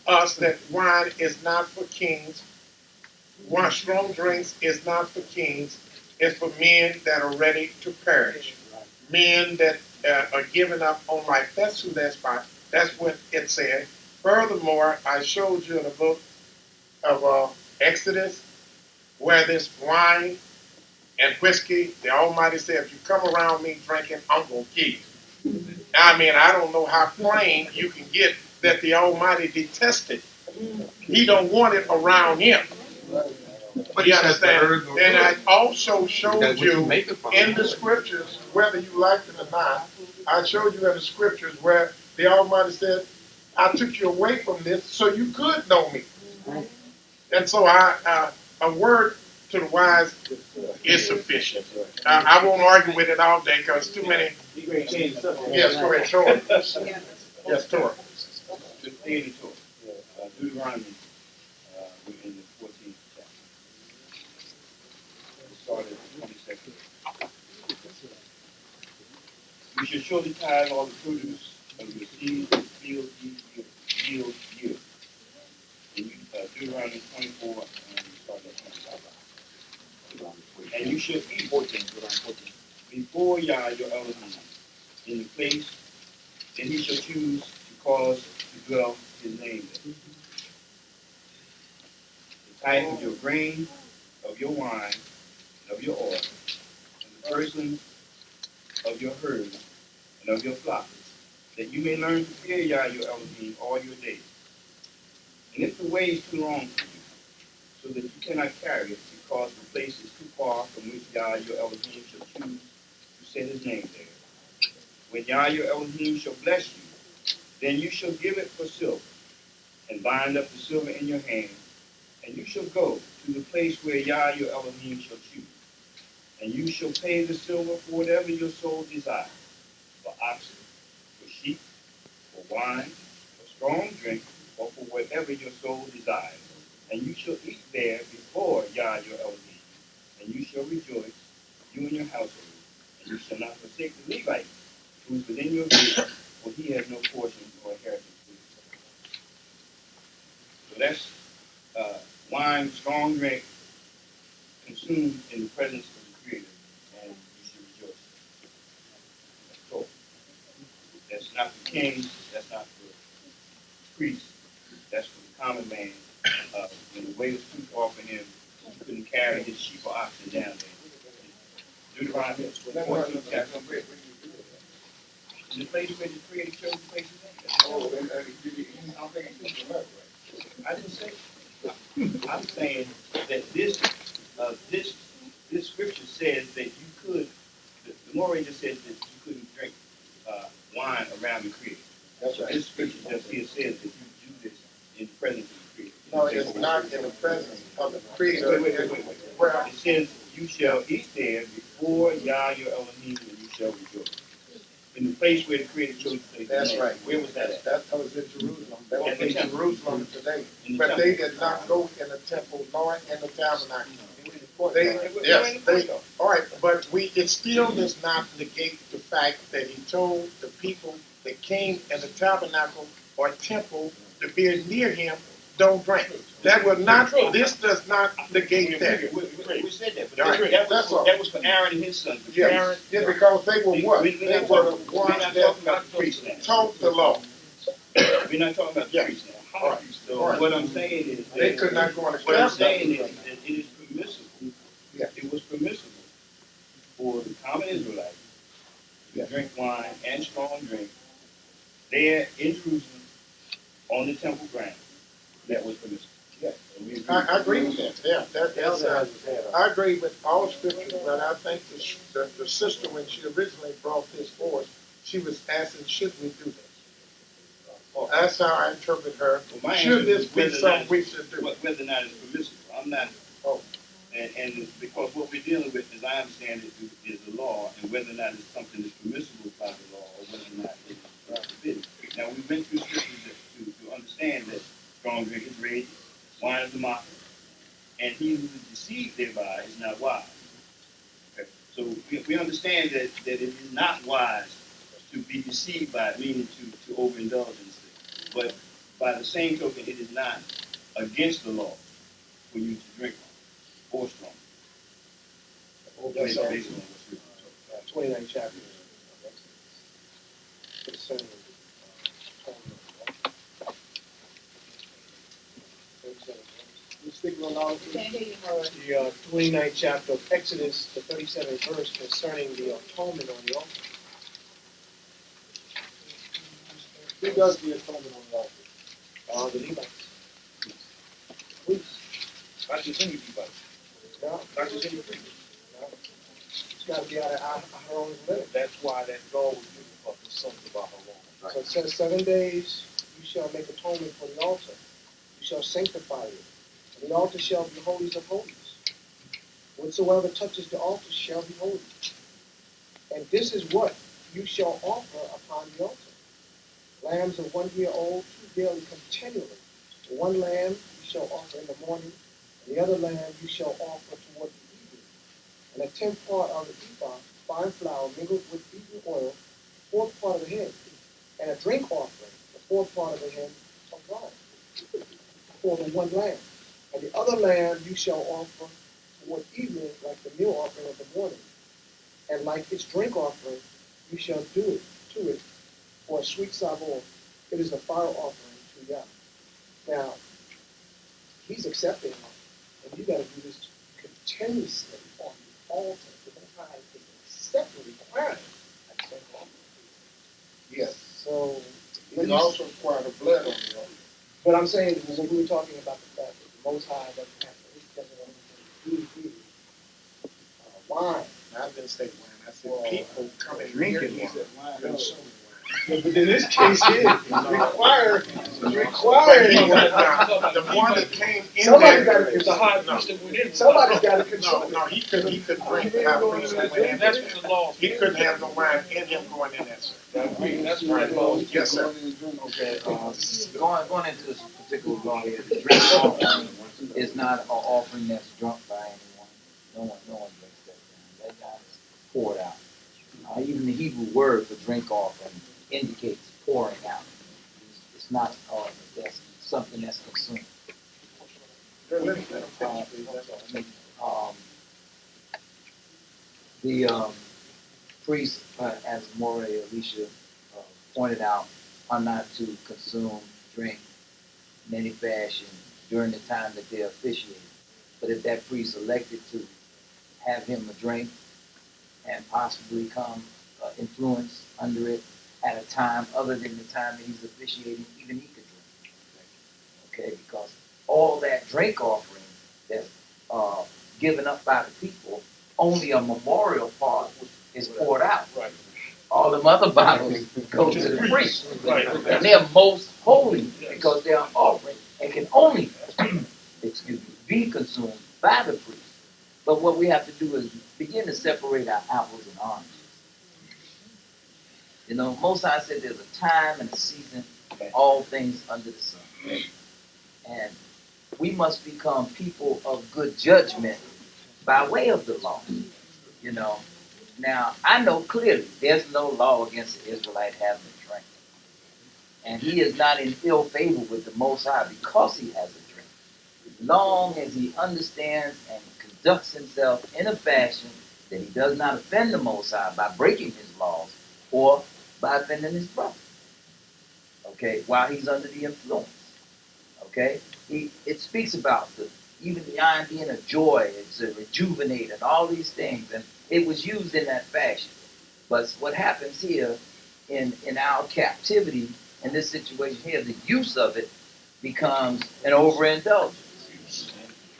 Speaker 5: us that wine is not for kings. Wine, strong drinks is not for kings. It's for men that are ready to perish. Men that are giving up on life. That's who that's by. That's what it said. Furthermore, I showed you in the book of Exodus where this wine and whiskey, the Almighty said, if you come around me drinking, I'm going to kill you. I mean, I don't know how plain you can get that the Almighty detested. He don't want it around him.
Speaker 11: But
Speaker 5: You understand? And I also showed you in the
Speaker 11: the
Speaker 5: scriptures, whether you like it or not, I showed you in the scriptures where the Almighty said, I took you away from this so you could know me. And so a word to the wise is sufficient. I won't argue with it all day because too many. Yes, go ahead, Tor. Yes, Tor.
Speaker 3: Deuteronomy, we're in the 14th chapter. We started at the 22nd. You shall surely tithe all the produce of your seed and field yield yield. And you, Deuteronomy 24, and we start at 25. And you shall eat 14, before Yah your Elohim in the place that he shall choose to cause to dwell his name there. The tithe of your grain, of your wine, and of your oil, and the person of your herd, and of your flock, that you may learn to fear Yah your Elohim all your days. And if the way is too long for you, so that you cannot carry it, because the place is too far from which Yah your Elohim shall choose to set his name there, when Yah your Elohim shall bless you, then you shall give it for silver, and bind up the silver in your hand, and you shall go to the place where Yah your Elohim shall choose, and you shall pay the silver for whatever your soul desires, for oxen, for sheep, for wine, for strong drink, or for whatever your soul desires. And you shall eat there before Yah your Elohim, and you shall rejoice, you and your household, and you shall not forsake the Levite who is within your gates, for he has no portion or inheritance with you. So that's wine, strong drink, consumed in the presence of the Creator, and you should rejoice. So that's not for kings, that's not for priests, that's for the common man. When the way was too far for him, he couldn't carry his sheep or oxen down there. Deuteronomy 14, chapter 3. In the place where the Creator chose the places at.
Speaker 2: Oh, and, I don't think it's the letter, right?
Speaker 3: I didn't say. I'm saying that this scripture says that you could. The Moreh just said that you couldn't drink wine around the Creator.
Speaker 2: That's right.
Speaker 3: This scripture just here says that you do this in the presence of the Creator.
Speaker 5: No, it's not in the presence of the Creator.
Speaker 3: Wait.
Speaker 5: Well,
Speaker 3: It says, you shall eat there before Yah your Elohim, and you shall rejoice. In the place where the Creator chose to place.
Speaker 5: that's right.
Speaker 3: Where was that at?
Speaker 5: That was in Jerusalem. That was
Speaker 3: In
Speaker 5: in
Speaker 3: the temple.
Speaker 5: Jerusalem today.
Speaker 3: In the
Speaker 5: But
Speaker 3: temple.
Speaker 5: they did not go in the temple nor in the tabernacle.
Speaker 3: They
Speaker 5: Yes, all right, but it still does not negate the fact that he told the people that came in the tabernacle or temple to be near him, don't drink. That will not, this does not negate that.
Speaker 3: We said that, but
Speaker 5: All right, that's all.
Speaker 3: that was for Aaron and his sons.
Speaker 5: Yeah, yeah, because they were what?
Speaker 3: We're
Speaker 5: They
Speaker 3: not
Speaker 5: were the
Speaker 3: talking
Speaker 5: ones
Speaker 3: about
Speaker 5: that
Speaker 3: the priest now.
Speaker 5: taught the law.
Speaker 3: We're not talking about the
Speaker 5: Yeah.
Speaker 3: priest now.
Speaker 5: All right.
Speaker 3: So
Speaker 5: All right.
Speaker 3: what I'm saying is
Speaker 5: They
Speaker 3: that,
Speaker 5: could not go in the
Speaker 3: what I'm
Speaker 5: tabernacle.
Speaker 3: saying is that it is permissible.
Speaker 5: Yeah.
Speaker 3: It was permissible for the common Israelites to drink wine and strong drink there in Jerusalem on the temple ground. That was permissible.
Speaker 5: Yeah.
Speaker 3: So we agree.
Speaker 5: I agree with that, yeah, I agree with all scriptures, but I think the sister, when she originally brought this forward, she was asking, should we do this? That's how I interpret her.
Speaker 3: Well, my
Speaker 5: Should
Speaker 3: answer
Speaker 5: this
Speaker 3: is
Speaker 5: be
Speaker 3: whether or not
Speaker 5: something we
Speaker 3: it's-
Speaker 5: should do?
Speaker 3: Whether or not it's permissible. I'm not,
Speaker 5: Oh,
Speaker 3: and because what we're dealing with, as I understand it, is the law, and whether or not it's something that's permissible by the law, or whether or not it's forbidden. Now, we went through scriptures to understand that strong drink is rage, wine is the mocker, and he who is deceived thereby is not wise. Okay. So we understand that it is not wise to be deceived by it, meaning to overindulge in things. But by the same token, it is not against the law for you to drink or strong.
Speaker 4: That's
Speaker 3: Based
Speaker 4: all.
Speaker 3: on what's written.
Speaker 4: 29th chapter. Concerning, you speaking on all of
Speaker 7: Can't
Speaker 4: this?
Speaker 7: hear you, Moreh.
Speaker 4: The 29th chapter of Exodus, the 37th verse concerning the atonement on the altar. Who does the atonement on the altar? The Levites. Priests.
Speaker 3: Not just any Levites,
Speaker 4: No,
Speaker 3: not just any priest.
Speaker 4: it's got to be out of Aaron's limit.
Speaker 8: That's why that law was given for the sons of Aaron.
Speaker 4: So it says 7 days you shall make atonement for the altar. You shall sanctify it. And the altar shall be holies of holies. Whatsoever touches the altar shall be holy. And this is what you shall offer upon the altar. Lambs of 1 year old, 2 daily continually. One lamb you shall offer in the morning, and the other lamb you shall offer toward the evening. And a tenth part of the ephah, fine flour mingled with beaten oil, fourth part of the hin, and a drink offering, the fourth part of the hin of wine, for the one lamb. And the other lamb you shall offer toward evening, like the meal offering of the morning. And like its drink offering, you shall do it to it for a sweet savour. It is a fire offering to Yah. Now, he's accepting, and you got to do this continuously on the altar. The Most High is accepting, requiring that drink offering.
Speaker 5: yes.
Speaker 4: So,
Speaker 5: He also required the blood on the altar.
Speaker 4: but I'm saying when we were talking about the fact that the Most High doesn't have to, he doesn't want anything to do with wine.
Speaker 5: I didn't say wine, I said
Speaker 4: Well,
Speaker 5: people coming
Speaker 3: drinking
Speaker 5: near
Speaker 3: wine.
Speaker 5: wine, consuming wine.
Speaker 4: But in this case here, required.
Speaker 5: But the one that came in
Speaker 4: Somebody
Speaker 5: there.
Speaker 4: got
Speaker 8: It's a high priest that went in.
Speaker 4: Somebody's got to control it.
Speaker 5: No, he couldn't drink the high priest that went in
Speaker 8: That's
Speaker 5: there.
Speaker 8: what the law.
Speaker 5: He couldn't have no wine in him going in there, sir.
Speaker 8: That's what the law.
Speaker 5: Yes, sir.
Speaker 9: Okay, going into this particular law here, the drink offering is not an offering that's drunk by anyone. No one drinks that down. That down is poured out. Even the Hebrew word for drink offering indicates pouring out. It's not that's something that's consumed. Um, the priests, as Moreh Elesha pointed out, are not to consume drink in any fashion during the time that they're officiating. But if that priest elected to have him a drink, and possibly come influence under it at a time other than the time that he's officiating, even he could drink. Okay, because all that drink offering that's uh, given up by the people, only a memorial part is poured out.
Speaker 8: Right.
Speaker 9: All them other bottles go to the priest.
Speaker 8: Right.
Speaker 9: And they're most holy because they are offering and can only, excuse me, be consumed by the priest. But what we have to do is begin to separate our apples and oranges. You know, Most High said there's a time and a season for all things under the sun. And we must become people of good judgment by way of the law. You know, Now I know clearly there's no law against the Israelite having a drink, and he is not in ill favor with the Most High because he has a drink, long as he understands and conducts himself in a fashion that he does not offend the Most High by breaking his laws or by offending his brother. Okay, while he's under the influence. Okay, it speaks about the even the iron being a joy, it's a rejuvenate, and all these things, and it was used in that fashion. But what happens here in our captivity, in this situation here, the use of it becomes an overindulgence.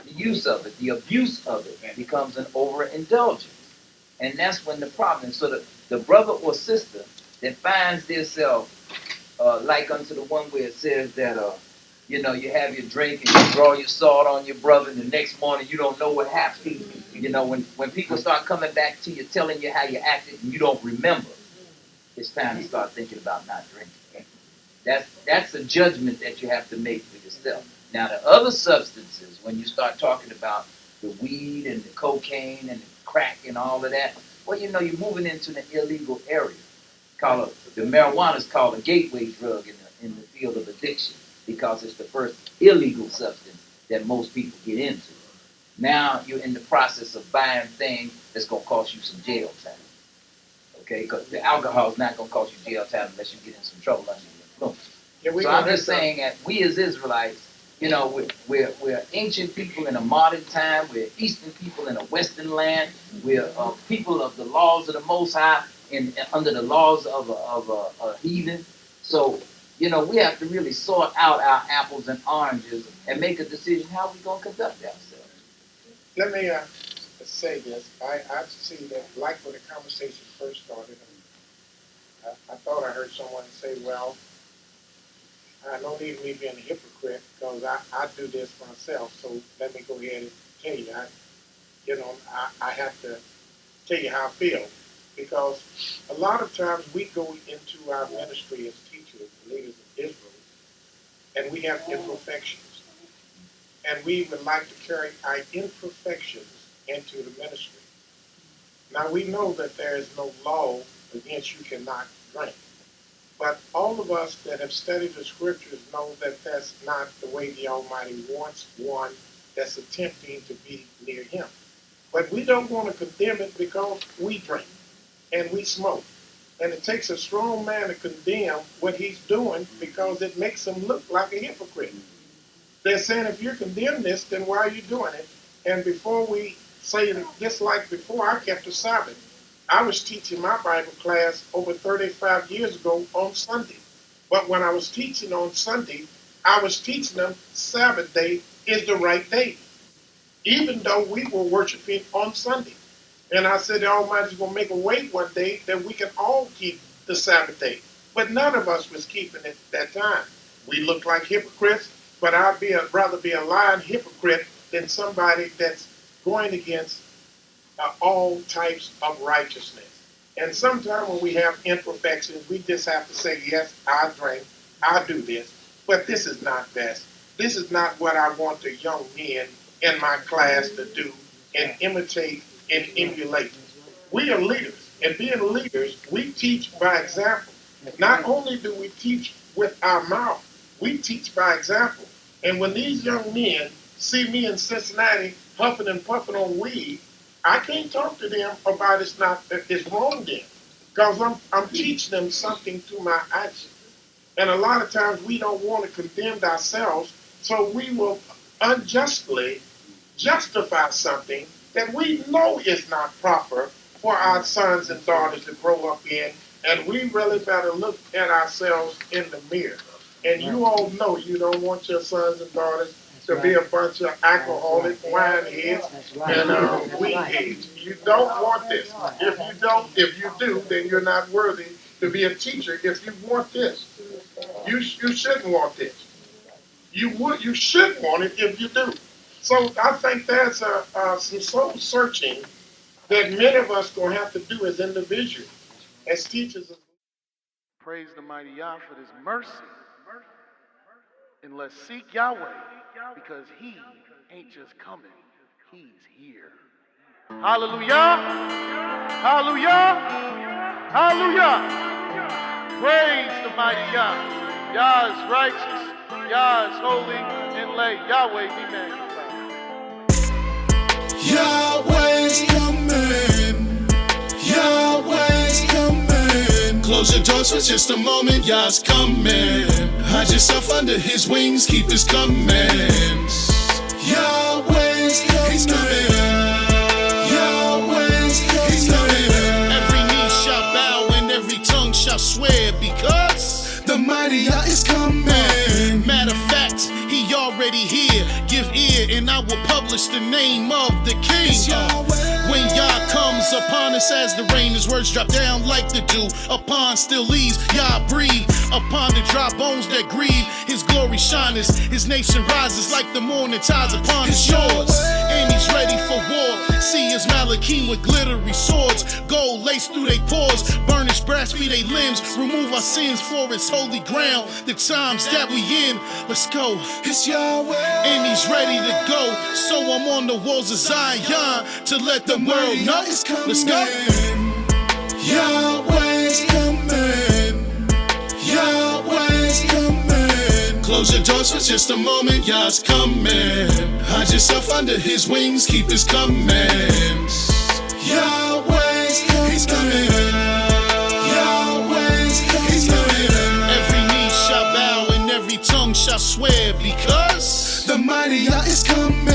Speaker 9: The use of it, the abuse of it becomes an overindulgence. And that's when the problem is. So the brother or sister that finds themselves like unto the one where it says that you have your drink and you draw your sword on your brother, and the next morning you don't know what happened. When people start coming back to you telling you how you acted and you don't remember, it's time to start thinking about not drinking. That's a judgment that you have to make for yourself. Now the other substances, when you start talking about the weed and the cocaine and the crack and all of that, well, you're moving into an illegal area. The marijuana is called a gateway drug in the field of addiction because it's the first illegal substance that most people get into. Now you're in the process of buying things that's gonna cost you some jail time. Okay, because the alcohol is not gonna cost you jail time unless you get in some trouble under the influence.
Speaker 5: Yeah, we
Speaker 9: So
Speaker 5: gonna
Speaker 9: I'm just saying that we as Israelites, we're ancient people in a modern time. We're Eastern people in a Western land. We're people of the laws of the Most High under the laws of a heathen. So we have to really sort out our apples and oranges and make a decision how we're gonna conduct ourselves.
Speaker 5: Let me say this. I see that, like when the conversation first started, I thought I heard someone say, well, I don't need me being a hypocrite because I do this myself. So let me go ahead and tell you, I have to tell you how I feel. Because a lot of times we go into our ministry as teachers, leaders of Israel, and we have imperfections. And we would like to carry our imperfections into the ministry. Now we know that there is no law against you cannot drink. But all of us that have studied the scriptures know that that's not the way the Almighty wants one that's attempting to be near Him. But we don't want to condemn it because we drink and we smoke. And it takes a strong man to condemn what he's doing because it makes him look like a hypocrite. They're saying, if you're condemning this, then why are you doing it? And before we say, just like before I kept the Sabbath, I was teaching my Bible class over 35 years ago on Sunday. But when I was teaching on Sunday, I was teaching them Sabbath day is the right day, even though we were worshiping on Sunday. And I said the Almighty's going to make a way one day that we can all keep the Sabbath day. But none of us was keeping it that time. We look like hypocrites, but rather be a lying hypocrite than somebody that's going against all types of righteousness. And sometimes when we have imperfections, we just have to say, yes, I drink, I do this, but this is not best. This is not what I want the young men in my class to do and imitate and emulate. We are leaders, and being leaders, we teach by example. Not only do we teach with our mouth, we teach by example. And when these young men see me in Cincinnati huffing and puffing on weed, I can't talk to them about it's wrong then, because I'm teaching them something through my action. And a lot of times we don't want to condemn ourselves, so we will unjustly justify something that we know is not proper for our sons and daughters to grow up in, and we really better look at ourselves in the mirror. And you all know you don't want your sons and daughters to be a bunch of alcoholic wine heads and weed heads. You don't want this. If you do, then you're not worthy to be a teacher. If you want this, you shouldn't want this. You should want it if you do. So I think there's some soul searching that many of us gonna have to do as individuals, as teachers.
Speaker 1: Praise the mighty Yah for this mercy. And let's seek Yahweh because he ain't just coming, he's here. Hallelujah! Hallelujah! Hallelujah! Praise the mighty Yah. Yah is righteous, Yah is holy, and let Yahweh be magnified. Yahweh's coming. Yahweh's coming. Close your doors for just a moment, Yah's coming. Hide yourself under his wings, keep his commands. Yahweh's coming. He's coming. Yahweh's coming. He's coming. Every knee shall bow and every tongue shall swear because the mighty Yah is coming. Matter of fact, he already here. Give ear and I will publish the name of the King. When Yah comes upon us as the rain, his words drop down like the dew upon still leaves. Yah breathe upon the dry bones that grieve. His glory shines, his nation rises like the morning tides upon his shores. And he's ready for war. See his Malachim with glittery swords, gold laced through they pores, burnished brass be they limbs. Remove our sins for his holy ground. The times that we in, let's go. It's Yahweh, and he's ready to go. So I'm on the walls of Zion to let the world know. Let's go. Yahweh's coming. Yahweh's coming. Close your doors for just a moment, Yah's coming. Hide yourself under his wings, keep his commands. Yahweh's coming. He's coming. Yahweh's coming. He's coming. Every knee shall bow and every tongue shall swear because the mighty Yah is coming.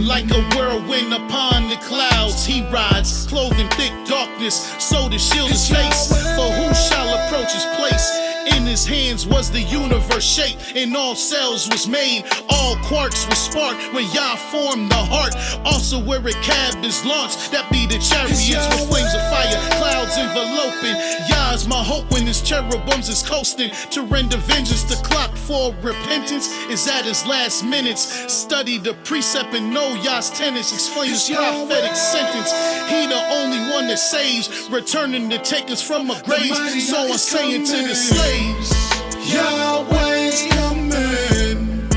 Speaker 1: Like a whirlwind upon the clouds, he rides, clothed in thick darkness, so to shield his face. For who shall approach his place? In his hands was the universe shaped, and all cells was made, all quarks were sparked when Yah formed the heart. Also where a cab is launched, that be the chariots with flames of fire, clouds enveloping. Yah is my hope when his cherubims is coasting to render vengeance. The clock for repentance is at his last minutes. Study the precept and know Yah's tenets. Explain his prophetic sentence. He the only one that saves, returning to take us from a grave. So I'm saying to the slaves, Yahweh's coming.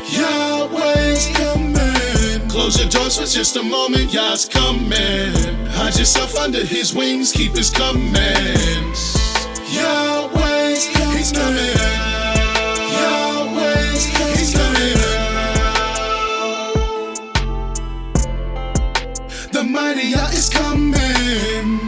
Speaker 1: Yahweh's coming. Close your doors for just a moment, Yah's coming. Hide yourself under his wings, keep his commands. Yahweh's coming. He's coming. Yahweh's coming. He's coming. The mighty Yah is coming.